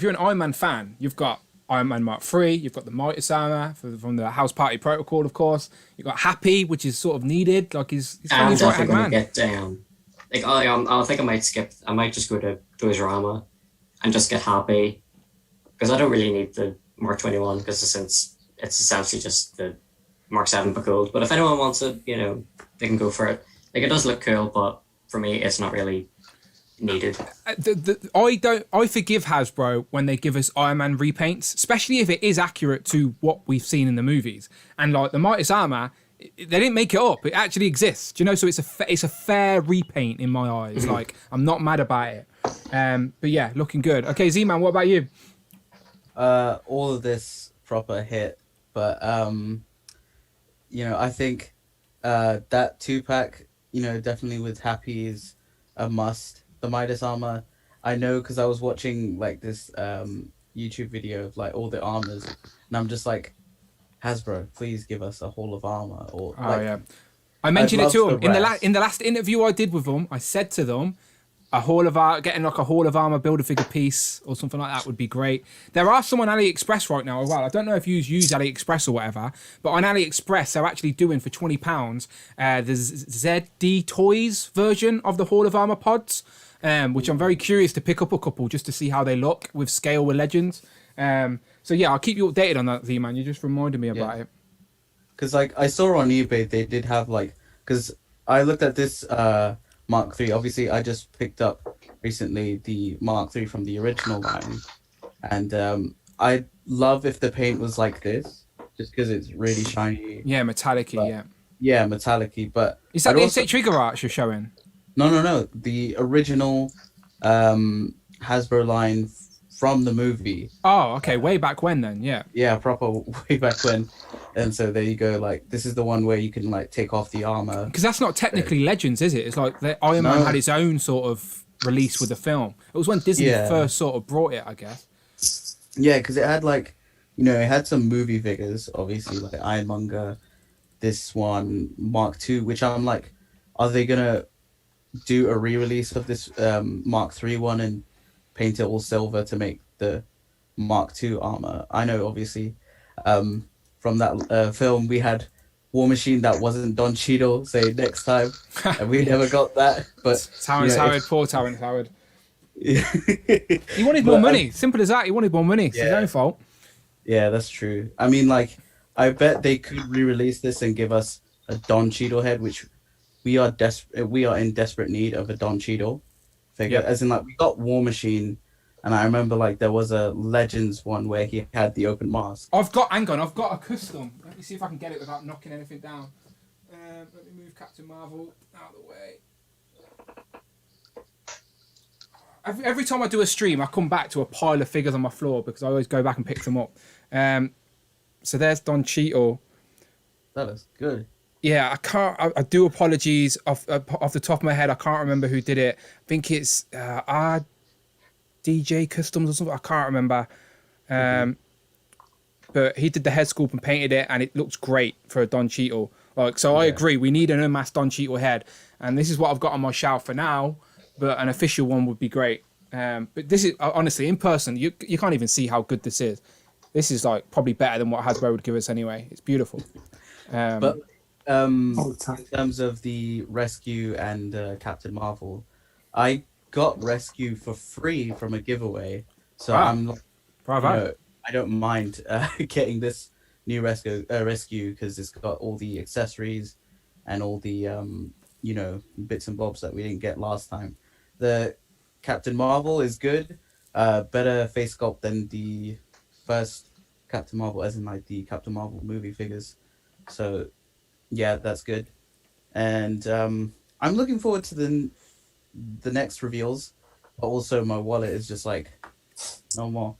you're an Iron Man fan, you've got Iron Man Mark III, you've got the Midas armor from the House Party Protocol, of course. You've got Happy, which is sort of needed, like he's I'm definitely going to get I think I might skip. I might just go to Toys R Us and just get Happy, because I don't really need the Mark 21, because since it's essentially just the Mark 7 but gold. But if anyone wants it, they can go for it. Like, it does look cool, but for me, it's not really needed. I forgive Hasbro when they give us Iron Man repaints, especially if it is accurate to what we've seen in the movies. And like the Midas armor, they didn't make it up; it actually exists. So it's a fair repaint in my eyes. Like, I'm not mad about it. But yeah, looking good. Okay, Z-Man, what about you? All of this proper hit, but I think that 2-pack, definitely with Happy is a must. The Midas armor, I know, because I was watching like this YouTube video of like all the armors, and I'm just like, Hasbro, please give us a Hall of Armor. Or I mentioned it to them in the last interview I did with them. I said to them, getting like a Hall of Armor Build-A-Figure piece or something like that would be great. There are some on AliExpress right now as well. I don't know if you use AliExpress or whatever, but on AliExpress they're actually doing for £20 the ZD Toys version of the Hall of Armor pods. Which I'm very curious to pick up a couple just to see how they look with scale with Legends. So yeah, I'll keep you updated on that, Z-Man. You just reminded me about it. Because like I saw on eBay they did have because I looked at this Mark III. Obviously, I just picked up recently the Mark III from the original line, and I'd love if the paint was like this, just because it's really shiny. Yeah, metallic-y, Yeah, metallic-y, but is that the trigger art you're showing? No. The original Hasbro line from the movie. Oh, okay. Way back when then, yeah. Yeah, proper way back when. And so there you go. Like, this is the one where you can like take off the armor. Because that's not technically Legends, is it? It's like Iron Man had its own sort of release with the film. It was when Disney first sort of brought it, I guess. Yeah, because it had like, it had some movie figures, obviously, like Ironmonger, this one, Mark II, which I'm like, are they gonna do a re-release of this Mark III one and paint it all silver to make the Mark II armor. I know, obviously, from that film, we had War Machine that wasn't Don Cheadle, say next time, and we never got that. But Terrence Howard, poor Terrence Howard. He wanted more money. Simple as that. He wanted more money. It's his own fault. Yeah, that's true. I mean, like, I bet they could re-release this and give us a Don Cheadle head, which we are in desperate need of a Don Cheadle figure. Yep. As in, like, we got War Machine, and I remember, like, there was a Legends one where he had the open mask. I've got a custom. Let me see if I can get it without knocking anything down. Let me move Captain Marvel out of the way. Every time I do a stream, I come back to a pile of figures on my floor because I always go back and pick them up. So there's Don Cheadle. That is good. Yeah, I can't. I do apologies off the top of my head. I can't remember who did it. I think it's DJ Customs or something. I can't remember. But he did the head sculpt and painted it, and it looks great for a Don Cheadle. Like, so I agree. We need an unmasked Don Cheadle head, and this is what I've got on my shelf for now. But an official one would be great. But this is honestly in person. You can't even see how good this is. This is like probably better than what Hasbro would give us anyway. It's beautiful. But in terms of the Rescue and Captain Marvel, I got Rescue for free from a giveaway. So I'm like, I don't mind getting this new Rescue because it's got all the accessories and all the bits and bobs that we didn't get last time. The Captain Marvel is good, better face sculpt than the first Captain Marvel, as in like the Captain Marvel movie figures. So yeah, that's good. And I'm looking forward to the next reveals, but also my wallet is just like no more,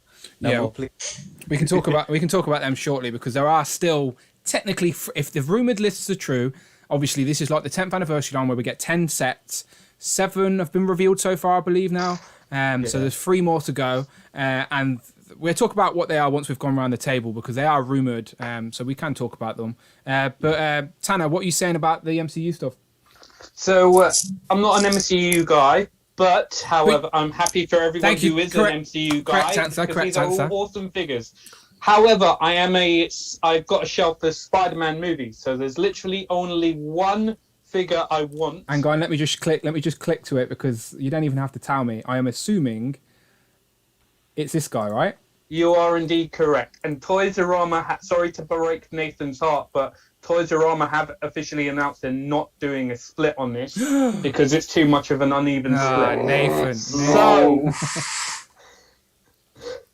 please. We can talk about them shortly because there are still technically, if the rumored lists are true, obviously this is like the 10th anniversary line where we get 10 sets. 7 have been revealed so far, I believe now. So there's 3 more to go, and we'll talk about what they are once we've gone around the table because they are rumored. So we can talk about them. But Tanner, what are you saying about the MCU stuff? So I'm not an MCU guy, but however, I'm happy for everyone who is an MCU guy because these are all awesome figures. However, I've got a shelf for Spider-Man movies, so there's literally only one figure I want. Hang on, let me just click to it because you don't even have to tell me. I am assuming it's this guy, right? You are indeed correct. And Toys R Us, sorry to break Nathan's heart, but Toys R Us have officially announced they're not doing a split on this because it's too much of an uneven split. Nathan.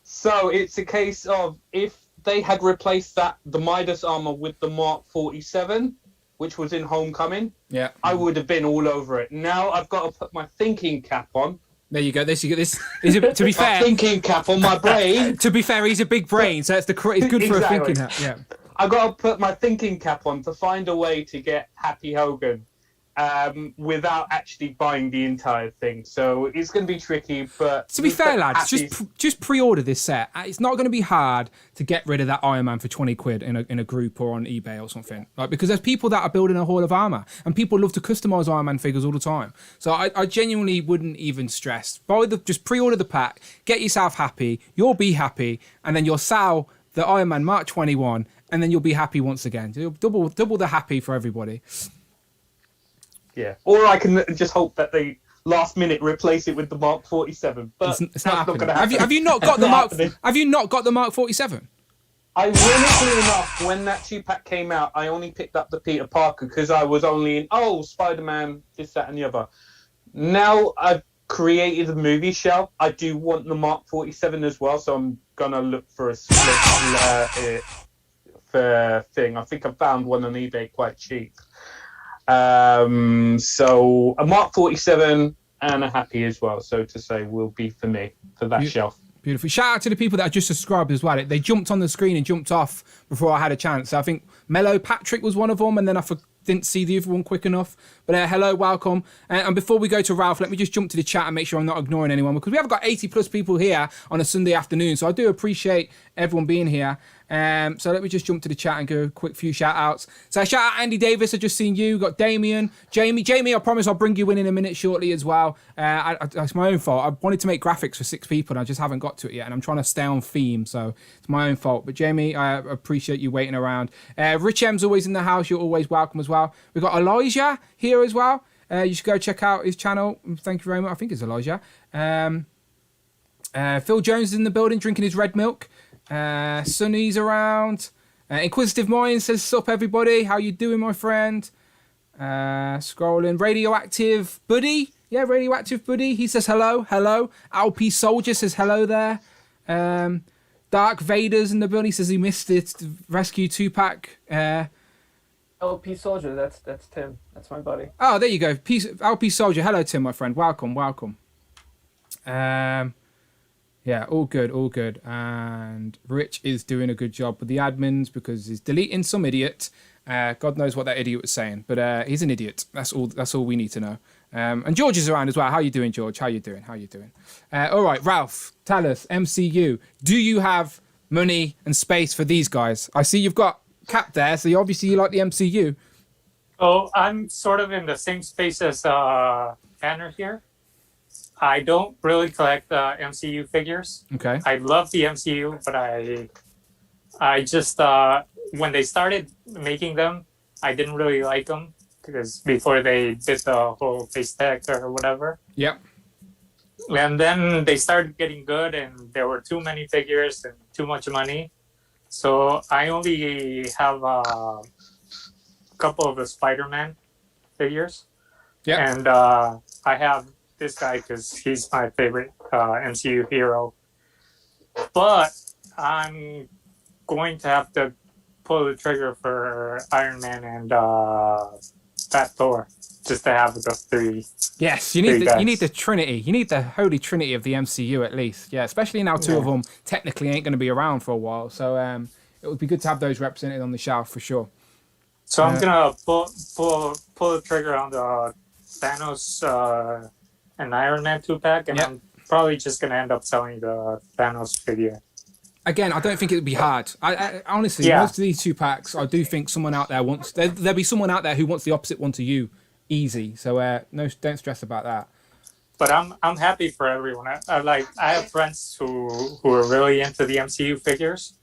So it's a case of if they had replaced the Midas armor with the Mark 47, which was in Homecoming, I would have been all over it. Now I've got to put my thinking cap on. There you go. To be fair, thinking cap on my brain. To be fair, he's a big brain, so it's good for a thinking hat. Yeah. I've got to put my thinking cap on to find a way to get Happy Hogan without actually buying the entire thing. So it's going to be tricky, but... To be fair, lads, just pre-order this set. It's not going to be hard to get rid of that Iron Man for 20 quid in a group or on eBay or something. Like, because there's people that are building a Hall of Armour, and people love to customise Iron Man figures all the time. So I genuinely wouldn't even stress. Just pre-order the pack, get yourself happy, you'll be happy, and then you'll sell the Iron Man Mark 21, and then you'll be happy once again. So you'll double the happy for everybody. Yeah, or I can just hope that they last minute replace it with the Mark 47. But it's not going to happen. Have you not got the Mark? Have you not got the Mark 47? Ironically enough, when that 2-pack came out, I only picked up the Peter Parker because I was only in Spider-Man, this, that, and the other. Now I've created a movie shelf. I do want the Mark 47 as well, so I'm gonna look for a split for thing. I think I found one on eBay quite cheap. So a Mark 47 and a Happy as well, so to say, will be for me for that shelf. Beautiful. Shout out to the people that are just subscribed as well. They jumped on the screen and jumped off before I had a chance. So I think Mellow Patrick was one of them, and then I didn't see the other one quick enough. But hello, welcome. And before we go to Ralph, let me just jump to the chat and make sure I'm not ignoring anyone, because we have got 80 plus people here on a Sunday afternoon. So I do appreciate everyone being here. So let me just jump to the chat and go a quick few shout outs. So shout out Andy Davis, I just seen you. Got Damien, Jamie, I promise I'll bring you in a minute shortly as well. It's my own fault. I wanted to make graphics for 6 people and I just haven't got to it yet, and I'm trying to stay on theme, so it's my own fault. But Jamie, I appreciate you waiting around. Rich M's always in the house. You're always welcome as well. We've got Elijah here as well. You should go check out his channel. Thank you very much. I think it's Elijah. Phil Jones is in the building drinking his red milk. Sunny's around. Inquisitive Mind says, sup everybody, how you doing, my friend? Scrolling. Radioactive Buddy. Yeah, Radioactive Buddy. He says hello. LP Soldier says hello there. Dark Vader's in the building. He says he missed it. Rescue 2-pack. LP Soldier, that's Tim. That's my buddy. Oh, there you go. LP Soldier. Hello, Tim, my friend. Welcome. Yeah, all good. And Rich is doing a good job with the admins because he's deleting some idiot. God knows what that idiot was saying, but he's an idiot. That's all we need to know. And George is around as well. How you doing, George? How you doing? All right, Ralph, tell us, MCU, do you have money and space for these guys? I see you've got Cap there, so you like the MCU. Oh, I'm sort of in the same space as Tanner here. I don't really collect MCU figures. Okay. I love the MCU, but I just when they started making them, I didn't really like them because before they did the whole face tech or whatever. Yep. And then they started getting good, and there were too many figures and too much money. So I only have a couple of the Spider-Man figures. Yeah. And I have this guy because he's my favorite MCU hero. But I'm going to have to pull the trigger for Iron Man and Fat Thor just to have the 3. Yes, you need the Trinity. You need the holy Trinity of the MCU at least. Yeah, especially now 2 of them technically ain't going to be around for a while. So it would be good to have those represented on the shelf for sure. So I'm gonna pull the trigger on the Thanos and Iron Man 2-pack, and I'm probably just gonna end up selling the Thanos figure. Again, I don't think it would be hard. I honestly, most of these 2-packs, I do think someone out there wants. There'll be someone out there who wants the opposite one to you, easy. So no, don't stress about that. But I'm happy for everyone. I have friends who are really into the MCU figures,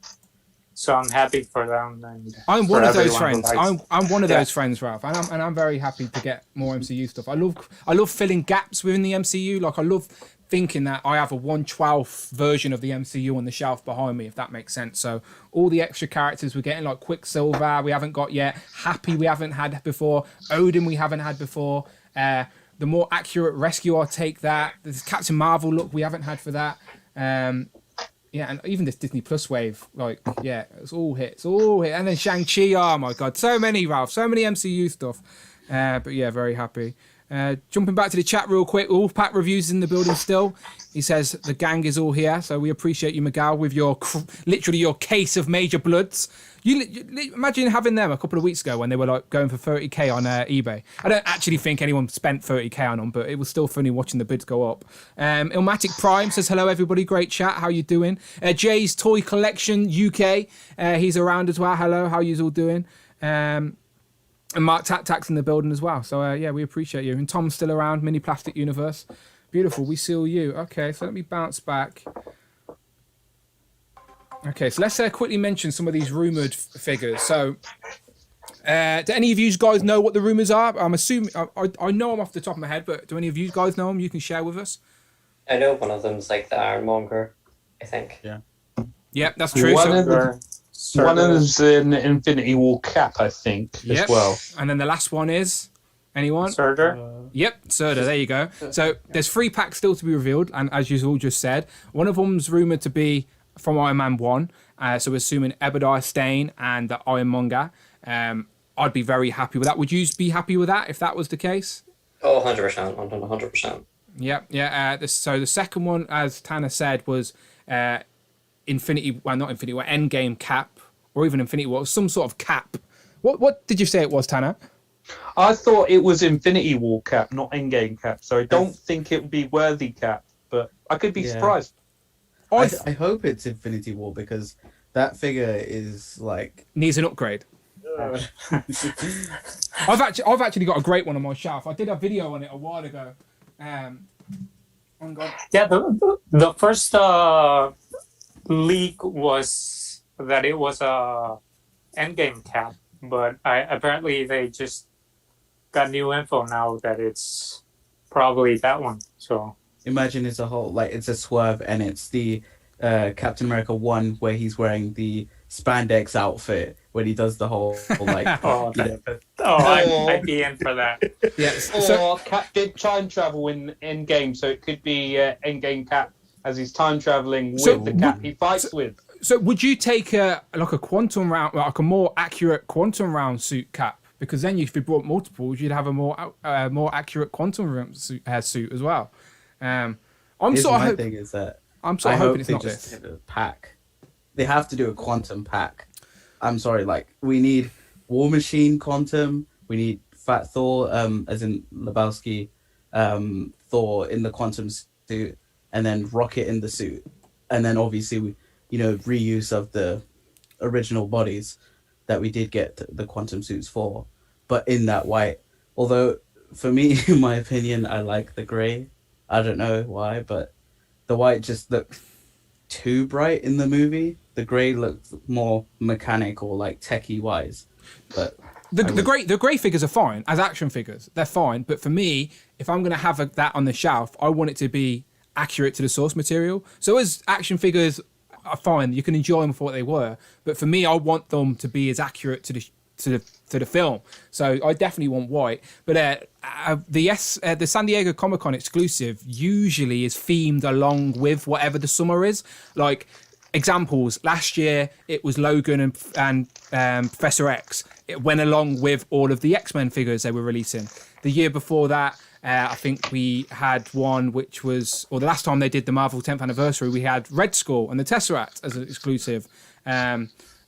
so I'm happy for them. And I'm one of those friends. I'm one of those friends, Ralph, and I'm very happy to get more MCU stuff. I love filling gaps within the MCU. Like I love thinking that I have a 1/12 version of the MCU on the shelf behind me, if that makes sense. So all the extra characters we're getting, like Quicksilver, we haven't got yet. Happy, we haven't had before. Odin, we haven't had before. The more accurate Rescue, I'll take that. There's Captain Marvel look we haven't had for that. Yeah, and even this Disney Plus wave, it's all hit. And then Shang-Chi, oh my God, so many, Ralph, so many MCU stuff. But yeah, very happy. Jumping back to the chat real quick, all pack reviews in the building still. He says the gang is all here, so we appreciate you, Miguel, with your literally your case of Major Bloods. You imagine having them a couple of weeks ago when they were like going for 30k on eBay. I don't actually think anyone spent 30k on them, but it was still funny watching the bids go up. Ilmatic Prime says hello everybody, great chat. How you doing? Jay's Toy Collection UK, he's around as well. Hello, how you all doing? And Mark Tat's in the building as well. So yeah, we appreciate you. And Tom's still around. Mini Plastic Universe, beautiful. We seal you. Okay, so let me bounce back. Okay, so let's quickly mention some of these rumored figures. So, do any of you guys know what the rumors are? I'm assuming I know them off the top of my head, but do any of you guys know them? You can share with us. I know one of them's like the Ironmonger, I think. Yeah. Yep, that's true. One of them's an Infinity War cap, I think, as well. And then the last one is anyone? Surtur. Yep, Surtur. There you go. So there's 3 packs still to be revealed, and as you all just said, one of them's rumored to be from Iron Man 1, so we're assuming Ebadiah Stane and the Ironmonger. I'd be very happy with that. Would you be happy with that if that was the case? Oh, 100%. 100%. Yeah. So the second one, as Tanner said, was Endgame cap, or even Infinity War, some sort of cap. What did you say it was, Tanner? I thought it was Infinity War cap, not Endgame cap, so I don't think it would be worthy cap, but I could be surprised. I hope it's Infinity War because that figure is like needs an upgrade. I've actually got a great one on my shelf. I did a video on it a while ago. Yeah, the first leak was that it was a Endgame cap, but apparently they just got new info now that it's probably that one. So imagine it's a whole like it's a swerve and it's the Captain America 1 where he's wearing the spandex outfit when he does the whole like I'd be in for that. Yes. So Cap did time travel in Endgame, so it could be Endgame Cap as he's time traveling with the Cap he fights with. So would you take a quantum round, like a more accurate quantum round suit Cap? Because then if you brought multiples, you'd have a more accurate quantum round suit as well. I'm sort of hoping it's not this pack. They have to do a quantum pack. I'm sorry, like we need War Machine quantum, we need Fat Thor, as in Lebowski, Thor in the quantum suit, and then Rocket in the suit, and then obviously reuse of the original bodies that we did get the quantum suits for, but in that white. Although for me, in my opinion, I like the gray. I don't know why, but the white just looked too bright in the movie. The gray looked more mechanical, like techie wise. But the gray figures are fine as action figures. They're fine, but for me, if I'm going to have that on the shelf, I want it to be accurate to the source material. So as action figures are fine, you can enjoy them for what they were, but for me, I want them to be as accurate to the film. So I definitely want white. But the San Diego Comic-Con exclusive usually is themed along with whatever the summer is. Like examples, last year it was Logan and Professor X. It went along with all of the X-Men figures they were releasing. The year before that, I think we had one which was, or the last time they did the Marvel 10th anniversary, we had Red Skull and the Tesseract as an exclusive.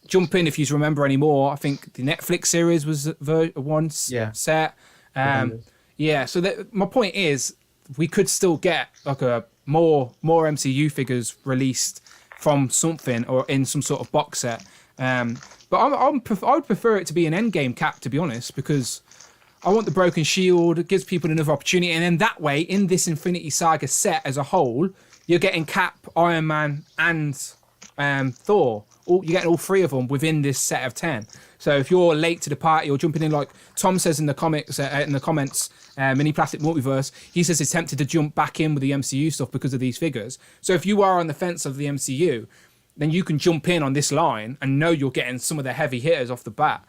Jump in if you remember any more. I think the Netflix series was one set. So my point is, we could still get like a more MCU figures released from something or in some sort of box set. But I would prefer it to be an Endgame Cap, to be honest, because I want the Broken Shield. It gives people another opportunity, and then that way, in this Infinity Saga set as a whole, you're getting Cap, Iron Man, and Thor. You're getting all three of them within this set of 10. So if you're late to the party or jumping in, like Tom says in the comments, Mini Plastic Multiverse, he says he's tempted to jump back in with the MCU stuff because of these figures. So if you are on the fence of the MCU, then you can jump in on this line and know you're getting some of the heavy hitters off the bat.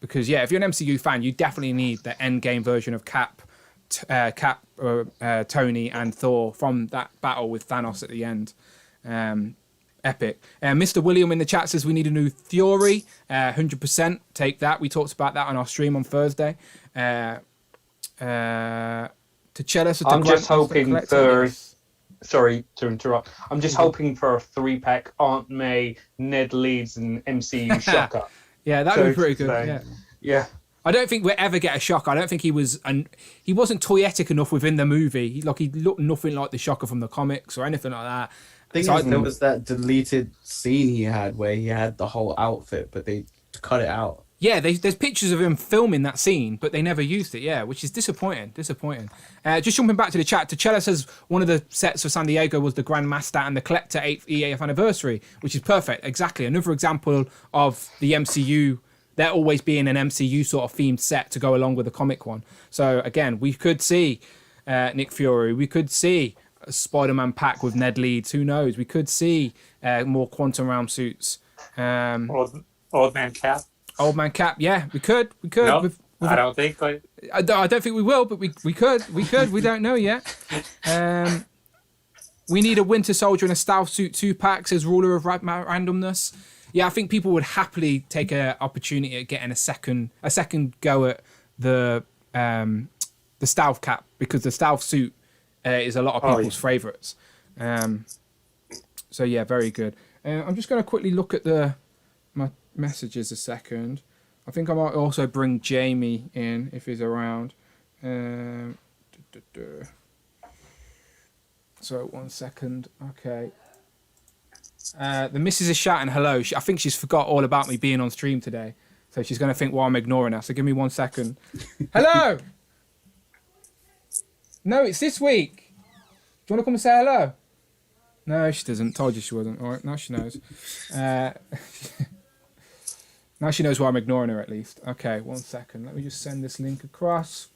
Because if you're an MCU fan, you definitely need the Endgame version of Cap, Tony, and Thor from that battle with Thanos at the end. Epic. Mr. William in the chat says we need a new Fury. 100% take that. We talked about that on our stream on Thursday. I'm just hoping for. Sorry to interrupt. I'm just hoping for a 3-pack Aunt May, Ned Leeds, and MCU Shocker. Yeah, that would be pretty good. Yeah. I don't think we'll ever get a Shocker. I don't think he wasn't toyetic enough within the movie. He looked nothing like the Shocker from the comics or anything like that. There was that deleted scene he had where he had the whole outfit, but they cut it out. Yeah, there's pictures of him filming that scene, but they never used it. Yeah, which is disappointing. Just jumping back to the chat, T'Challa says one of the sets for San Diego was the Grandmaster and the Collector 8th anniversary, which is perfect. Exactly, another example of the MCU. There always being an MCU sort of themed set to go along with the comic one. So again, we could see Nick Fury. We could see a Spider-Man pack with Ned Leeds. Who knows? We could see more Quantum Realm suits. Old Man Cap. Old Man Cap. Yeah, we could. No, I don't think. I don't think we will, but we could. We don't know yet. We need a Winter Soldier and a Stealth Suit 2-pack, says Ruler of Randomness. Yeah, I think people would happily take an opportunity at getting a second go at the Stealth Cap, because the Stealth Suit is a lot of people's favourites. So yeah, very good. I'm just going to quickly look at my messages a second. I think I might also bring Jamie in if he's around. So 1 second. Okay. The missus is shouting hello. I think she's forgot all about me being on stream today. So she's going to think, well, I'm ignoring her. So give me 1 second. Hello! No, it's this week. Do you want to come and say hello? No, she doesn't. Told you she wasn't. All right, now she knows. Now she knows why I'm ignoring her at least. Okay, 1 second. Let me just send this link across.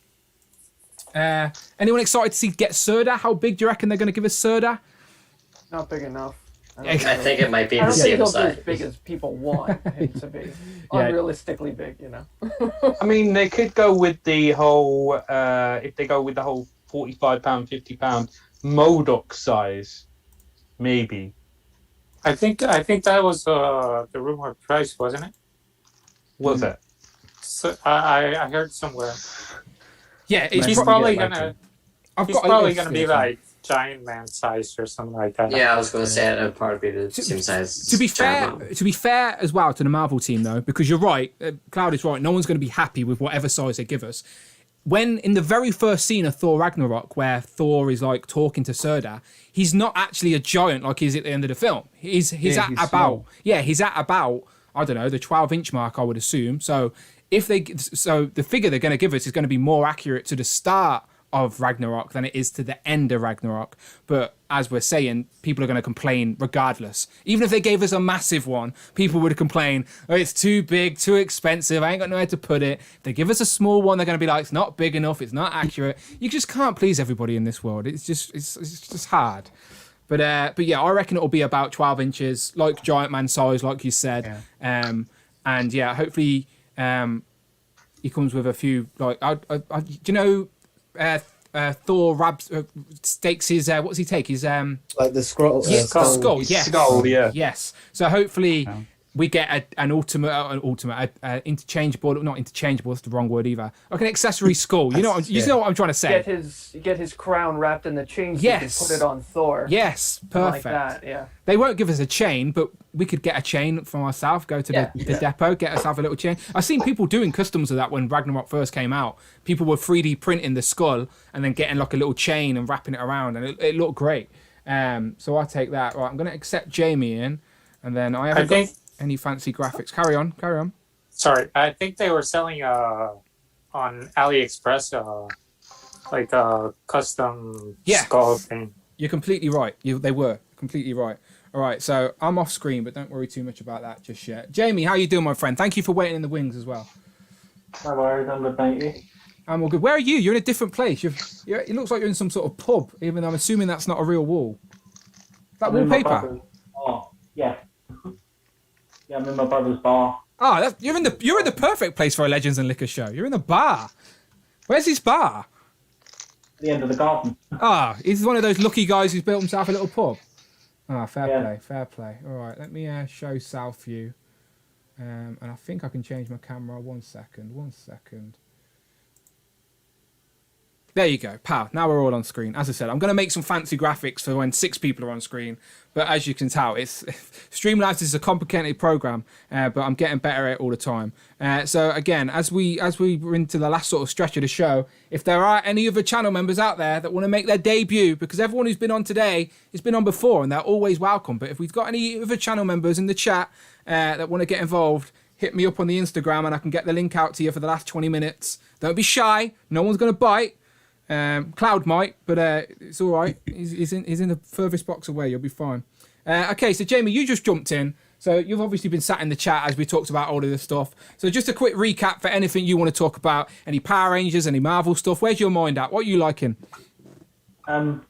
Anyone excited to see Get Surda? How big do you reckon they're going to give us Surda? Not big enough. I think it might be the same size. As big as people want it to be. Unrealistically big, you know. I mean, they could go with the whole, if they go with the whole £45, £50 Modoc size, maybe. I think that was the rumored price, wasn't it? Was it? So I heard somewhere. Yeah, he's probably gonna be like Giant Man size or something like that. Yeah, I was gonna say it would probably be the same size. To be fair as well to the Marvel team though, because you're right, Cloud is right. No one's going to be happy with whatever size they give us. When in the very first scene of Thor Ragnarok, where Thor is like talking to Surda, he's not actually a giant like he's at the end of the film. He's at about I don't know, the 12-inch mark, I would assume. So the figure they're going to give us is going to be more accurate to the start of Ragnarok than it is to the end of Ragnarok. But as we're saying, people are going to complain regardless. Even if they gave us a massive one, people would complain, oh, it's too big, too expensive, I ain't got nowhere to put it. If they give us a small one, they're going to be like, it's not big enough, it's not accurate. You just can't please everybody in this world. It's just hard. But yeah, I reckon it'll be about 12 inches, like Giant Man size, like you said. Yeah. And yeah, hopefully he comes with a few, like, do you know, Thor stakes his, what does he take? His like the scroll. Skull. Yes. Skull, yeah. Yes. So hopefully we get an interchangeable, not interchangeable, that's the wrong word either. Like an accessory skull. You know what I'm trying to say. Get his crown wrapped in the chain so you can put it on Thor. Yes, perfect. Like that, yeah. They won't give us a chain, but we could get a chain from ourselves, go to the depot, get ourselves a little chain. I've seen people doing customs of that when Ragnarok first came out. People were 3D printing the skull and then getting like a little chain and wrapping it around, and it looked great. So I'll take that. Right, I'm going to accept Jamie in, and then I haven't got any fancy graphics. Carry on. Sorry, I think they were selling on AliExpress like a custom skull thing. You're completely right. They were completely right. All right, so I'm off screen, but don't worry too much about that just yet. Jamie, how you doing, my friend? Thank you for waiting in the wings as well. No worries, I'm good, thank you. I'm all good. Where are you? You're in a different place. It looks like you're in some sort of pub, even though I'm assuming that's not a real wall. Is that wallpaper? Oh, yeah. Yeah, I'm in my brother's bar. Oh, you're in the perfect place for a Legends and Liquor show. You're in the bar. Where's his bar? At the end of the garden. He's one of those lucky guys who's built himself a little pub. Fair play. All right, let me show South View. And I think I can change my camera. 1 second. There you go, pal. Now we're all on screen. As I said, I'm going to make some fancy graphics for when 6 people are on screen. But as you can tell, Streamlabs is a complicated program, but I'm getting better at it all the time. So again, as we were into the last sort of stretch of the show, if there are any other channel members out there that want to make their debut, because everyone who's been on today has been on before, and they're always welcome. But if we've got any other channel members in the chat that want to get involved, hit me up on the Instagram, and I can get the link out to you for the last 20 minutes. Don't be shy. No one's going to bite. Cloud might, but it's all right. He's in the furthest box away. You'll be fine. Okay, so Jamie, you just jumped in. So you've obviously been sat in the chat as we talked about all of this stuff. So just a quick recap for anything you want to talk about. Any Power Rangers, any Marvel stuff. Where's your mind at? What are you liking? I'd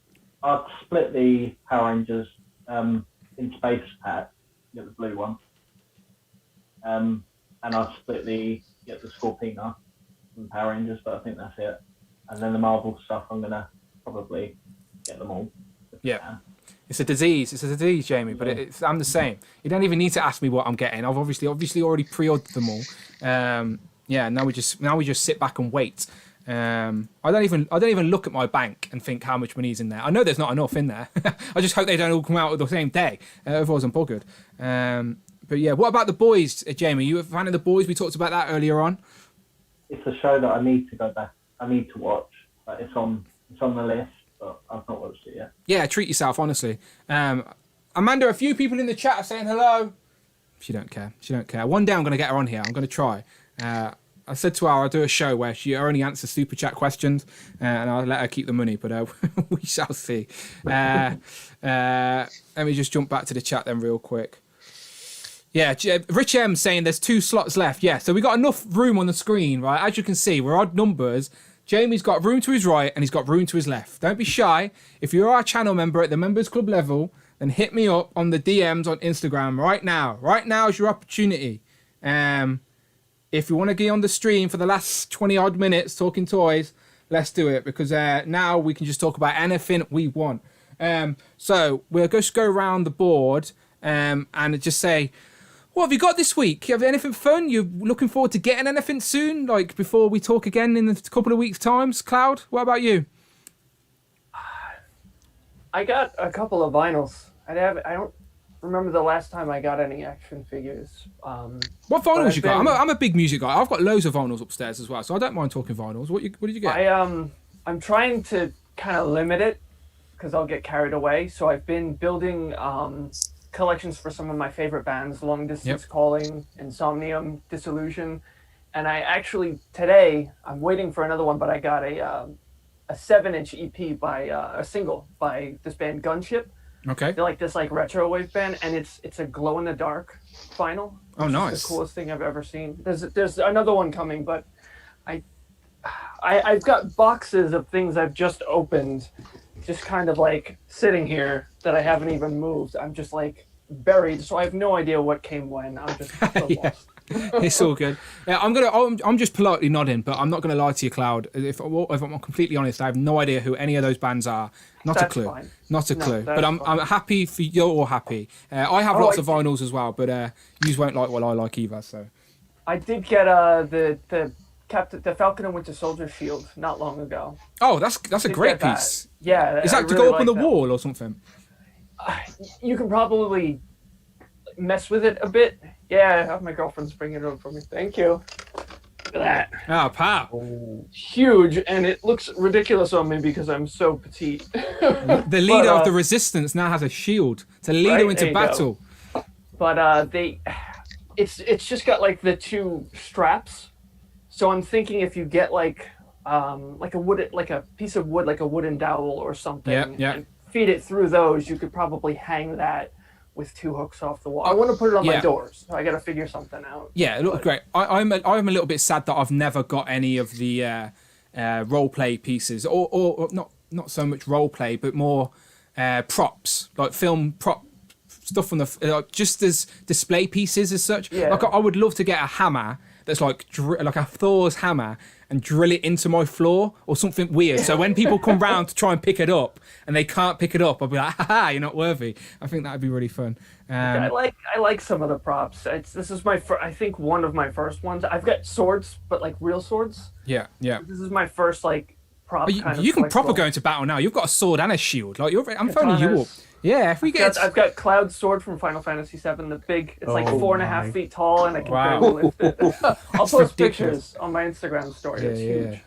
split the Power Rangers in space pack, get the blue one. And I'd get the Scorpina from Power Rangers, but I think that's it. And then the Marvel stuff, I'm going to probably get them all. Yeah. It's a disease, Jamie, but I'm the same. You don't even need to ask me what I'm getting. I've obviously already pre-ordered them all. Now we just sit back and wait. I don't even look at my bank and think how much money is in there. I know there's not enough in there. I just hope they don't all come out the same day. Otherwise I'm buggered. But yeah, what about The Boys, Jamie? You a fan of The Boys? We talked about that earlier on. It's a show that I need to go back. I need to watch. But it's on the list. but I've not watched it yet. Yeah, treat yourself, honestly. Amanda, a few people in the chat are saying hello. She don't care. One day I'm going to get her on here. I'm going to try. I said to her I'll do a show where she only answers super chat questions, and I'll let her keep the money, but we shall see. Let me just jump back to the chat then real quick. Yeah, Rich M saying there's 2 slots left. Yeah, so we got enough room on the screen, right? As you can see, we're odd numbers. Jamie's got room to his right and he's got room to his left. Don't be shy. If you're our channel member at the members club level, then hit me up on the DMs on Instagram right now. Right now is your opportunity. If you want to get on the stream for the last 20 odd minutes talking toys, let's do it, because now we can just talk about anything we want. So we'll just go around the board and just say, what have you got this week? You have anything fun? You're looking forward to getting anything soon, like before we talk again in a couple of weeks' times? Cloud, what about you? I got a couple of vinyls. I don't remember the last time I got any action figures. What vinyls you got? I'm a big music guy. I've got loads of vinyls upstairs as well, so I don't mind talking vinyls. What did you get? I'm trying to kind of limit it because I'll get carried away. So I've been building collections for some of my favorite bands: Long Distance Calling, Insomnium, Disillusion, and I actually today I'm waiting for another one, but I got a 7-inch EP by a single by this band Gunship. Okay. They're like this retro wave band, and it's a glow in the dark vinyl. Oh, nice! It's the coolest thing I've ever seen. There's another one coming, but I've got boxes of things I've just opened, just kind of like sitting here that I haven't even moved. I'm just like buried, so I have no idea what came when. I'm just so lost. It's all good. Yeah, I'm just politely nodding, but I'm not gonna lie to you, Cloud. If I'm completely honest, I have no idea who any of those bands are. Not a clue. Fine. Not a clue. But I'm fine. happy for you're all happy. I have lots of vinyls as well, but you won't like what I like either. So I did get the Falcon and Winter Soldier shield not long ago. Oh, that's a great piece. Yeah. Is that to go up on the wall or something? You can probably mess with it a bit. Yeah, I have my girlfriend's bringing it up for me. Thank you. Look at that. Oh, pal. Huge, and it looks ridiculous on me because I'm so petite. The leader of the resistance now has a shield to lead her into battle. But it's just got like the 2 straps. So I'm thinking if you get like a piece of wood, like a wooden dowel or something, and feed it through those, you could probably hang that with 2 hooks off the wall. I want to put it on my doors, so I got to figure something out. Yeah, it looks great. I'm a little bit sad that I've never got any of the role play pieces, or not so much role play, but more props, like film prop stuff on the just as display pieces as such. Yeah. Like I would love to get a hammer that's like a Thor's hammer and drill it into my floor or something weird. So when people come round to try and pick it up and they can't pick it up, I'll be like, haha, you're not worthy. I think that'd be really fun. I like some of the props. This is I think one of my first ones. I've got swords, but like real swords. Yeah. This is my first prop. You can proper go into battle now. You've got a sword and a shield. Like I'm phoning you up. Yeah, if we I've got Cloud's sword from Final Fantasy VII. The big, it's like 4.5 feet tall, and I can barely lift it. I'll post pictures on my Instagram story. It's huge.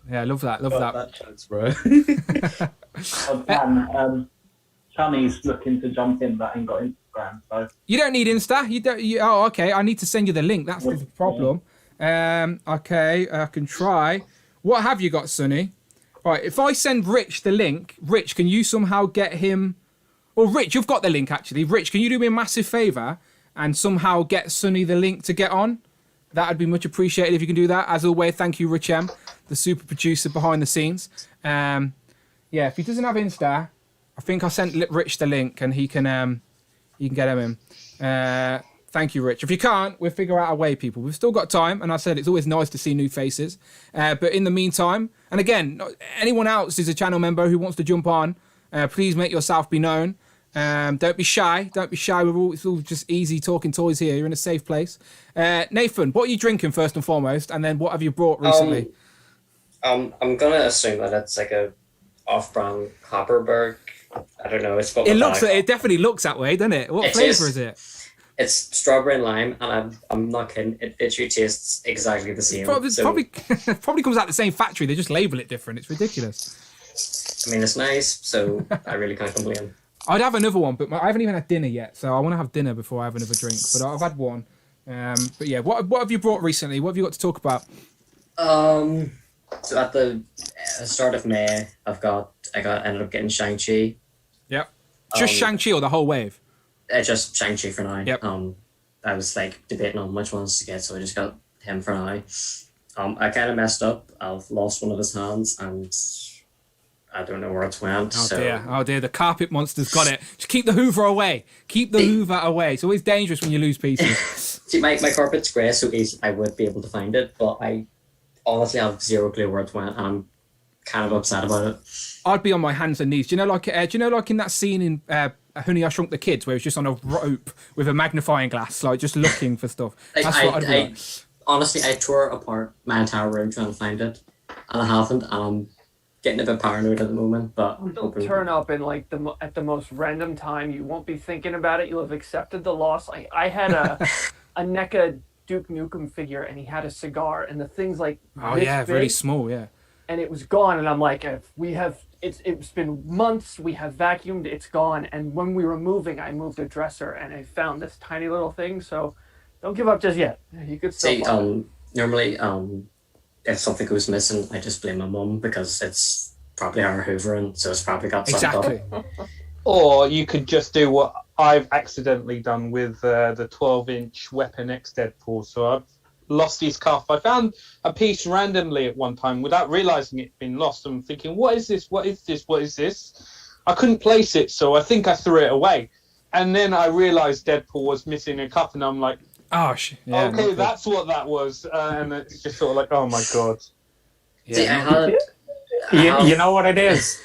Yeah, I love that. Love that. That chance, bro. Dan, Chani's looking to jump in, but ain't got Instagram, so. You don't need Insta. Oh, okay. I need to send you the link. That's the problem. Okay, I can try. What have you got, Sonny? All right, if I send Rich the link, Rich, can you somehow get him? Well, Rich, you've got the link, actually. Rich, can you do me a massive favour and somehow get Sonny the link to get on? That would be much appreciated if you can do that. As always, thank you, Rich M, the super producer behind the scenes. If he doesn't have Insta, I think I sent Rich the link and he can get him in. Thank you, Rich. If you can't, we'll figure out a way, people. We've still got time, and I said it's always nice to see new faces. But in the meantime, and again, anyone else is a channel member who wants to jump on, please make yourself be known. Don't be shy. It's all just easy talking toys here. You're in a safe place. Nathan, what are you drinking first and foremost? And then what have you brought recently? I'm going to assume that it's like a off-brand Copperberg. I don't know. It definitely looks that way, doesn't it? What flavour is it? It's strawberry and lime, and I'm not kidding. It literally tastes exactly the same. Probably comes out the same factory. They just label it different. It's ridiculous. I mean, it's nice, so I really can't complain. I'd have another one, but I haven't even had dinner yet, so I want to have dinner before I have another drink. But I've had one. But yeah, what have you brought recently? What have you got to talk about? So at the start of May, ended up getting Shang-Chi. Yep. Just Shang-Chi or the whole wave? Just Shang-Chi for now. Yep. I was like debating on which ones to get, so I just got him for now. I kind of messed up. I've lost one of his hands, and I don't know where it went. Oh dear, the carpet monster's got it. Just keep the Hoover away. Keep the Hoover away. It's always dangerous when you lose pieces. See, my carpet's grey, so I would be able to find it, but I honestly have zero clue where it went, and I'm kind of upset about it. I'd be on my hands and knees. Do you know, like in that scene in Honey, I Shrunk the Kids, where it's just on a rope with a magnifying glass, like just looking for stuff. That's what I'd be like. Honestly, I tore apart my entire room trying to find it, and I haven't, and I'm getting a bit paranoid at the moment. But it'll turn up in like at the most random time. You won't be thinking about it. You'll have accepted the loss. I had a NECA Duke Nukem figure, and he had a cigar, and the thing's like this big, really small, yeah. And it was gone, and I'm like, it's been months. We have vacuumed. It's gone. And when we were moving, I moved a dresser, and I found this tiny little thing. So don't give up just yet. You could still see. Normally, if something goes missing, I just blame my mum because it's probably her hoovering, so it's probably got something up. Or you could just do what I've accidentally done with the 12-inch Weapon X Deadpool. So I've lost his cuff. I found a piece randomly at one time without realising it'd been lost. I'm thinking, what is this? What is this? What is this? I couldn't place it, so I think I threw it away. And then I realised Deadpool was missing a cuff, and I'm like, yeah, okay, that's what that was. And it's just sort of like, oh my god. Yeah. See, you know what it is?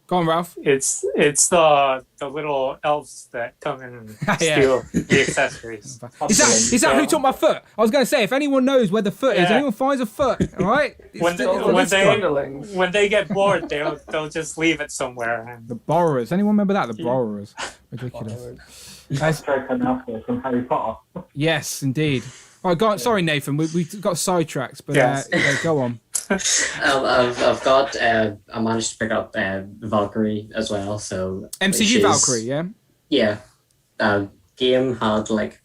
Go on, Ralph. It's the little elves that come and steal the accessories. Is that who took my foot? I was going to say, if anyone knows where the foot is, anyone finds a foot, all right? When they get bored, they'll just leave it somewhere. The borrowers. Anyone remember that? The borrowers. Ridiculous. From Harry Potter. Yes, indeed. All right, go on. Sorry, Nathan. We got sidetracked, but yeah, go on. I've got. I managed to pick up Valkyrie as well. So MCU Valkyrie, yeah. Yeah. Game had like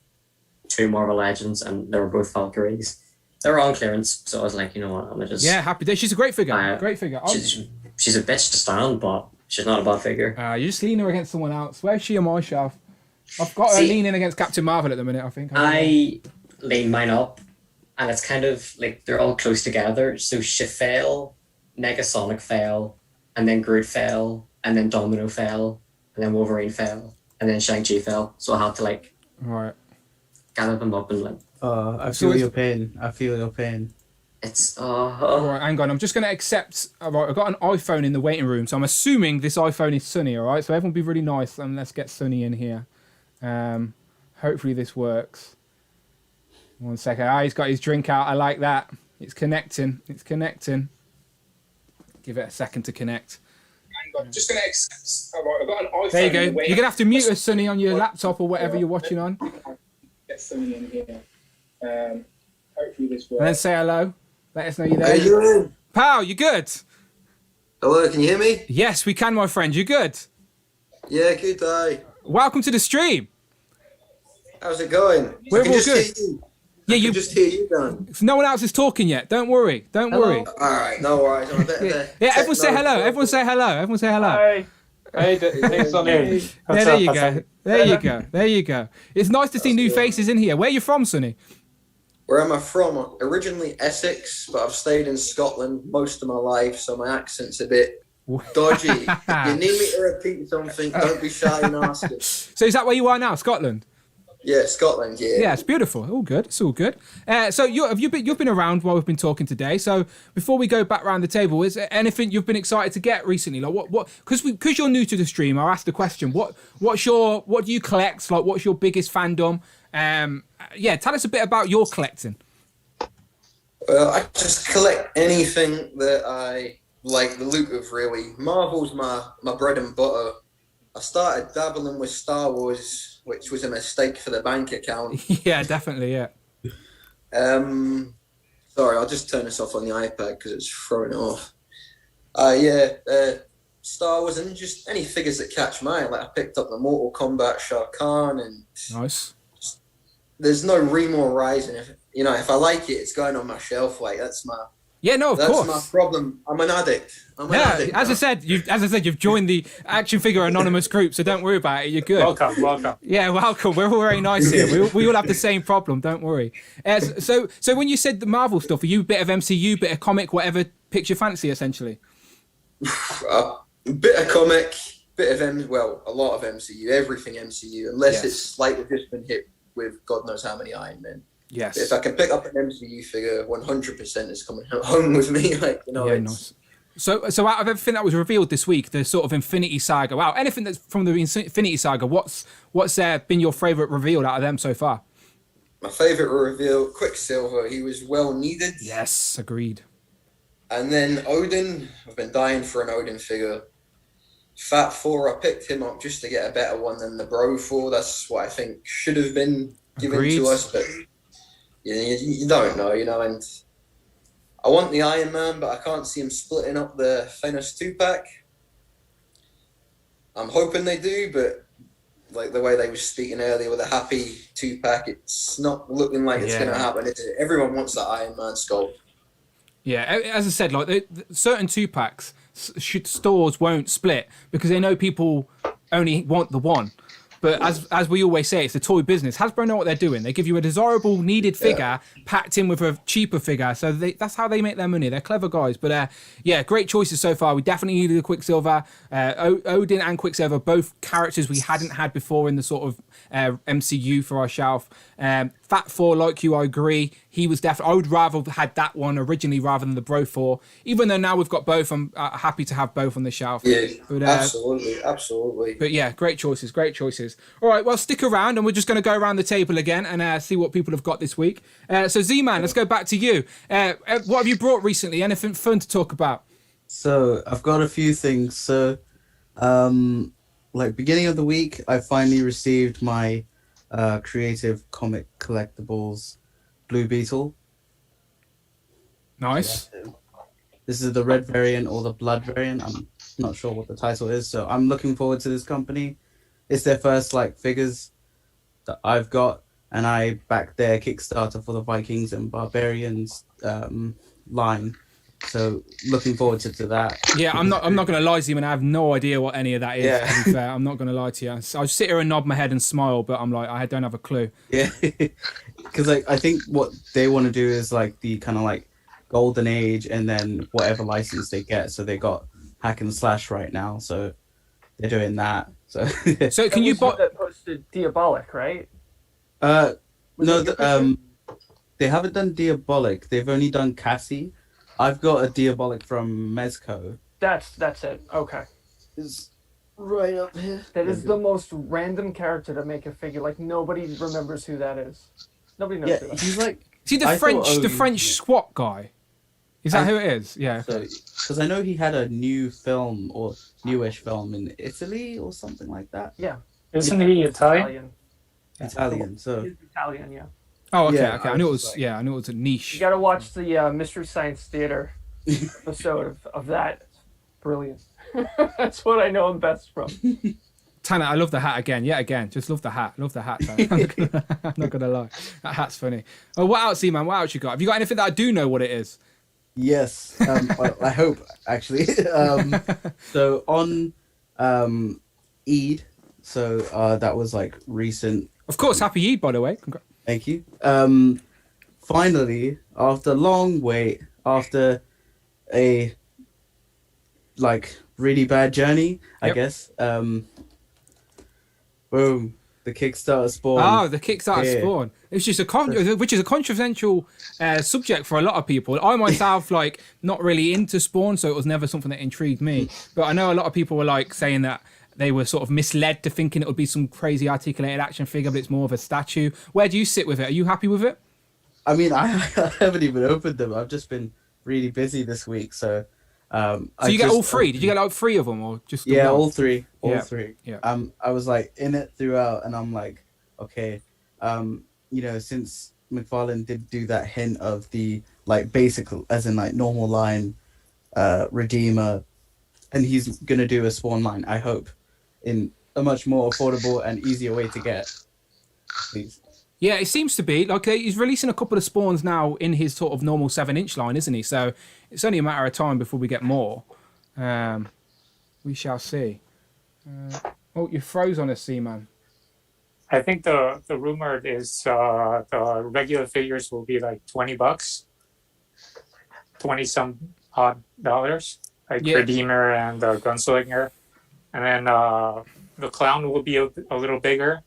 2 Marvel Legends, and they were both Valkyries. They were on clearance, so I was like, you know what, I'm gonna just. Yeah, happy day. She's a great figure. Great figure. She's a bitch to stand, but she's not a bad figure. You just lean her against someone else. Where's she on my shelf? I've got her leaning against Captain Marvel at the minute, I think. I lean mine up, and it's kind of like they're all close together. So she fell, Negasonic fell, and then Groot fell, and then Domino fell, and then Wolverine fell, and then Shang-Chi fell. So I had to gather them up and I feel your pain. It's All right, hang on. I'm just going to accept. All right, I've got an iPhone in the waiting room, so I'm assuming this iPhone is Sunny. All right, so everyone be really nice and let's get Sunny in here. Hopefully this works. 1 second. He's got his drink out. I like that. It's connecting. Give it a second to connect. Hang on. I'm just going to accept. All right, I've got an iPhone. There you go. You're going to have to mute us, Sunny, on your laptop or whatever you're watching on. Get Sunny in here. Hopefully this works. And then say hello. Let us know you're there. How you doing? Pal, you good? Hello, can you hear me? Yes, we can, my friend. You good? Yeah, good day. Welcome to the stream. How's it going? We're all good. Yeah, you just hear you going. No one else is talking yet. Don't worry. Worry. All right, no worries. Yeah, everyone say hello. Everyone say hello. Hey. Hey, Sonny. There you go. It's nice to see new faces in here. Where are you from, Sonny? Where am I from? Originally Essex, but I've stayed in Scotland most of my life, so my accent's a bit dodgy. If you need me to repeat something, don't be shy and ask it. So is that where you are now, Scotland? Yeah, Scotland, yeah. Yeah, it's beautiful. All good. It's all good. So you've been around while we've been talking today. So before we go back around the table, is there anything you've been excited to get recently? Like what? Because you're new to the stream, I asked the question. What do you collect? Like, what's your biggest fandom? Tell us a bit about your collecting. Well, I just collect anything that I like the look of, really. Marvel's my bread and butter. I started dabbling with Star Wars, which was a mistake for the bank account. Yeah, definitely, yeah. Sorry, I'll just turn this off on the iPad because it's throwing it off. Yeah, Star Wars and just any figures that catch my eye. Like I picked up the Mortal Kombat Shah Kahn, and nice. There's no Remore Rising. If I like it, it's going on my shelf. Like that's my. Yeah, no, of course. That's my problem. I'm an addict. As I said, you've joined the Action Figure Anonymous group, so don't worry about it. You're good. Welcome. Yeah, welcome. We're all very nice here. We all have the same problem. Don't worry. So when you said the Marvel stuff, are you a bit of MCU, bit of comic, whatever picks your fancy, essentially? A bit of comic, a lot of MCU, everything MCU, unless it's slightly just been hit with God knows how many Iron Men. Yes. But if I can pick up an MCU figure, 100% is coming home with me. Nice. So out of everything that was revealed this week, the sort of Infinity Saga, wow, anything that's from the Infinity Saga, what's been your favourite reveal out of them so far? My favourite reveal, Quicksilver. He was well needed. Yes, agreed. And then Odin, I've been dying for an Odin figure. Fat 4, I picked him up just to get a better one than the Bro 4. That's what I think should have been given to us, but you don't know, and I want the Iron Man, but I can't see him splitting up the Thanos 2-pack. I'm hoping they do, but like the way they were speaking earlier with a happy 2-pack, it's not looking like it's going to happen. Everyone wants that Iron Man sculpt. Yeah, as I said, like the certain 2-packs, stores won't split because they know people only want the one. But as we always say, it's a toy business. Hasbro know what they're doing. They give you a desirable, needed figure packed in with a cheaper figure. So that's how they make their money. They're clever guys. But great choices so far. We definitely needed a Quicksilver. Odin and Quicksilver, both characters we hadn't had before in the sort of MCU for our shelf. Fat 4, like you, I agree. He was definitely. I would rather have had that one originally rather than the Bro 4. Even though now we've got both, I'm happy to have both on the shelf. Yeah, but, absolutely. But yeah, great choices. All right, well, stick around, and we're just going to go around the table again and see what people have got this week. So Z-Man, let's go back to you. What have you brought recently? Anything fun to talk about? So I've got a few things. So, beginning of the week, I finally received my Creative Comic Collectables Blue Beetle. Nice. This is the red variant or the blood variant. I'm not sure what the title is, so I'm looking forward to this company. It's their first figures that I've got, and I backed their Kickstarter for the Vikings and Barbarians line. So looking forward to that. Yeah, I'm not going to lie to you, and I have no idea what any of that is. Yeah. To be fair, I'm not going to lie to you. I'll sit here and nod my head and smile, but I'm like, I don't have a clue. Yeah, because I think what they want to do is the kind of golden age, and then whatever license they get. So they got hack and slash right now, so they're doing that. So can you that posted Diabolic, right? No, they haven't done Diabolic. They've only done Cassie. I've got a Diabolic from Mezco. That's it. Okay. It's right up here. That is the most random character to make a figure. Nobody remembers who that is. Nobody knows who that is. He's is he the French squat guy? Is that who it is? Yeah. Because I know he had a new film or newish film in Italy or something like that. Yeah. Isn't he Italian? Italian. So. He's Italian, yeah. Oh, okay, okay. I knew it was. I knew it was a niche. You got to watch the Mystery Science Theater episode of that. It's brilliant. That's what I know him best from. Tanner, I love the hat again. Yet again, just love the hat. Love the hat. I'm not gonna lie. That hat's funny. Oh, what else, man? What else you got? Have you got anything that I do know what it is? Yes. I hope actually. So on Eid. So that was recent. Of course, happy Eid, by the way. Congrats. Thank you. Finally, after a long wait, after a really bad journey, I guess. Boom, the Kickstarter spawn. Oh, the Kickstarter spawn. It's just which is a controversial subject for a lot of people. I myself not really into spawn, so it was never something that intrigued me. But I know a lot of people were saying that they were sort of misled to thinking it would be some crazy articulated action figure, but it's more of a statue. Where do you sit with it? Are you happy with it? I mean, I haven't even opened them. I've just been really busy this week, so. So you get all three? Did you get 3 of them, or just? Yeah, all three. All three. Yeah. I was in it throughout, and I'm okay. Since McFarlane did do that hint of the basic, as in normal line, Redeemer, and he's gonna do a spawn line, I hope, in a much more affordable and easier way to get. Please. Yeah, it seems to be. Like, he's releasing a couple of spawns now in his sort of normal 7-inch line, isn't he? So it's only a matter of time before we get more. We shall see. Oh, you froze on us, Z-Man. I think the rumor is the regular figures will be like $20, 20 some odd dollars, like Redeemer and Gunslinger, and then the Clown will be a little bigger,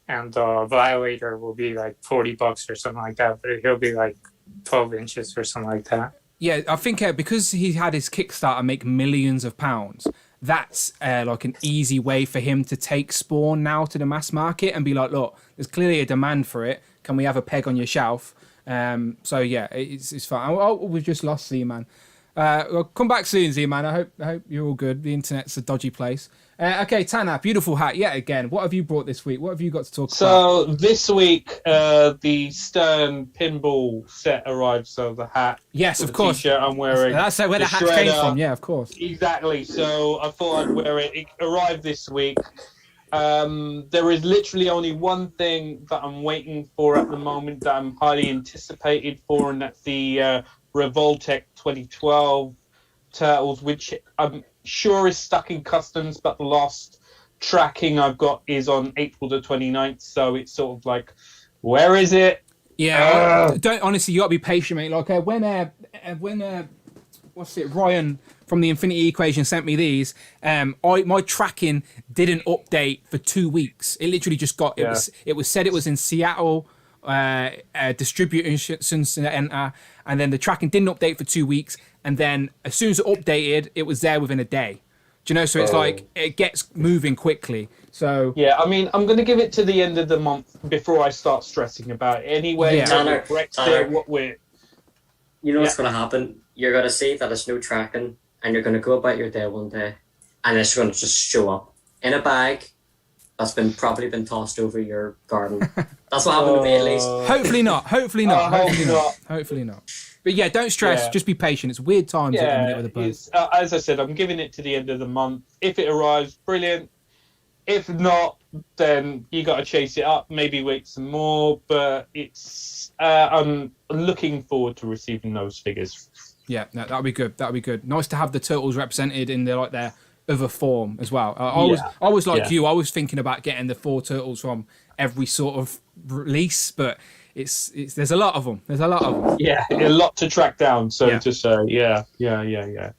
and the Violator will be like $40 or something like that, but he'll be like 12 inches or something like that. Yeah, I think because he had his Kickstarter make millions of pounds, that's like an easy way for him to take Spawn now to the mass market and be like, look, there's clearly a demand for it. Can we have a peg on your shelf? So yeah, it's fine. Oh, we've just lost Z-Man. Well, come back soon, Z-Man. I hope you're all good. The internet's a dodgy place. Okay, Tana, beautiful hat yet again. What have you brought this week? What have you got to talk about? So this week, the Stern pinball set arrived. So the hat, yes, of course, T-shirt I'm wearing. That's where the hat came from. Yeah, of course. Exactly. So I thought I'd wear it. It arrived this week. There is literally only one thing that I'm waiting for at the moment that I'm highly anticipated for, and that's the Revoltech 2012 Turtles, which I'm sure is stuck in customs, but the last tracking I've got is on April the 29th, so it's sort of like, where is it? Yeah, don't honestly, you got to be patient, mate. Like when what's it, Ryan from the Infinity Equation sent me these, my tracking didn't update for 2 weeks. It literally just got it was said it was in Seattle, distribution center, and then the tracking didn't update for 2 weeks, and then as soon as it updated, it was there within a day. Do you know? So it's like it gets moving quickly. So yeah, I mean, I'm going to give it to the end of the month before I start stressing about it. Anyway, Tanner, you know what's Yeah. going to happen? You're going to see that it's no tracking, and you're going to go about your day one day, and it's going to just show up in a bag that's probably been tossed over your garden. That's what happened to me, at least. Hopefully not. Hopefully not. But yeah, don't stress. Yeah. Just be patient. It's weird times at the minute with the buzz. As I said, I'm giving it to the end of the month. If it arrives, brilliant. If not, then you got to chase it up. Maybe wait some more. But it's I'm looking forward to receiving those figures. Yeah, no, that'll be good. That'll be good. Nice to have the Turtles represented in their other form as well. I was like you. I was thinking about getting the 4 Turtles from every sort of release, but it's there's a lot of them. Yeah, a lot to track down. So to say, yeah.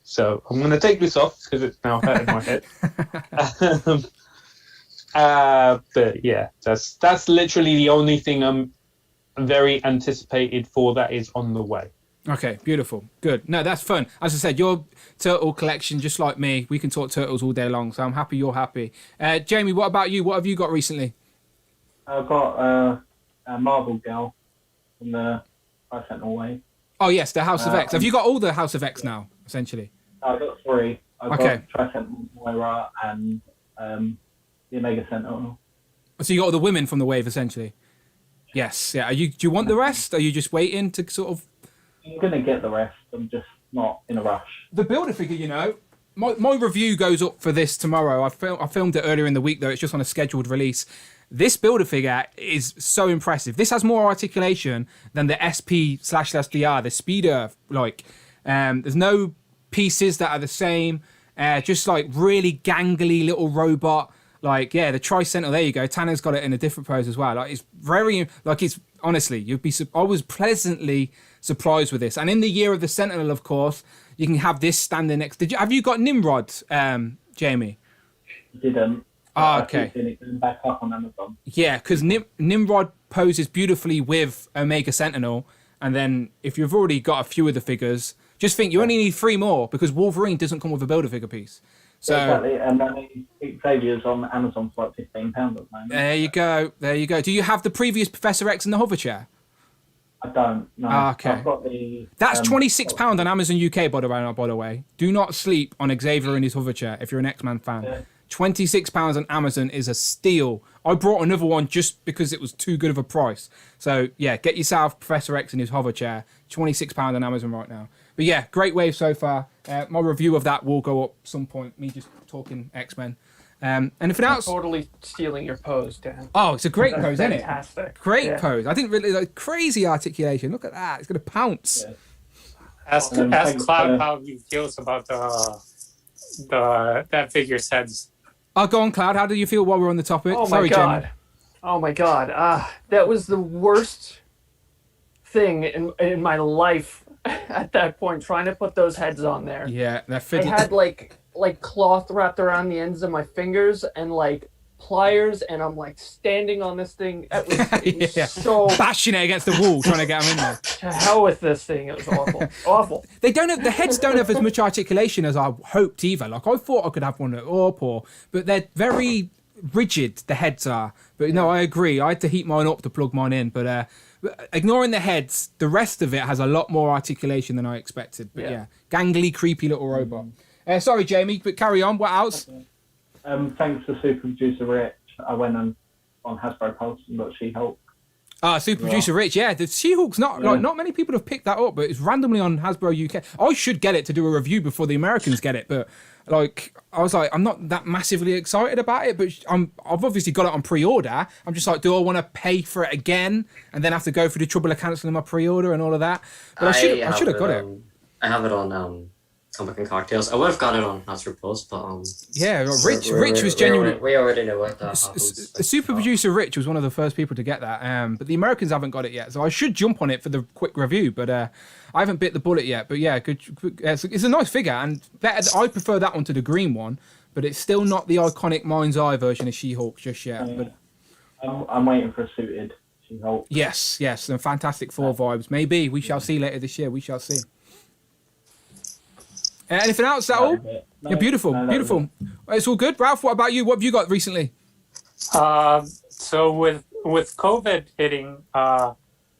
So I'm going to take this off because it's now hurting my head. But yeah, that's literally the only thing I'm very anticipated for that is on the way. Okay, beautiful. Good. No, that's fun. As I said, your turtle collection, just like me, we can talk turtles all day long, so I'm happy you're happy. Jamie, what about you? What have you got recently? I've got a Marvel girl from the Tricentennial Wave. Oh, yes, the House of X. Have you got all the House of X now, essentially? I've got 3. I've Okay. got Tricentennial Moira and the Omega Sentinel. So you got all the women from the Wave, essentially? Yes. Yeah. Do you want the rest? Are you just waiting to sort of... I'm going to get the rest. I'm just not in a rush. The Build-A-Figure, my review goes up for this tomorrow. I filmed it earlier in the week, though. It's just on a scheduled release. This Build-A-Figure is so impressive. This has more articulation than the SP/DR, the Speeder. There's no pieces that are the same. Just really gangly little robot. The Tricentennial, there you go. Tanner's got it in a different pose as well. It's very, it's honestly, I was pleasantly surprised with this. And in the year of the Sentinel, of course, you can have this standing next. Have you got Nimrod, Jamie? Didn't. Okay. It back up on Amazon. Yeah, because Nimrod poses beautifully with Omega Sentinel, and then if you've already got a few of the figures, just think you only need 3 more because Wolverine doesn't come with a Build-A-Figure piece. So exactly, and then Xavier's on Amazon for like £15 at the moment. There you go. Do you have the previous Professor X in the hover chair? I don't. No. Okay. I've got the. That's £26 on Amazon UK, by the way. Do not sleep on Xavier in his hover chair if you're an X-Man fan. £26 on Amazon is a steal. I brought another one just because it was too good of a price. So yeah, get yourself Professor X in his hover chair. £26 on Amazon right now. But yeah, great wave so far. My review of that will go up some point. Me just talking X-Men. Anything else? Totally stealing your pose, Dan. Oh, it's a great pose, isn't it? Fantastic. Great pose. I didn't really like crazy articulation. Look at that. It's gonna pounce. Yeah. Ask Cloud how he feels about that figure's heads. Oh, go on, Cloud. How do you feel while we're on the topic? Oh Sorry, my god. Jamie. Oh my god. That was the worst thing in my life at that point, trying to put those heads on there. Yeah, that I fidget. had like cloth wrapped around the ends of my fingers and like pliers, and I'm like standing on this thing. It was so bashing it against the wall, trying to get them in there. To hell with this thing. It was awful. Awful. They don't have, the heads don't have as much articulation as I hoped either. Like I thought I could have one up, but they're very rigid. The heads are. But no, I agree. I had to heat mine up to plug mine in. But ignoring the heads, the rest of it has a lot more articulation than I expected. But yeah gangly, creepy little robot. Sorry, Jamie, but carry on. What else? Thanks to Super Producer Rich, I went on Hasbro Pulse and got She-Hulk. Super Producer Rich, yeah. The She-Hulk's not many people have picked that up, but it's randomly on Hasbro UK. I should get it to do a review before the Americans get it, but like I was like, I'm not that massively excited about it, but I've obviously got it on pre-order. I'm just like, do I want to pay for it again and then have to go through the trouble of cancelling my pre-order and all of that? But I should have got it. I have it on Comic and Cocktails. I would have got it on Hasbro Plus, but Rich was genuinely. We already know what that happens. Super Producer Rich was one of the first people to get that, but the Americans haven't got it yet, so I should jump on it for the quick review. But I haven't bit the bullet yet. But yeah, good. It's a nice figure, and better. I prefer that one to the green one, but it's still not the iconic Mind's Eye version of She-Hulk just yet. But I'm waiting for a suited She-Hulk. Yes, and Fantastic Four vibes. Maybe we shall see later this year. We shall see. Anything else? Is that all? No, beautiful. It's all good. Ralph, what about you? What have you got recently? So with COVID hitting,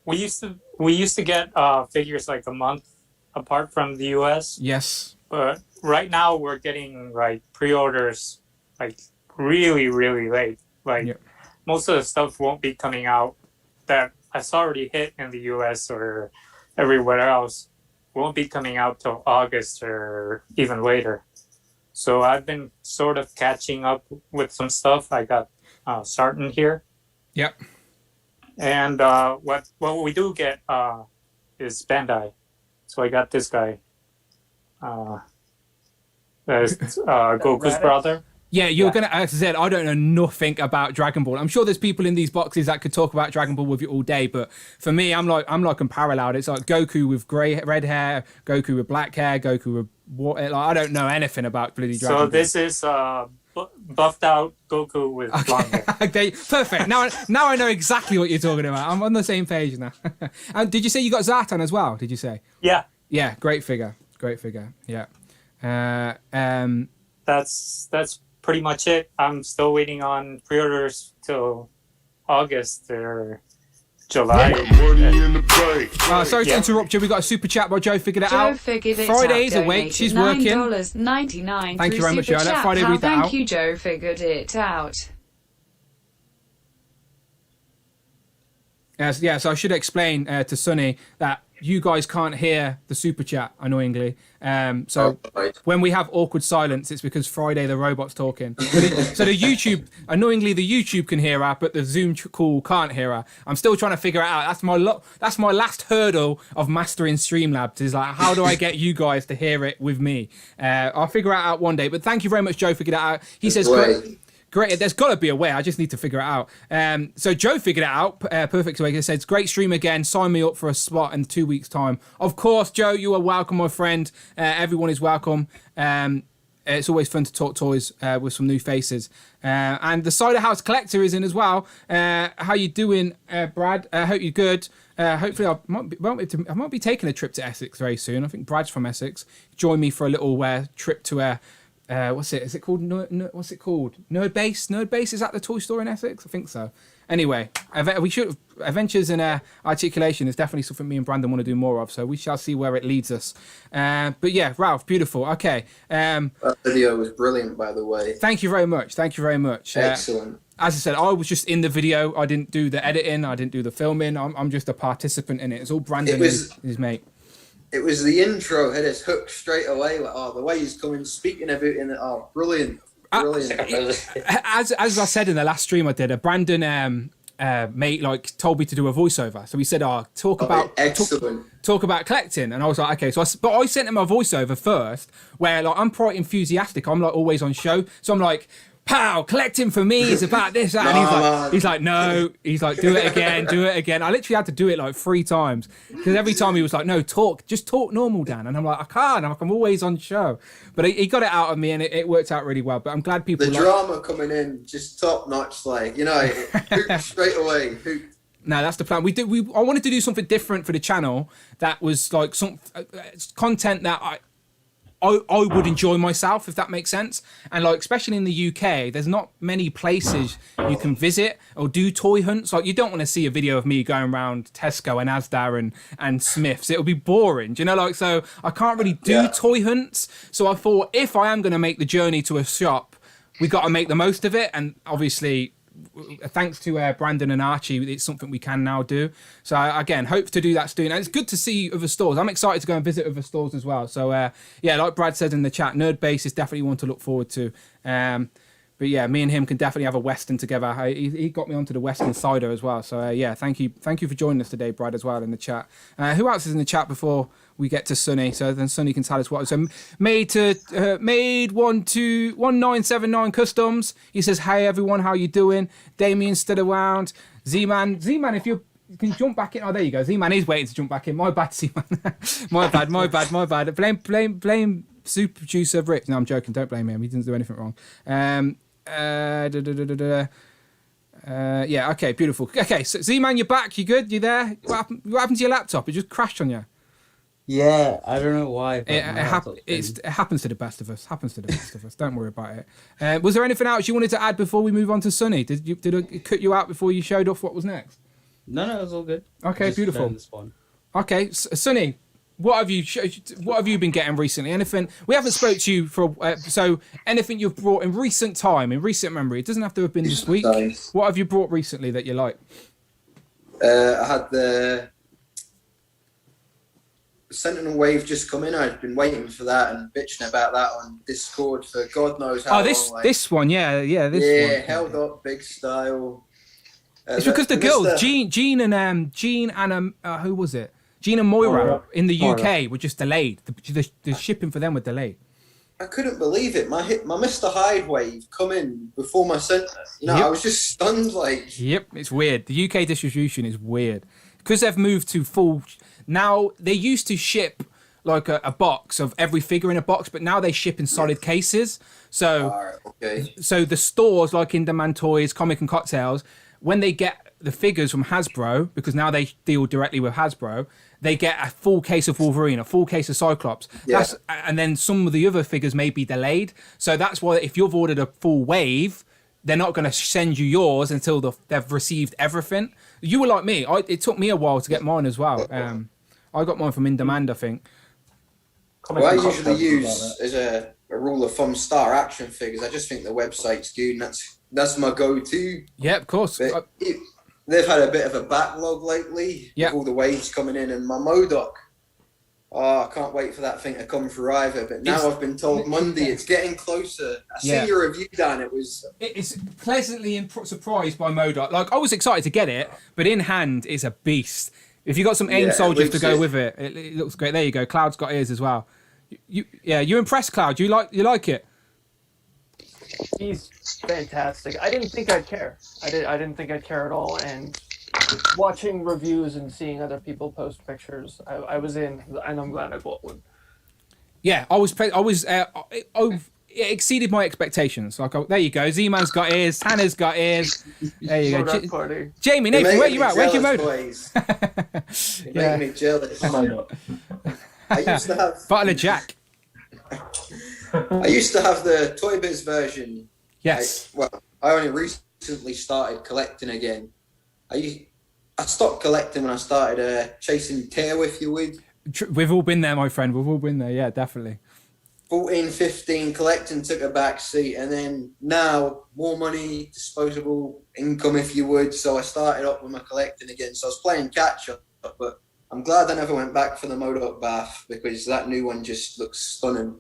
we used to get figures like a month apart from the US. Yes. But right now we're getting like pre-orders like really, really late. Like most of the stuff won't be coming out that has already hit in the US or everywhere else. Won't be coming out till August or even later. So I've been sort of catching up with some stuff. I got Sarton here. Yep. And what we do get is Bandai. So I got this guy. That's Goku's brother. Yeah, you're gonna. As I said, I don't know nothing about Dragon Ball. I'm sure there's people in these boxes that could talk about Dragon Ball with you all day, but for me, I'm unparalleled. It's like Goku with red hair, Goku with black hair, Goku with what? Like, I don't know anything about bloody Dragon Ball. So this is buffed out Goku with blonde hair. Okay, perfect. Now I know exactly what you're talking about. I'm on the same page now. And did you say you got Zartan as well? Did you say? Yeah. Yeah, great figure. Yeah. That's pretty much it. I'm still waiting on pre-orders till August or July. Sorry to interrupt you. We got a super chat by Joe Figured It Out. Friday's awake. She's working. $9.99. Thank you very much, Joe. Let Friday read that out. Thank you, Joe Figured It Out. Yes, so I should explain to Sonny that you guys can't hear the super chat, annoyingly. When we have awkward silence, it's because Friday the robot's talking. So the YouTube, annoyingly, the YouTube can hear her, but the Zoom call can't hear her. I'm still trying to figure it out. That's my last hurdle of mastering Streamlabs, is like, how do I get you guys to hear it with me? I'll figure it out one day. But thank you very much, Joe, for getting that out. He says, great. There's got to be a way. I just need to figure it out. So Joe figured it out. Perfect. He says, great stream again. Sign me up for a spot in 2 weeks' time. Of course, Joe, you are welcome, my friend. Everyone is welcome. It's always fun to talk toys with some new faces. And the Cider House Collector is in as well. How you doing, Brad? I hope you're good. Hopefully, I might be taking a trip to Essex very soon. I think Brad's from Essex. Join me for a little trip to what's it? Is it called? What's it called? Nerd Base. Nerd Base, is that the toy store in Essex? I think so. Anyway, we should. Adventures in articulation is definitely something me and Brandon want to do more of. So we shall see where it leads us. But yeah, Ralph, beautiful. Okay. That video was brilliant, by the way. Thank you very much. Excellent. As I said, I was just in the video. I didn't do the editing. I didn't do the filming. I'm just a participant in it. It's all Brandon and his mate. It was the intro had us hooked straight away. Like, the way he's coming, speaking of it, brilliant. As I said in the last stream I did, Brandon mate told me to do a voiceover. So he said, talk about collecting. And I was like, okay. But I sent him a voiceover first, where I'm quite enthusiastic. I'm always on show, so I'm like, pow, collecting for me is about this, that. And he's like, no. He's like, do it again. I literally had to do it 3 times, because every time he was like, no, just talk normal, Dan. And I'm like, I can't. I'm always on show. But he got it out of me, and it worked out really well. But I'm glad people. The drama coming in just top notch, hoop straight away. Hoop. No, that's the plan. I wanted to do something different for the channel that was some content that I would enjoy myself, if that makes sense. And especially in the UK, there's not many places you can visit or do toy hunts. You don't want to see a video of me going around Tesco and Asda and Smiths. It'll be boring, do you know? So I can't really do toy hunts. So I thought, if I am going to make the journey to a shop, we got to make the most of it. And obviously, thanks to Brandon and Archie, it's something we can now do. So again, hope to do that soon. And it's good to see other stores. I'm excited to go and visit other stores as well. So like Brad said in the chat, Nerd Base is definitely one to look forward to. But yeah, me and him can definitely have a Western together. He got me onto the Western cider as well. So thank you for joining us today, Brad, as well in the chat. Who else is in the chat before we get to Sunny? So then Sunny can tell us what. So made 1979 customs. He says, hey everyone, how you doing? Damien stood around. Z-Man, if you can jump back in. Oh, there you go. Z-Man is waiting to jump back in. My bad, Z-Man. my bad. Blame Super Producer Rick. No, I'm joking. Don't blame him. He didn't do anything wrong. Yeah, okay, beautiful. Okay, so Z-Man, you're back. You good? You there? What happened to your laptop? It just crashed on you. Yeah, I don't know why. It happens to the best of us. Don't worry about it. Was there anything else you wanted to add before we move on to Sunny? Did it cut you out before you showed off what was next? No, it was all good. Okay, beautiful. Okay, Sunny, what have you been getting recently? Anything? We haven't spoke to you for so anything you've brought in recent time, in recent memory. It doesn't have to have been this week. Nice. What have you brought recently that you like? I had the Sentinel Wave just come in. I've been waiting for that and bitching about that on Discord for God knows how long. This one, this one. Held up, big style. It's because the girls, Jean and who was it? Jean and Moira in the UK were just delayed. The shipping for them were delayed. I couldn't believe it. My Mr. Hyde wave come in before my Sentinel. I was just stunned. Yep, it's weird. The UK distribution is weird because they've moved to full. Now they used to ship a box of every figure in a box, but now they ship in solid cases. So, so the stores like in Demand Toys, Comic and Cocktails, when they get the figures from Hasbro, because now they deal directly with Hasbro, they get a full case of Wolverine, a full case of Cyclops. Yeah. And then some of the other figures may be delayed. So that's why if you've ordered a full wave, they're not going to send you yours until they've received everything. You were like me. It took me a while to get mine as well. I got mine from In Demand, I think. Well, I usually use as a rule of thumb Star Action figures. I just think the website's good, and that's my go-to. Yeah, of course. They've had a bit of a backlog lately with all the waves coming in, and my MODOK. Oh, I can't wait for that thing to come through either. But now I've been told Monday it's getting closer. I seen your review, Dan. It's pleasantly surprised by MODOK. I was excited to get it, but in hand it's a beast. If you got some AIM soldiers to go with it, it looks great. There you go. Cloud's got ears as well. You're impressed, Cloud. You like it? He's fantastic. I didn't think I'd care. I didn't think I'd care at all. And watching reviews and seeing other people post pictures, I was in, and I'm glad I bought one. Yeah, it exceeded my expectations. There you go. Z-Man's got ears. Hannah's got ears. There you go. Jamie, Nathan, where you at? Where's your mode? You're making me jealous. I used to have Bottle of Jack. I used to have the Toy Biz version. Yes. I only recently started collecting again. I stopped collecting when I started chasing tail, if you would. We've all been there, my friend. We've all been there. Yeah, definitely. 14, 15, collecting took a back seat, and then now more money, disposable income, if you would. So I started up with my collecting again. So I was playing catch up, but I'm glad I never went back for the Modok bath, because that new one just looks stunning.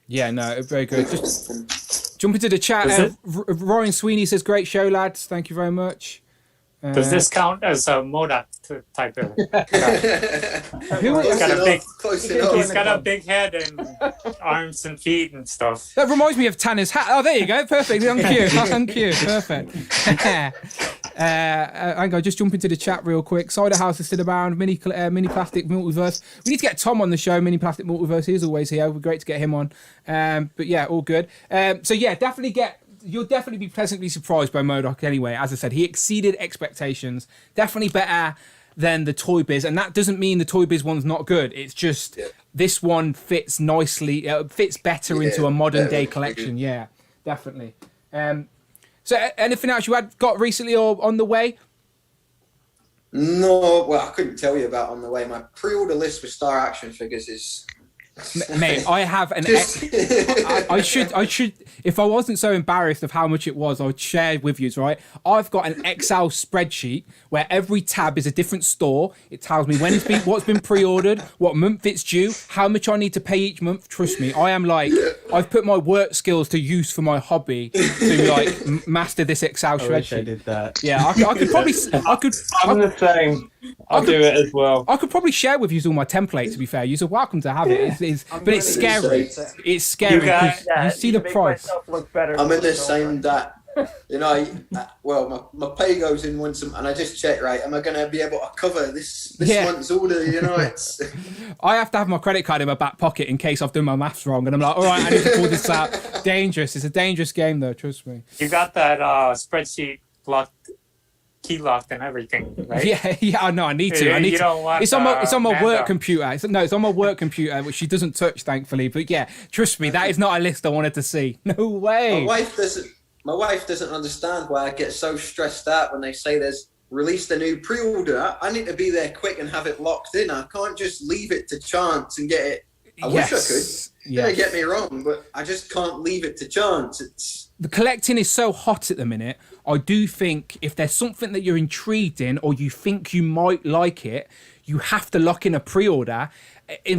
Yeah, no, very good. Just jump into the chat. Ryan Sweeney says, "Great show, lads. Thank you very much." Does this count as a Modok type of guy? He's got a big head and arms and feet and stuff. That reminds me of Tanner's hat. Oh, there you go. Perfect. On cue. Perfect. Hang on, just jump into the chat real quick. Cider House is still around. Mini Plastic Multiverse. We need to get Tom on the show. Mini Plastic Multiverse. He is always here. It would be great to get him on. But yeah, all good. So yeah, you'll definitely be pleasantly surprised by Modok anyway. As I said, he exceeded expectations. Definitely better than the Toy Biz. And that doesn't mean the Toy Biz one's not good. It's just this one fits nicely, fits better into a modern day collection. Yeah, definitely. So anything else you got recently or on the way? No, well, I couldn't tell you about on the way. My pre-order list for Star Action figures is... Mate, I have an. I should. If I wasn't so embarrassed of how much it was, I would share with you. Right, I've got an Excel spreadsheet where every tab is a different store. It tells me what's been pre-ordered, what month it's due, how much I need to pay each month. Trust me, I am like, I've put my work skills to use for my hobby to like master this Excel spreadsheet. I wish I did that. Yeah, I could probably. I'm the same. I'll do it as well. I could probably share with you all my templates. To be fair, you're welcome to have it. But it's scary. It's scary because you see the price. I'm in the same that. You know, my pay goes in once, and I just check, right, am I going to be able to cover this month's order? You know, it's. I have to have my credit card in my back pocket in case I've done my maths wrong, and I'm like, all right, I need to pull this out. Dangerous. It's a dangerous game, though. Trust me. You got that spreadsheet key locked and everything, right? Yeah. I know. I need to. It's on my work computer. It's on my work computer, which she doesn't touch, thankfully. But yeah, trust me, that is not a list I wanted to see. No way. My wife doesn't understand why I get so stressed out when they say there's released a new pre-order. I need to be there quick and have it locked in. I can't just leave it to chance and get it. I wish I could. Don't get me wrong, but I just can't leave it to chance. The collecting is so hot at the minute. I do think if there's something that you're intrigued in or you think you might like it, you have to lock in a pre-order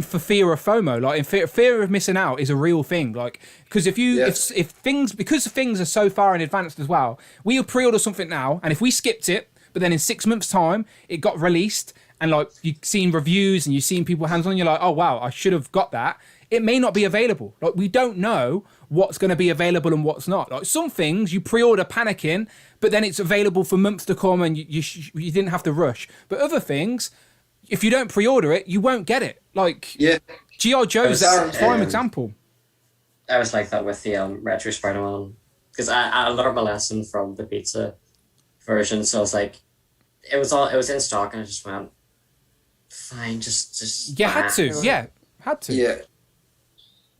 for fear of FOMO. Like, in fear of missing out is a real thing. Like, because because things are so far in advance as well, we'll pre-order something now, and if we skipped it, but then in 6 months' time it got released, and like you've seen reviews and you've seen people hands on, you're like, oh wow, I should have got that. It may not be available. Like, we don't know what's going to be available and what's not. Like, some things you pre-order panicking, but then it's available for months to come, and you didn't have to rush. But other things, if you don't pre-order it, you won't get it. Like, G.I. Joe's a prime example. I was like that with the Retro Spider-Man, because I learned my lesson from the pizza version. So I was like, it was in stock, and I just went, fine, just. Yeah, had to. Yeah.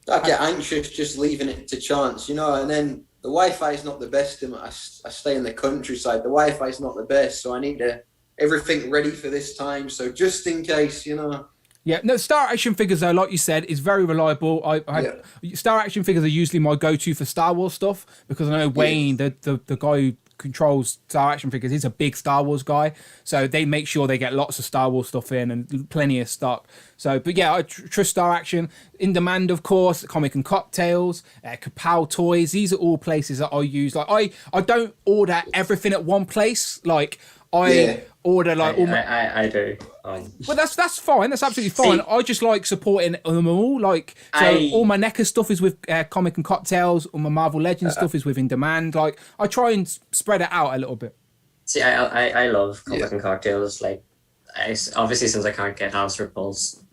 I get anxious just leaving it to chance, you know, and then the Wi-Fi is not the best. I stay in the countryside. The Wi-Fi is not the best, so I need everything ready for this time. So just in case, you know. Yeah, no, Star Action figures, though, like you said, is very reliable. Star Action figures are usually my go-to for Star Wars stuff, because I know Wayne, the guy who controls Star Action figures, is a big Star Wars guy, so they make sure they get lots of Star Wars stuff in and plenty of stock. So, but yeah, I trust Star Action. In Demand, of course, Comic and Cocktails, Kapow Toys. These are all places that I use. Like, I don't order everything at one place. Like, I order like I do. But that's fine. That's absolutely fine. I just like supporting them all. Like, so all my NECA stuff is with Comic and Cocktails. All my Marvel Legends stuff is with In Demand. Like, I try and spread it out a little bit. See, I love Comic and Cocktails. Like, obviously, since I can't get Hamster Pulse,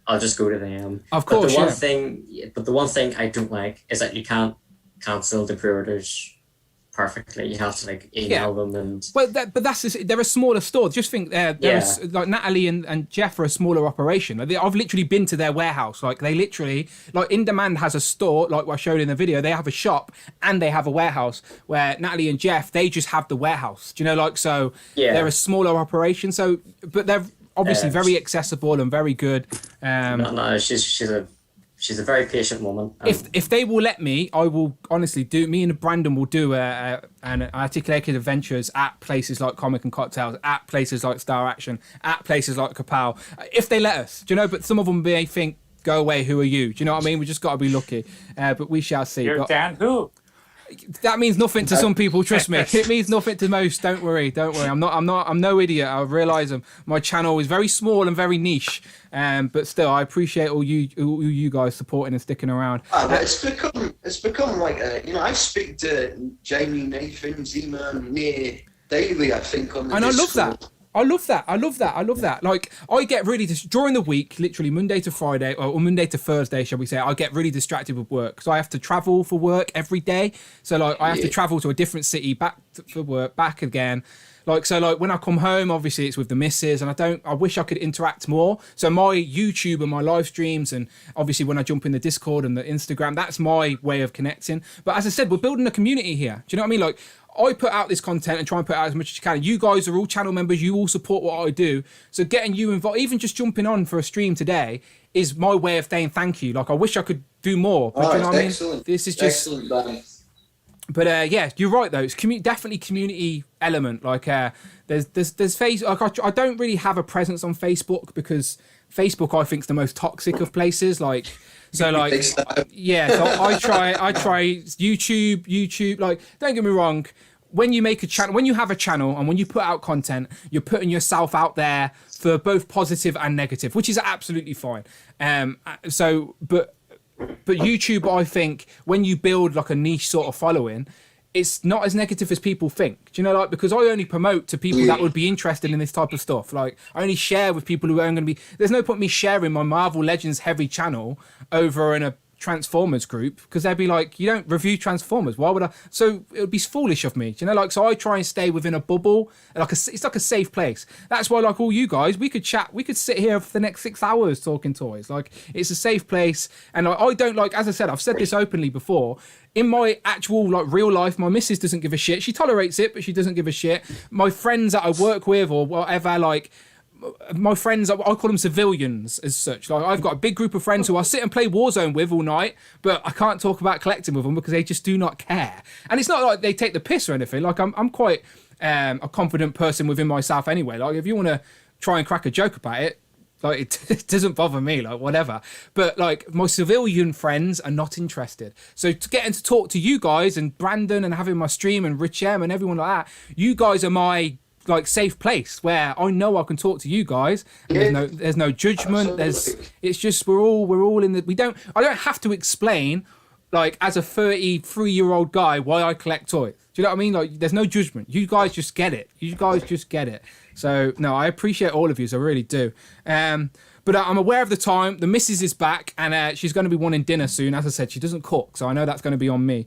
I'll just go to them. Of course, but the one thing I don't like is that you can't cancel the pre-orders perfectly. You have to like email them and. Well, they're a smaller store. Just think, like Natalie and Jeff are a smaller operation. I've literally been to their warehouse. Like they literally, like In Demand has a store, like what I showed in the video. They have a shop and they have a warehouse. Where Natalie and Jeff, they just have the warehouse. Do you know, like so? Yeah. They're a smaller operation. So, but they're obviously very accessible and very good. No, she's a very patient woman. If they will let me, I will honestly do. Me and Brandon will do an articulated adventures at places like Comic and Cocktails, at places like Star Action, at places like Kapow. If they let us, do you know? But some of them may think, "Go away, who are you?" Do you know what I mean? We just got to be lucky. But we shall see. You're Dan who? That means nothing to some people. Trust me, it means nothing to most. Don't worry. I'm no idiot. I realise my channel is very small and very niche. But still, I appreciate all you guys supporting and sticking around. It's become like I speak to Jamie, Nathan, Z-Man near daily. I think on the and Discord. I love that. Like, I get really during the week, literally Monday to Friday, or Monday to Thursday, shall we say, I get really distracted with work. So I have to travel for work every day. So, like, I have to travel to a different city, back for work, back again. Like, so, like, when I come home, obviously, it's with the missus, and I wish I could interact more. So my YouTube and my live streams, and obviously when I jump in the Discord and the Instagram, that's my way of connecting. But as I said, we're building a community here. Do you know what I mean? Like, I put out this content and try and put out as much as you can. You guys are all channel members. You all support what I do. So getting you involved, even just jumping on for a stream today, is my way of saying thank you. Like, I wish I could do more. But you know what I mean? This is just excellent, buddy. But yeah, you're right though. It's definitely community element. Like there's Facebook. Like, I don't really have a presence on Facebook because Facebook I think is the most toxic of places. Like. So like, yeah, so I try YouTube. Like, don't get me wrong, when you make a channel, when you have a channel and when you put out content, you're putting yourself out there for both positive and negative, which is absolutely fine. But YouTube, I think, when you build like a niche sort of following, it's not as negative as people think. Do you know, like, because I only promote to people that would be interested in this type of stuff. Like, I only share with people who aren't going to be... There's no point me sharing my Marvel Legends heavy channel over in a Transformers group, because they'd be like, you don't review Transformers, why would I? So it would be foolish of me. Do you know, like, so I try and stay within a bubble. It's like a safe place. That's why, like, all you guys, we could chat, we could sit here for the next 6 hours talking toys. Like, it's a safe place. And I don't like, as I said, I've said this openly before, in my actual, like, real life, my missus doesn't give a shit. She tolerates it, but she doesn't give a shit. My friends that I work with or whatever, like, my friends, I call them civilians as such. Like, I've got a big group of friends who I sit and play Warzone with all night, but I can't talk about collecting with them because they just do not care. And it's not like they take the piss or anything. Like, I'm quite a confident person within myself anyway. Like, if you want to try and crack a joke about it, like, it doesn't bother me, like, whatever. But, like, my civilian friends are not interested. So to getting to talk to you guys and Brandon and having my stream and Rich M and everyone like that, you guys are my, like, safe place where I know I can talk to you guys. And there's no judgment. It's just we're all in the. I don't have to explain, like, as a 33-year-old guy, why I collect toys. Do you know what I mean? Like, there's no judgment. You guys just get it. So no, I appreciate all of you. So I really do. But I'm aware of the time. The missus is back, and she's going to be wanting dinner soon. As I said, she doesn't cook, so I know that's going to be on me.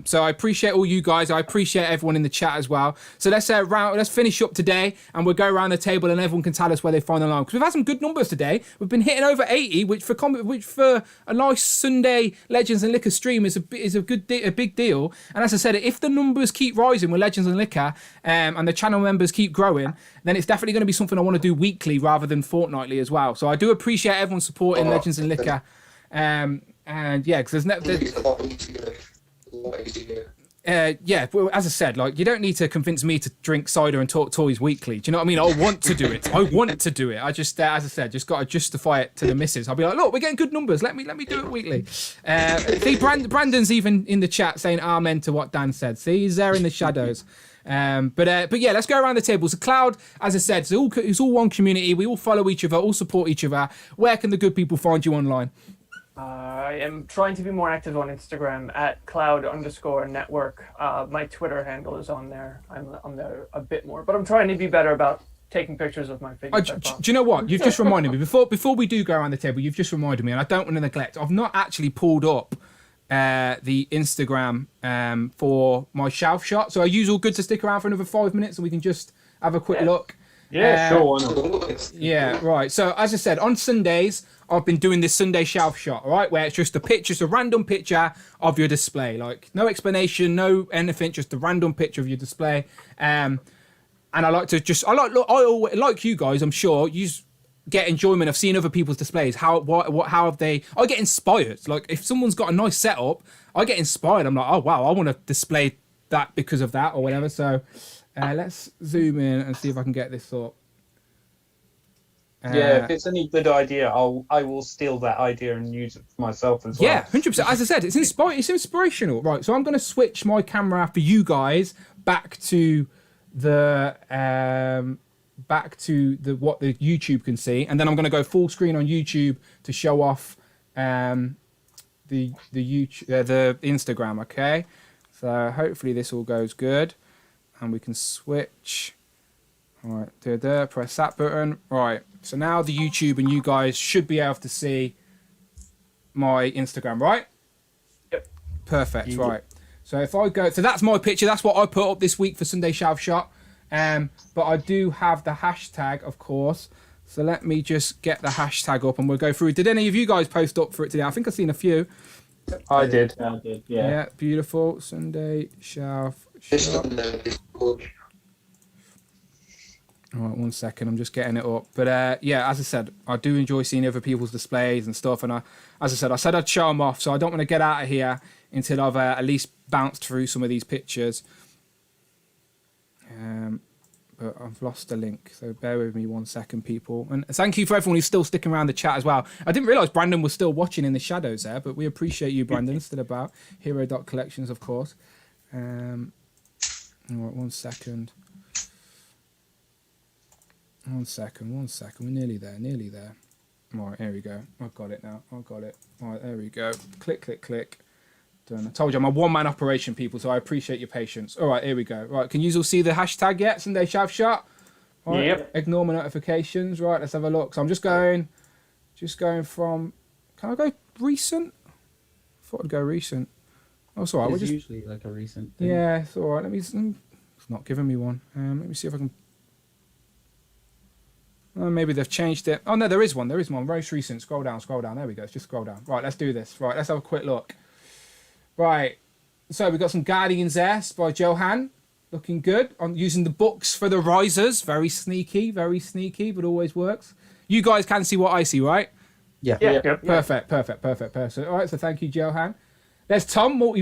So I appreciate all you guys. I appreciate everyone in the chat as well. So let's finish up today, and we'll go around the table, and everyone can tell us where they find the line. Because we've had some good numbers today. We've been hitting over 80, which for a nice Sunday Legends and Liquor stream is a big deal. And as I said, if the numbers keep rising with Legends and Liquor, and the channel members keep growing, then it's definitely going to be something I want to do weekly rather than fortnily as well. So I do appreciate everyone supporting Legends and Liquor. And yeah, because there's a lot easier. Yeah, well, as I said, like, you don't need to convince me to drink cider and talk toys weekly. Do you know what I mean? I want to do it. I just, as I said, just got to justify it to the missus. I'll be like, look, we're getting good numbers. Let me do it weekly. See, Brandon's even in the chat saying amen to what Dan said. See, he's there in the shadows. But yeah, let's go around the table. So Cloud, as I said, it's all one community. We all follow each other, all support each other. Where can the good people find you online? I am trying to be more active on Instagram at cloud_network. My Twitter handle is on there. I'm on there a bit more, but I'm trying to be better about taking pictures of my figures. Do you know what? You've just reminded me. Before we do go around the table, you've just reminded me, and I don't want to neglect. I've not actually pulled up the Instagram for my shelf shot. So are you all good to stick around for another 5 minutes and we can just have a quick look? Yeah, sure. Why not? Yeah, right. So as I said, on Sundays, I've been doing this Sunday shelf shot, right? Where it's just a random picture of your display. Like no explanation, no anything, just a random picture of your display. And I like to just, I always, like you guys, I'm sure, you get enjoyment of seeing other people's displays. How have they, I get inspired. Like if someone's got a nice setup, I get inspired. I'm like, oh wow, I want to display that because of that or whatever. So let's zoom in and see if I can get this up. Yeah, if it's any good idea, I will steal that idea and use it for myself as well. Yeah, 100%. As I said, it's inspirational. Right, so I'm going to switch my camera for you guys back to the what the YouTube can see, and then I'm going to go full screen on YouTube to show off the Instagram. Okay, so hopefully this all goes good, and we can switch. All right, press that button. Right, so now the YouTube and you guys should be able to see my Instagram, right? Yep. Perfect, right. So if I go, so that's my picture. That's what I put up this week for Sunday Shelf Shot. But I do have the hashtag, of course. So let me just get the hashtag up and we'll go through. Did any of you guys post up for it today? I think I've seen a few. I did. Yeah. Yeah, beautiful. Sunday Shelf Shot. All right, 1 second. I'm just getting it up. But yeah, as I said, I do enjoy seeing other people's displays and stuff. And as I said I'd show them off. So I don't want to get out of here until I've at least bounced through some of these pictures. But I've lost the link. So bear with me 1 second, people. And thank you for everyone who's still sticking around the chat as well. I didn't realise Brandon was still watching in the shadows there, but we appreciate you, Brandon. Still about. Hero.collections, of course. All right, 1 second. 1 second. We're nearly there. All right, here we go. I've got it now. All right, there we go. Click. Done. I told you I'm a one-man operation, people, so I appreciate your patience. All right, here we go. Right, can you all see the hashtag yet? Sunday Shelf Shot? All right, yep. Ignore my notifications. Right, let's have a look. So I'm just going from, can I go recent? I thought I'd go recent. Oh, it's all right. It's usually like a recent thing. Yeah, it's all right. It's not giving me one. Let me see if I can. Oh, maybe they've changed it. Oh, no, there is one. Most recent. Scroll down. There we go. Just scroll down. Right, let's do this. Right, let's have a quick look. Right, so we've got some Guardians there by Johan. Looking good. I'm using the books for the risers. Very sneaky, but always works. You guys can see what I see, right? Yeah. Perfect. All right, so thank you, Johan. There's Tom, mini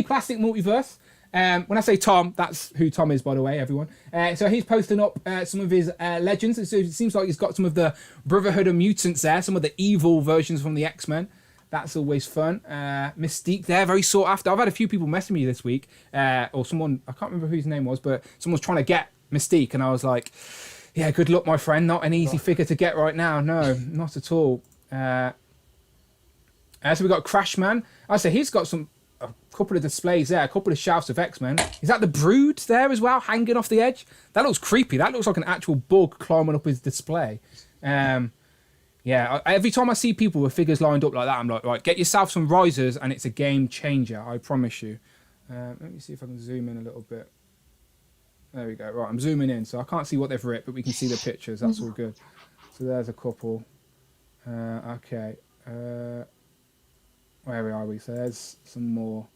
plastic multiverse. When I say Tom, that's who Tom is, by the way, everyone. So he's posting up some of his legends. So it seems like he's got some of the Brotherhood of Mutants there, some of the evil versions from the X-Men. That's always fun. Mystique there, very sought after. I've had a few people messaging me this week, or someone, I can't remember whose name was, but someone was trying to get Mystique, and I was like, yeah, good luck, my friend. Not an easy figure to get right now. No, not at all. So we've got Crashman. I say he's got a couple of displays there, a couple of shelves of X-Men. Is that the Brood there as well, hanging off the edge? That looks creepy. That looks like an actual bug climbing up his display. Yeah, every time I see people with figures lined up like that, I'm like, right, get yourself some risers and it's a game changer, I promise you. Let me see if I can zoom in a little bit. There we go. Right, I'm zooming in, so I can't see what they've ripped, but we can see the pictures. That's all good. So there's a couple. Okay. Where are we? So there's some more.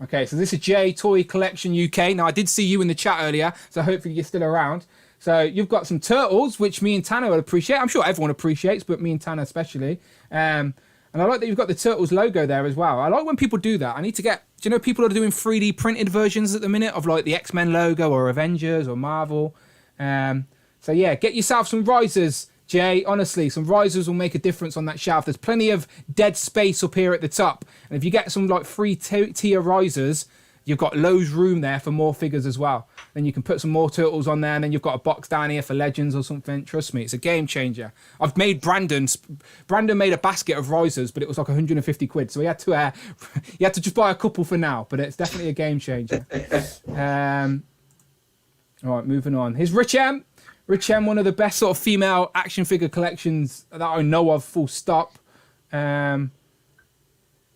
Okay, so this is J Toy Collection UK. Now, I did see you in the chat earlier, so hopefully you're still around. So you've got some turtles, which me and Tanner will appreciate. I'm sure everyone appreciates, but me and Tanner especially. And I like that you've got the Turtles logo there as well. I like when people do that. I need to get, do you know, people are doing 3D printed versions at the minute of like the X-Men logo or Avengers or Marvel. So yeah, get yourself some risers, Jay. Honestly, some risers will make a difference on that shelf. There's plenty of dead space up here at the top. And if you get some like free tier risers, you've got loads room there for more figures as well. Then you can put some more turtles on there, and then you've got a box down here for legends or something. Trust me, it's a game changer. I've made Brandon made a basket of risers, but it was like 150 quid. So he had to just buy a couple for now, but it's definitely a game changer. All right, moving on. Here's Rich M. Rich M, one of the best sort of female action figure collections that I know of, full stop.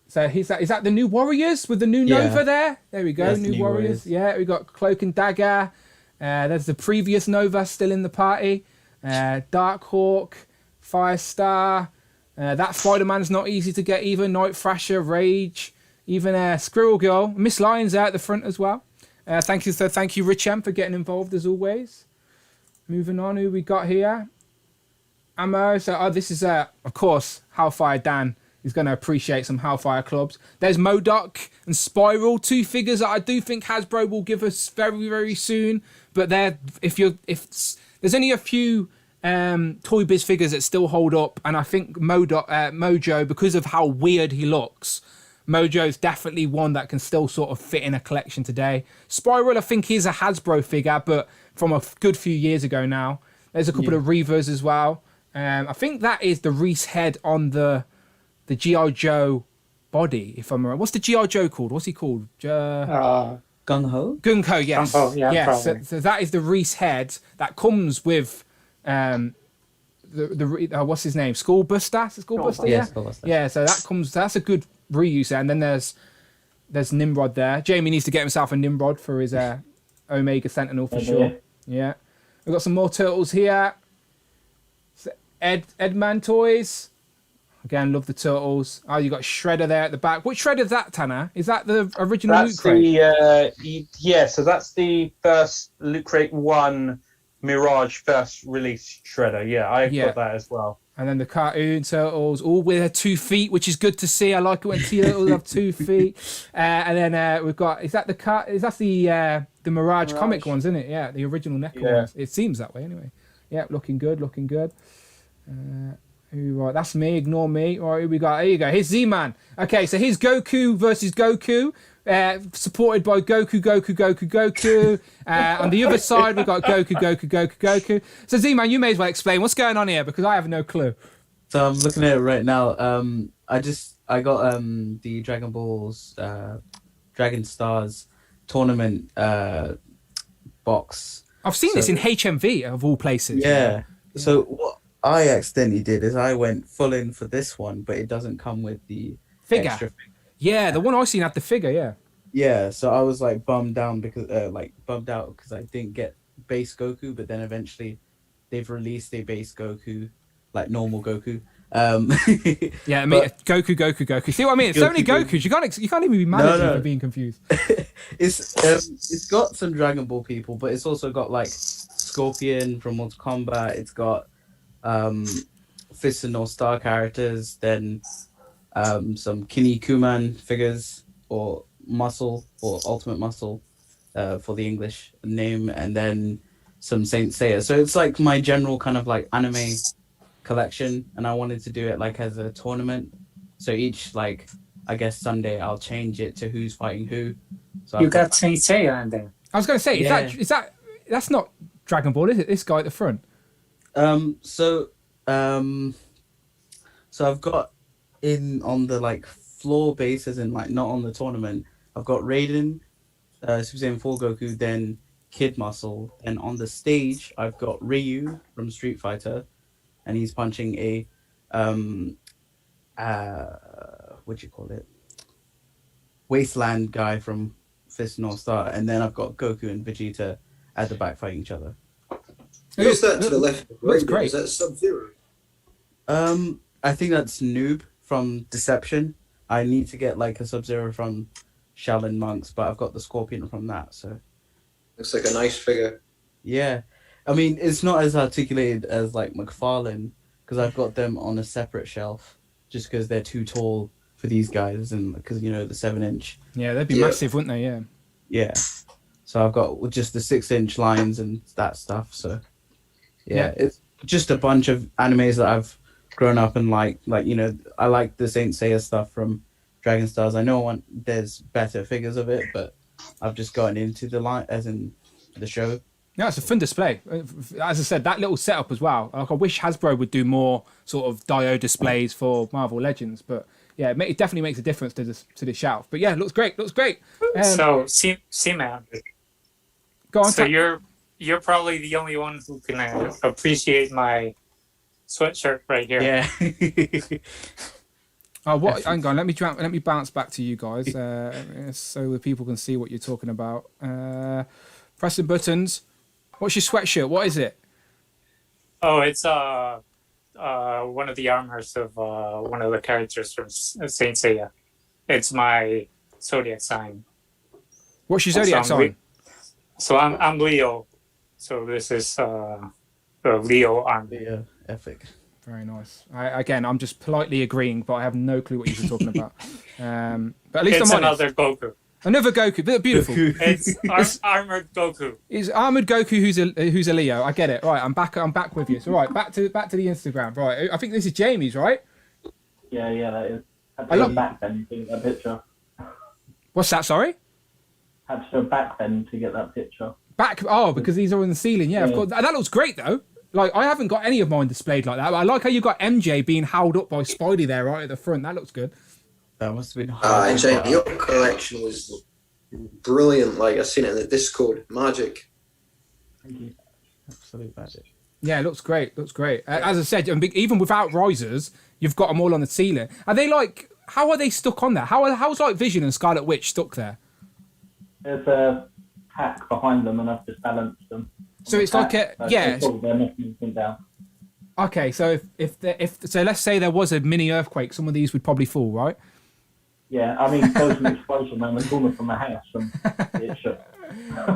So is that the new Warriors with the new Nova there? There we go, new Warriors. Yeah, we got Cloak and Dagger. There's the previous Nova still in the party. Darkhawk, Firestar. That Spider-Man's not easy to get either. Night Thrasher, Rage, even Squirrel Girl. Miss Lion's out at the front as well. Thank you, Rich M, for getting involved as always. Moving on, who we got here? Ammo. So this is of course Hellfire Dan. He's going to appreciate some Hellfire clubs. There's MODOK and Spiral, 2 figures that I do think Hasbro will give us very, very soon. But if there's only a few Toy Biz figures that still hold up, and I think Mojo, because of how weird he looks, Mojo's definitely one that can still sort of fit in a collection today. Spiral, I think, is a Hasbro figure, but from a good few years ago now. There's a couple of Reavers as well. I think that is the Reese head on the G.I. Joe body, if I'm right. What's the G.I. Joe called? What's he called? Gung-Ho? Gung-Ho, yes. Gung-Ho, yeah, yes. So that is the Reese head that comes with what's his name? Skullbuster? Is it Skullbuster? Yeah, Skullbuster. Yeah, so that's a good reuse there. And then there's Nimrod there. Jamie needs to get himself a Nimrod for his Omega Sentinel for sure. Yeah. We've got some more turtles here. Edman toys. Again, love the turtles. Oh, you got Shredder there at the back. Which Shredder's that, Tanner? Is that the original Loot Crate? So that's the first Loot Crate 1 Mirage first release Shredder. Yeah, I've got that as well. And then the cartoon turtles, all with their 2 feet, which is good to see. I like it when turtles have 2 feet. And then we've got the Mirage comic ones, isn't it? Yeah, the original NECA ones. It seems that way anyway. Yeah, looking good. Right, that's me. Ignore me. All right, who we got? Here you go. Here's Z-Man. Okay, so here's Goku versus Goku, supported by Goku. On the other side, we've got Goku. So Z-Man, you may as well explain what's going on here because I have no clue. So I'm looking at it right now. I got the Dragon Balls, Dragon Stars tournament box. I've seen this in HMV of all places. Yeah. So what I accidentally did is I went full in for this one, but it doesn't come with the figure. Extra figure. Yeah, the one I seen had the figure. Yeah. Yeah, so I was like bummed out because I didn't get base Goku, but then eventually they've released a base Goku, like normal Goku. Yeah, Goku. See what I mean? It's so many Gokus. You can't even be mad at me for being confused. It's got some Dragon Ball people, but it's also got like Scorpion from Mortal Kombat. It's got Fist and North Star characters, then some Kinnikuman figures, or Muscle, or Ultimate Muscle for the English name, and then some Saint Seiya. So it's like my general kind of like anime collection, and I wanted to do it like as a tournament. So each, like, I guess Sunday I'll change it to who's fighting who. So you got Saint Seiya in there. I was going to say, that's not Dragon Ball, is it? This guy at the front. So I've got in on the like floor bases and like not on the tournament. I've got Raiden, Super Saiyan 4 Goku, then Kid Muscle, and on the stage I've got Ryu from Street Fighter, and he's punching a what do you call it? Wasteland guy from Fist North Star, and then I've got Goku and Vegeta at the back fighting each other. Who's that to the left? That's great. Is that Sub-Zero? I think that's Noob from Deception. I need to get like a Sub-Zero from Shaolin Monks, but I've got the Scorpion from that, so looks like a nice figure. Yeah, I mean it's not as articulated as like McFarlane because I've got them on a separate shelf just because they're too tall for these guys, and because the 7-inch. Yeah, they'd be massive, wouldn't they? Yeah. Yeah. So I've got just the 6-inch lines and that stuff. So yeah, it's just a bunch of animes that I've grown up and like I like the Saint Seiya stuff from Dragon Stars. I know there's better figures of it, but I've just gotten into the line as in the show. Yeah, it's a fun display. As I said, that little setup as well. Like, I wish Hasbro would do more sort of Dio displays for Marvel Legends, but yeah, it definitely makes a difference to the shelf. But yeah, it looks great. So, C-Man. Go on. So you're probably the only one who can appreciate my sweatshirt right here. Yeah. Oh, what? Hang on. Let me bounce back to you guys, so the people can see what you're talking about. Pressing buttons. What's your sweatshirt? What is it? Oh, it's one of the armors of one of the characters from Saint Seiya. It's my zodiac sign. What's your zodiac sign? So I'm Leo. So this is the Leo armor. Yeah, epic. Very nice. I'm just politely agreeing, but I have no clue what you're talking about. But at least it's I'm honest. another Goku. Another Goku, beautiful. It's armored Goku. It's armored Goku who's a Leo. I get it. Right, I'm back with you. So right, back to the Instagram. Right, I think this is Jamie's, right? Yeah, that is. Had to go back then to get that picture. What's that? Sorry. Had to go back then to get that picture. Back? Oh, because these are in the ceiling. Yeah, of course. That looks great though. Like I haven't got any of mine displayed like that. But I like how you got MJ being held up by Spidey there right at the front. That looks good. That must have been hard. Jamie, your collection was brilliant. Like, I've seen it in the Discord. Magic. Thank you. Absolute magic. Yeah, it looks great. Looks great. As I said, even without risers, you've got them all on the ceiling. Are they like, how are they stuck on there? How's like Vision and Scarlet Witch stuck there? There's a pack behind them and I've just balanced them. So it's like a, yeah. They're knocking anything down. Okay, so if let's say there was a mini earthquake, some of these would probably fall, right? Yeah, I mean, there was an explosion around the corner from the house and it shook.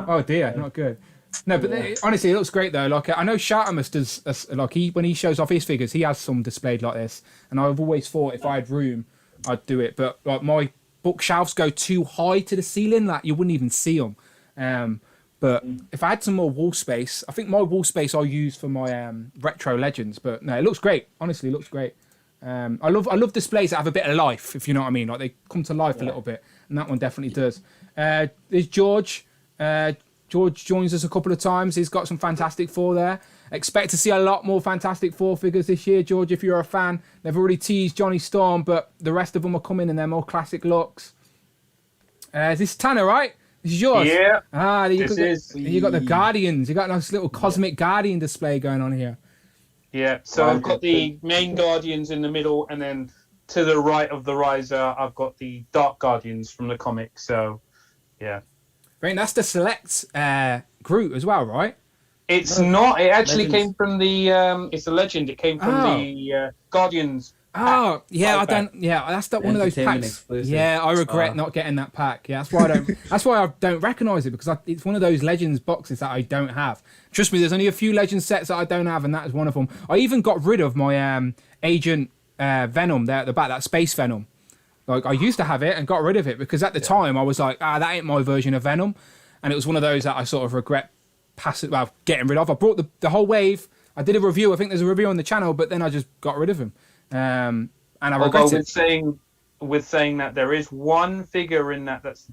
Oh dear, not good. No, but honestly, it looks great though. Like I know Shartimus does, like when he shows off his figures, he has some displayed like this, and I've always thought if I had room, I'd do it. But like my bookshelves go too high to the ceiling, like you wouldn't even see them. But if I had some more wall space, I think my wall space I'll use for my retro legends. But no, it looks great. Honestly, it looks great. I love displays that have a bit of life, if you know what I mean. Like they come to life a little bit, and that one definitely does. There's George. George joins us a couple of times. He's got some Fantastic Four there. Expect to see a lot more Fantastic Four figures this year, George, if you're a fan. They've already teased Johnny Storm, but the rest of them are coming in their more classic looks. Is this Tanner, right? This is yours? Yeah. You got the Guardians. You got a nice little cosmic Guardian display going on here. Yeah, so I've got the main Guardians in the middle, and then to the right of the riser, I've got the Dark Guardians from the comic. So, yeah. Right, that's the select Groot as well, right? It's not. It actually came from the. It's a legend. It came from the Guardians. Oh, yeah, I don't. Yeah, that's one of those packs. Exclusive. Yeah, I regret not getting that pack. Yeah, that's why I don't. That's why I don't recognise it, because it's one of those Legends boxes that I don't have. Trust me, there's only a few Legends sets that I don't have, and that is one of them. I even got rid of my Agent Venom there at the back, that Space Venom. Like I used to have it and got rid of it because at the time I was like, that ain't my version of Venom, and it was one of those that I sort of regret getting rid of. I brought the whole wave. I did a review. I think there's a review on the channel, but then I just got rid of him. And I regret it. With saying that there is one figure in that's,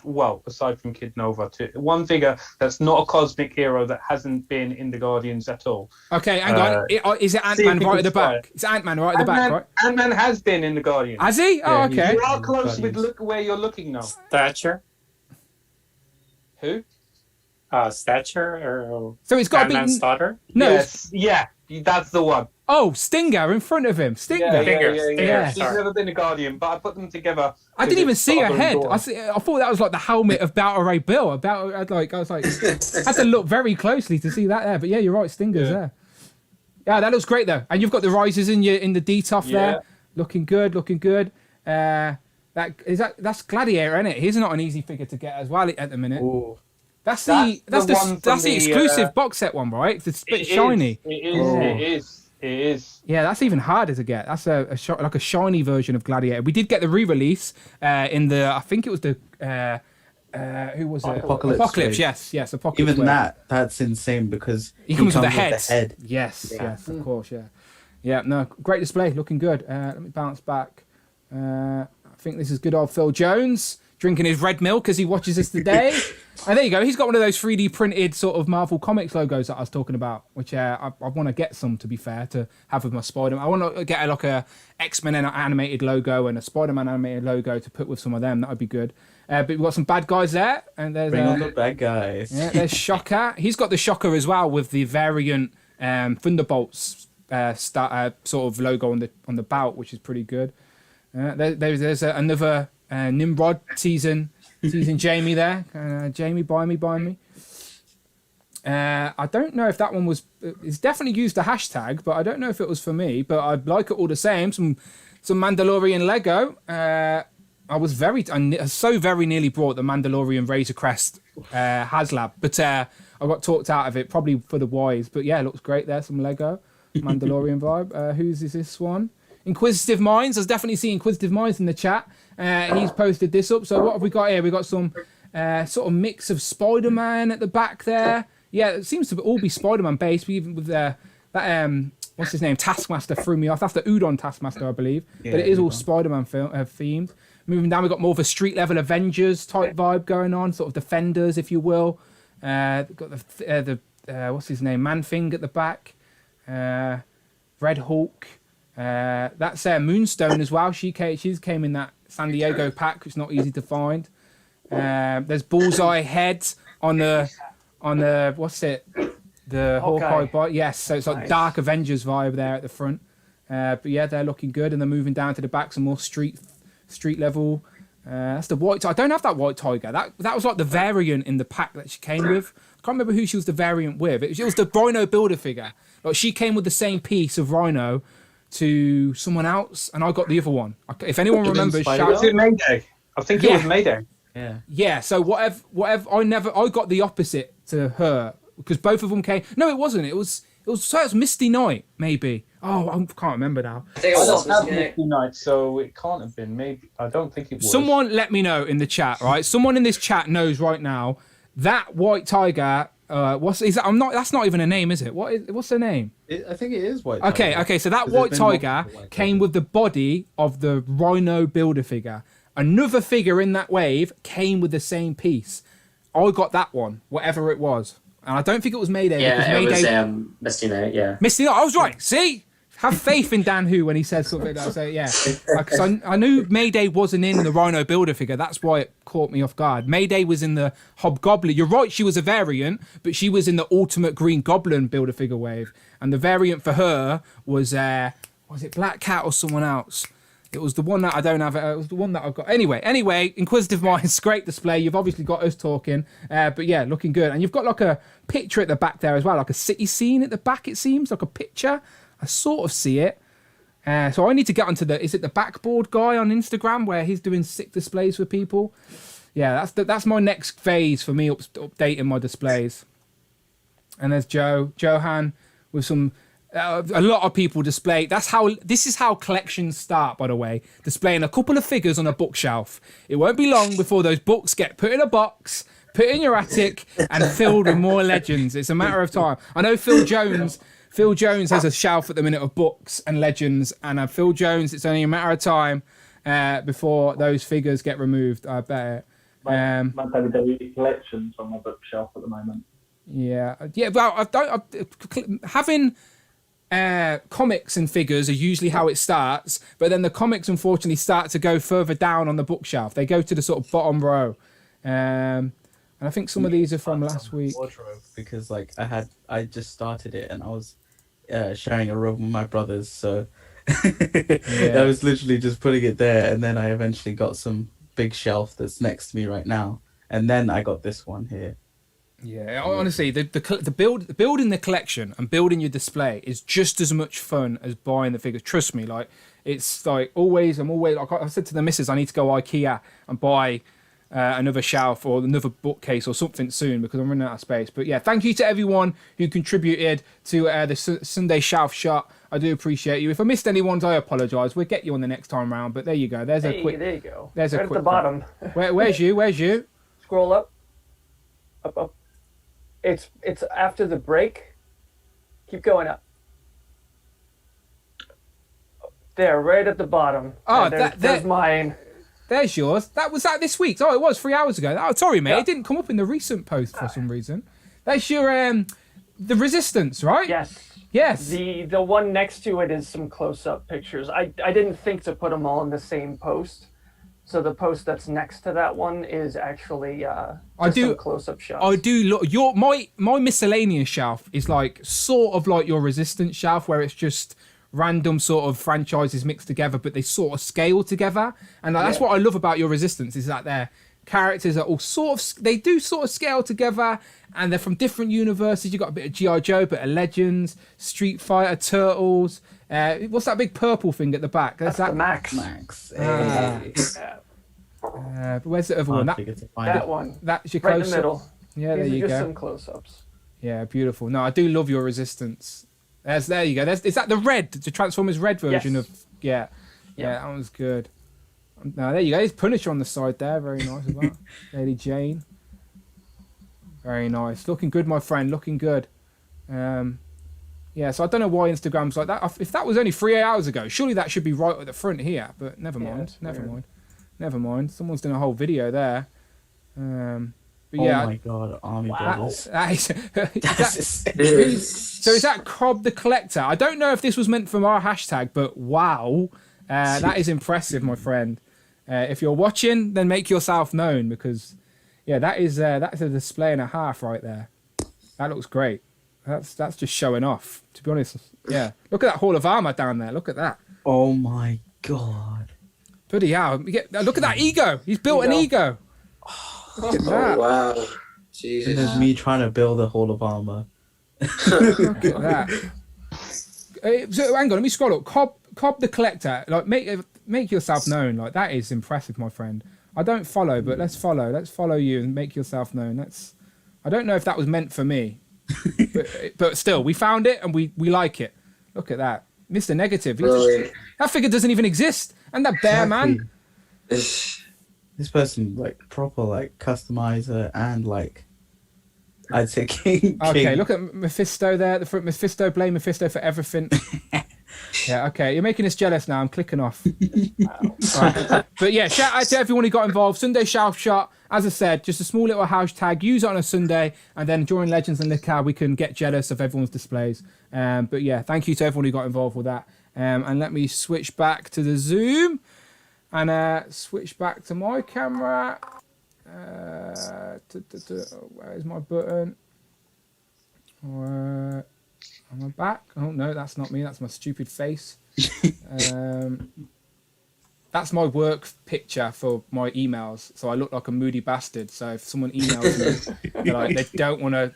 well, aside from Kid Nova, one figure that's not a cosmic hero that hasn't been in the Guardians at all. Okay, hang on. Is it Ant-Man right at the back? It's Ant-Man right at the back, right? Ant-Man has been in the Guardians. Has he? Oh, okay. You are close with look where you're looking now. Stature? Who? Stature or so it's got Ant-Man's daughter? No. Yes, yeah, that's the one. Oh, Stinger in front of him. Stinger. Yeah. He's never been a Guardian, but I put them together. I didn't even see her head. I thought that was like the helmet of Battle Ray Bill. I was like, I had to look very closely to see that there. But yeah, you're right. Stinger's there. Yeah, that looks great though. And you've got the risers in the D-Tough there, looking good. That's Gladiator, isn't it? He's not an easy figure to get as well at the minute. Ooh. That's the exclusive box set one, right? It's a bit shiny. It is. Yeah, that's even harder to get. That's like a shiny version of Gladiator. We did get the re-release in the. I think it was the. Who was it? Apocalypse. Yes, Apocalypse. Even that's insane because he comes with the head. Yes, of course, yeah. No, great display, looking good. Let me bounce back. I think this is good old Phil Jones drinking his red milk as he watches us today. And there you go. He's got one of those 3D printed sort of Marvel Comics logos that I was talking about, which I want to get some, to be fair, to have with my Spider-Man. I want to get like a X-Men animated logo and a Spider-Man animated logo to put with some of them. That would be good. But we've got some bad guys there. And there's, Bring on the bad guys. Yeah, there's Shocker. He's got the Shocker as well with the variant Thunderbolts sort of logo on the belt, which is pretty good. There's another Nimrod teasing Jamie there. Jamie, buy me. I don't know if that one was. It's definitely used the hashtag, but I don't know if it was for me. But I'd like it all the same. Some Mandalorian Lego. I so very nearly brought the Mandalorian Razor Crest HasLab, but I got talked out of it, probably for the wise. But yeah, it looks great there. Some Lego Mandalorian vibe. Whose is this one? Inquisitive Minds. I definitely see Inquisitive Minds in the chat. He's posted this up. So what have we got here? We got some sort of mix of Spider-Man at the back there. Yeah, it seems to all be Spider-Man based, even with that what's his name? Taskmaster threw me off. That's the Udon Taskmaster, I believe. Yeah, but it is all Spider-Man themed. Moving down, we've got more of a street level Avengers type vibe going on, sort of Defenders, if you will. Got the what's his name? Man-Thing at the back. Red Hulk. That's Moonstone as well. She came in that San Diego pack, which is not easy to find. There's Bullseye head on the what's it? The Hawkeye bot. Yes, so it's like Dark Avengers vibe there at the front. But yeah, they're looking good, and they're moving down to the back, some more street level. That's the white. I don't have that white tiger. That was like the variant in the pack that she came with. I can't remember who she was the variant with. It was the Rhino builder figure. Like she came with the same piece of Rhino to someone else, and I got the other one. If anyone remembers, shout out. Was it Mayday? I think it was Mayday. Yeah. So whatever. I got the opposite to her because both of them came. No, it wasn't. It was Misty Knight, maybe. Oh, I can't remember now. I think it was Misty Knight, so it can't have been. Maybe I don't think it was. Someone let me know in the chat, right? Someone in this chat knows right now that white tiger. That's not even a name, is it? What's the name? I think it is white tiger. Okay. So that white tiger came with the body of the Rhino builder figure. Another figure in that wave came with the same piece. I got that one, whatever it was. And I don't think it was Mayday. Yeah, it was Misty Knight, yeah. Misty Knight, I was right. See? Have faith in Dan Hu when he says something like that. So, yeah. Because I knew Mayday wasn't in the Rhino builder figure. That's why it caught me off guard. Mayday was in the Hobgoblin. You're right, she was a variant, but she was in the Ultimate Green Goblin builder figure wave. And the variant for her was it Black Cat or someone else? It was the one that I don't have. It was the one that I've got. Anyway, Inquisitive Minds, great display. You've obviously got us talking. But yeah, looking good. And you've got like a picture at the back there as well, like a city scene at the back, it seems, like a picture. I sort of see it. So I need to get onto is it the backboard guy on Instagram where he's doing sick displays for people? Yeah, that's my next phase for me, updating my displays. And there's Johan with some... a lot of people display. This is how collections start, by the way. Displaying a couple of figures on a bookshelf. It won't be long before those books get put in a box, put in your attic, and filled with more legends. It's a matter of time. I know Phil Jones has a shelf at the minute of books and legends, and Phil Jones, it's only a matter of time before those figures get removed. I bet. My WWE collections on my bookshelf at the moment. Yeah. Well, having comics and figures are usually how it starts, but then the comics unfortunately start to go further down on the bookshelf. They go to the sort of bottom row. And I think some of these are from last week. Because I just started it and I was sharing a room with my brothers, so I was literally just putting it there, and then I eventually got some big shelf that's next to me right now, and then I got this one here. Yeah, honestly, building the collection and building your display is just as much fun as buying the figures. Trust me, it's like always. I'm always like I said to the missus, I need to go IKEA and buy another shelf or another bookcase or something soon because I'm running out of space. But yeah, thank you to everyone who contributed to the Sunday shelf shot. I do appreciate you. If I missed anyone's, I apologise. We'll get you on the next time round. But there you go. There you go. There's right a quick at the bottom. Where's you? Scroll up. Up. It's after the break. Keep going up. There, right at the bottom. Oh, there's mine. There's yours. That was this week's. Oh, it was 3 hours ago. Oh, sorry, mate. Yeah. It didn't come up in the recent post for some reason. That's your the Resistance, right? Yes. The one next to it is some close-up pictures. I didn't think to put them all in the same post. So the post that's next to that one is actually some close-up shots. I do look. My miscellaneous shelf is like sort of like your Resistance shelf, where it's just random sort of franchises mixed together, but they sort of scale together. And that's what I love about your Resistance, is that their characters are all they do sort of scale together, and they're from different universes. You've got a bit of G.I. Joe, a bit of Legends, Street Fighter, Turtles. What's that big purple thing at the back? That's that Max. But where's the other one? That one. That's your right close in the middle. Yeah, there you go. Just some close-ups. Yeah, beautiful. No, I do love your Resistance. There you go. Is that the Transformers Red version of? Yeah, that one's good. No, there you go. There's Punisher on the side there. Very nice as well. Lady Jane. Very nice. Looking good, my friend. Looking good. Yeah, so I don't know why Instagram's like that. If that was only 3 hours ago, surely that should be right at the front here. But never mind. Never mind. Someone's done a whole video there. But yeah, oh my god, Army Brothers. So is that Cobb the Collector? I don't know if this was meant from our hashtag, but wow. That is impressive, my friend. If you're watching, then make yourself known, because that's a display and a half right there. That looks great. That's just showing off, to be honest. Yeah. Look at that Hall of Armor down there. Look at that. Oh my god. Bloody hell. Look at that ego. He's built an ego. Look at that. Oh, wow. Jesus. There's me trying to build a Hall of Armor. Look at that. So hang on, let me scroll up. Cobb the Collector. Like, make yourself known. Like, that is impressive, my friend. I don't follow, but let's follow. Let's follow you and make yourself known. I don't know if that was meant for me, but still, we found it and we like it. Look at that, Mr. Negative. That figure doesn't even exist. And that bear man. This person proper customizer and I'd say king. Okay, look at Mephisto there. The front Mephisto, blame Mephisto for everything. Yeah, okay, you're making us jealous now. I'm clicking off. Right. But yeah, shout out to everyone who got involved. Sunday Shelf Shot, as I said, just a small little hashtag. Use it on a Sunday, and then during Legends and Liquor, we can get jealous of everyone's displays. But yeah, thank you to everyone who got involved with that. And let me switch back to the Zoom, and switch back to my camera. Where's my button? Am I back? Oh no, that's not me. That's my stupid face. That's my work picture for my emails, so I look like a moody bastard. So if someone emails me, they don't want to.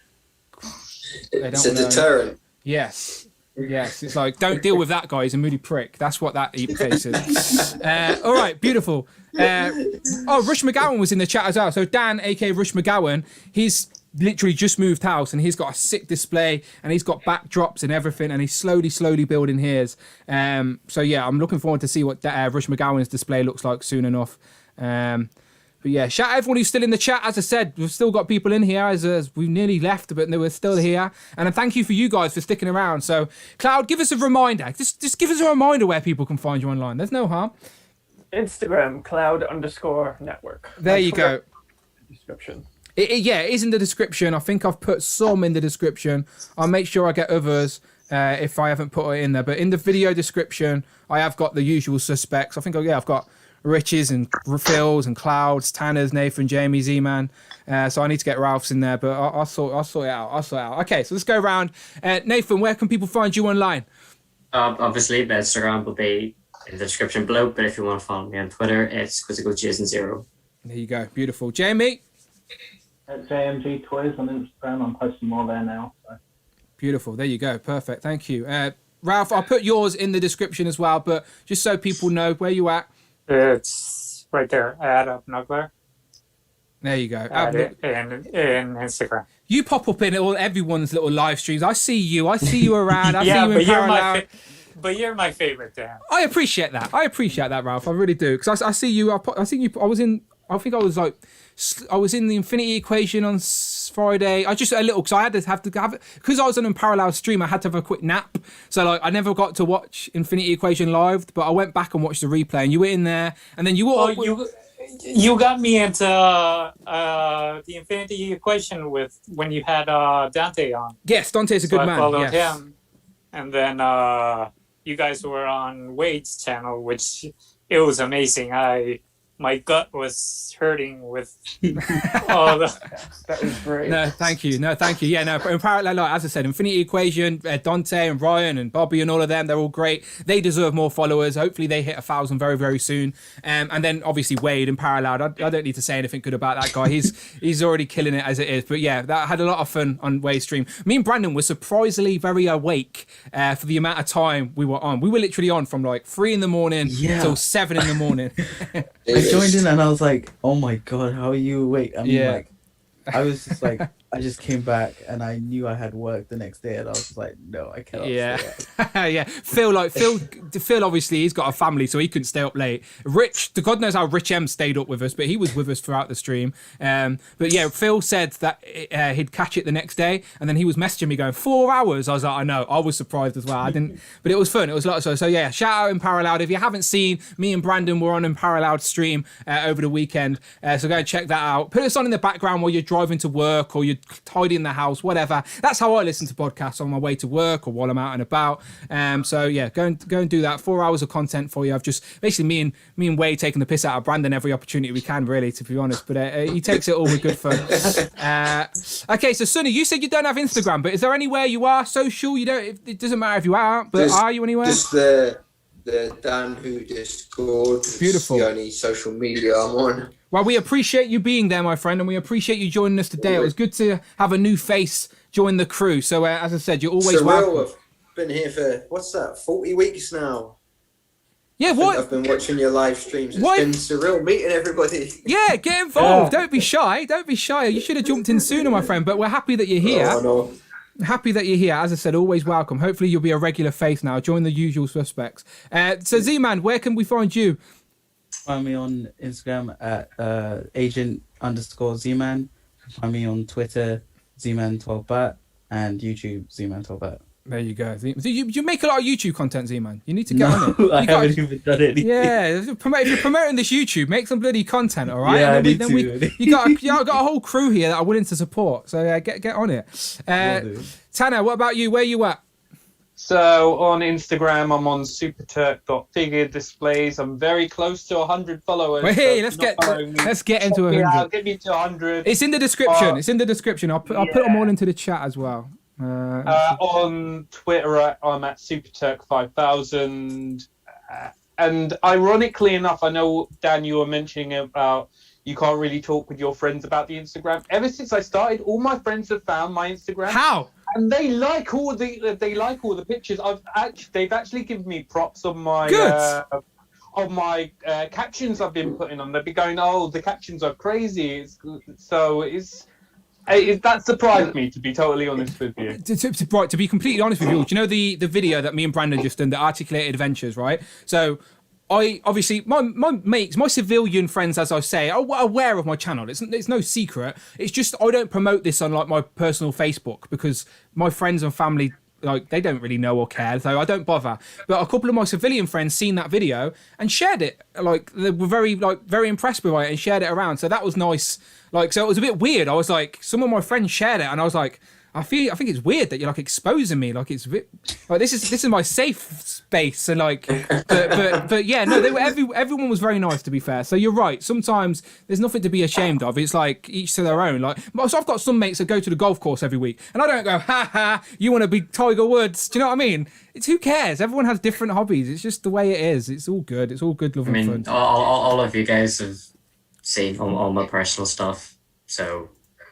It's a deterrent. Yes. It's like, don't deal with that guy. He's a moody prick. That's what that face is. All right, beautiful. Rush McGowan was in the chat as well. So Dan, aka Rush McGowan, he's literally just moved house and he's got a sick display and he's got backdrops and everything, and he's slowly building his. So yeah, I'm looking forward to see what Rush McGowan's display looks like soon enough. But yeah, shout out everyone who's still in the chat. As I said, we've still got people in here as we nearly left, but they were still here. And thank you for you guys for sticking around. So, Cloud, give us a reminder. Just give us a reminder where people can find you online. There's no harm. Instagram, Cloud_network. There you go. Description. It is in the description. I think I've put some in the description. I'll make sure I get others if I haven't put it in there. But in the video description, I have got the usual suspects. I think, I've got Rich's and Phil's and Cloud's, Tanner's, Nathan, Jamie, Z-Man. So I need to get Ralph's in there, but I'll sort it out. Okay, so let's go around. Nathan, where can people find you online? Obviously, my Instagram will be in the description below, but if you want to follow me on Twitter, it's Quizzical_Jason0. There you go. Beautiful. Jamie? At JMG Toys on Instagram. I'm posting more there now. So. Beautiful. There you go. Perfect. Thank you. Ralph, I'll put yours in the description as well, but just so people know where you at. It's right there. Add up Nuggler. There you go. In Instagram. You pop up in everyone's little live streams. I see you around. I see you in parallel. But you're my favorite, Dan. I appreciate that, Ralph. I really do. Because I see you. I think I was in the Infinity Equation on Friday. I just a little because I had to have it because I was on a parallel stream. I had to have a quick nap, so I never got to watch Infinity Equation live. But I went back and watched the replay, and you were in there. And then you got me into the Infinity Equation when you had Dante on. Yes, Dante's a good man. I followed him, and then you guys were on Wade's channel, which it was amazing. I my gut was hurting with all the. That was great. No, thank you. Yeah, no, in parallel, like, as I said, Infinity Equation, Dante and Ryan and Bobby and all of them, they're all great. They deserve more followers. Hopefully they hit 1,000 very, very soon. And then obviously Wade in parallel. I don't need to say anything good about that guy. He's already killing it as it is. But yeah, that had a lot of fun on Wade's stream. Me and Brandon were surprisingly very awake for the amount of time we were on. We were literally on from like 3 a.m. till 7 a.m. I joined in and I was like, oh my god, how are you awake? I mean, like, I was just like, I just came back and I knew I had work the next day and I was just like, no, I cannot stay up. Yeah. Phil obviously he's got a family, so he couldn't stay up late. Rich, God knows how Rich M stayed up with us, but he was with us throughout the stream. But yeah, Phil said that he'd catch it the next day, and then he was messaging me going 4 hours. I was like, I know. I was surprised as well. I didn't, but it was fun. It was a lot. So yeah, shout out in Parallel. If you haven't seen, me and Brandon were on in Parallel stream over the weekend, so go and check that out. Put us on in the background while you're driving to work or you're tidying the house, whatever. That's how I listen to podcasts, on my way to work or while I'm out and about. So yeah, go and do that. 4 hours of content for you. I've just basically me and Wade taking the piss out of Brandon every opportunity we can, really, to be honest. But he takes it all with good fun. Okay, so Sonny, you said you don't have Instagram, but is there anywhere you are social? You don't. It doesn't matter if you are, but are you anywhere? Just the Dan who Discord. Beautiful. It's the only social media I'm on. Well, we appreciate you being there, my friend, and we appreciate you joining us today. It was good to have a new face join the crew. So, as I said, you're always welcome. I've been here for, 40 weeks now. Yeah, what? I've been watching your live streams. It's been surreal meeting everybody. Yeah, get involved. Yeah. Don't be shy. You should have jumped in sooner, my friend, but we're happy that you're here. Oh, no. Happy that you're here. As I said, always welcome. Hopefully you'll be a regular face now. Join the usual suspects. So, Z-Man, where can we find you? Find me on Instagram at agent_ZMAN. Find me on Twitter, ZMAN12bat, and YouTube, ZMAN12bat. There you go. You make a lot of YouTube content, Z-Man. You need to get on it. I haven't even done anything. Yeah, if you're promoting this YouTube, make some bloody content, all right? Yeah, you got a whole crew here that are willing to support. So get on it. Tanner, what about you? Where you at? So on Instagram, I'm on superturk.figure displays. I'm very close to 100 followers. Wait, hey, let's get into 100. I'll get me to 100. It's in the description. I'll put them all into the chat as well. On Twitter, I'm at superturk5000. And ironically enough, I know, Dan, you were mentioning about you can't really talk with your friends about the Instagram. Ever since I started, all my friends have found my Instagram. How? And they like all the pictures. They've actually given me props on my captions I've been putting on. They've been going, oh, the captions are crazy. That surprised me, to be totally honest with you. To be completely honest with you, do you know the video that me and Brandon just done, the Articulated Adventures, right? So I obviously my mates, my civilian friends, as I say, are aware of my channel. It's no secret. It's just I don't promote this on like my personal Facebook because my friends and family, like, they don't really know or care, so I don't bother. But a couple of my civilian friends seen that video and shared it. Like, they were very impressed with it and shared it around. So that was nice. Like, so it was a bit weird. I was like, some of my friends shared it, and I was like, I think it's weird that you're like exposing me. Like, it's a bit like this is my safe space. And like, but yeah, no, everyone was very nice, to be fair. So you're right. Sometimes there's nothing to be ashamed of. It's like each to their own. Like, so I've got some mates that go to the golf course every week, and I don't go, ha, you want to be Tiger Woods? Do you know what I mean? It's who cares? Everyone has different hobbies. It's just the way it is. It's all good. It's all good, love and fun. All of you guys have seen all my personal stuff, so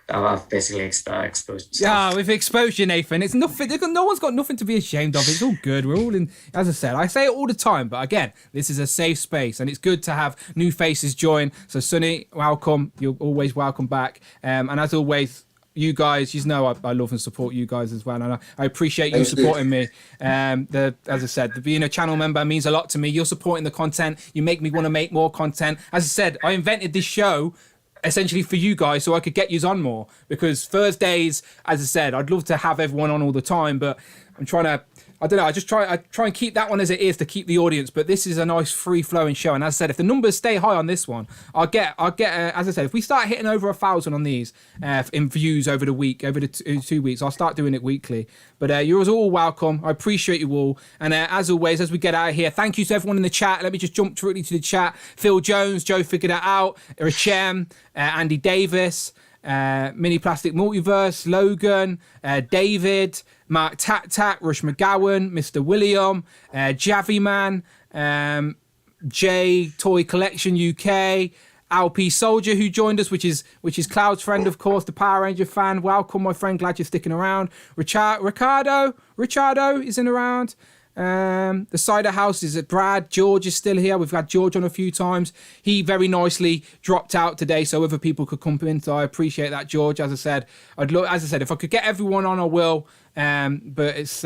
I've basically exposed stuff. Yeah, we've exposed you, Nathan. It's nothing. No one's got nothing to be ashamed of. It's all good. We're all in. As I said, I say it all the time, but again, this is a safe space, and it's good to have new faces join. So, Sonny, welcome. You're always welcome back. And as always, you guys, you know, I love and support you guys as well, and I appreciate you supporting me. As I said, being a channel member means a lot to me. You're supporting the content. You make me want to make more content. As I said, I invented this show essentially for you guys so I could get yous on more, because Thursdays, as I said, I'd love to have everyone on all the time, but I'm trying to I don't know. I try and keep that one as it is to keep the audience. But this is a nice free flowing show. And as I said, if the numbers stay high on this one, I'll get. As I said, if we start hitting over 1,000 on these in views over the week, over the 2 weeks, I'll start doing it weekly. But you're all welcome. I appreciate you all. And as always, as we get out of here, thank you to everyone in the chat. Let me just jump directly to the chat. Phil Jones, Joe figured it out. Richem, Andy Davis. Mini Plastic Multiverse, Logan, David, Mark Tat, Rush McGowan, Mr. William, Javi Man, J Toy Collection UK, LP Soldier who joined us, which is Cloud's friend, of course, the Power Ranger fan. Welcome, my friend. Glad you're sticking around. Ricardo isn't around. The Cider House is at Brad. George is still here. We've had George on a few times. He very nicely dropped out today so other people could come in. So I appreciate that, George. As I said, if I could get everyone on, I will. But it's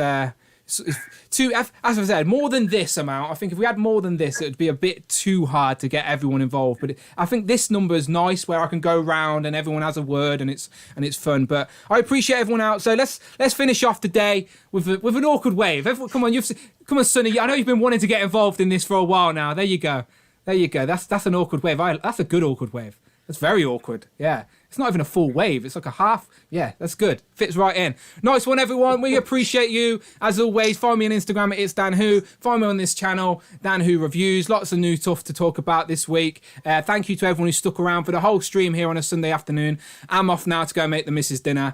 too. As I said, more than this amount. I think if we had more than this, it would be a bit too hard to get everyone involved. But I think this number is nice, where I can go round and everyone has a word and it's fun. But I appreciate everyone out. So let's finish off the day with an awkward wave. Everyone, come on, Sonny. I know you've been wanting to get involved in this for a while now. There you go. That's an awkward wave. That's a good awkward wave. That's very awkward. Yeah. It's not even a full wave. It's like a half. Yeah, that's good. Fits right in. Nice one, everyone. We appreciate you. As always, follow me on Instagram at It's Dan Who. Follow me on this channel, Dan Who Reviews. Lots of new stuff to talk about this week. Thank you to everyone who stuck around for the whole stream here on a Sunday afternoon. I'm off now to go make the missus dinner.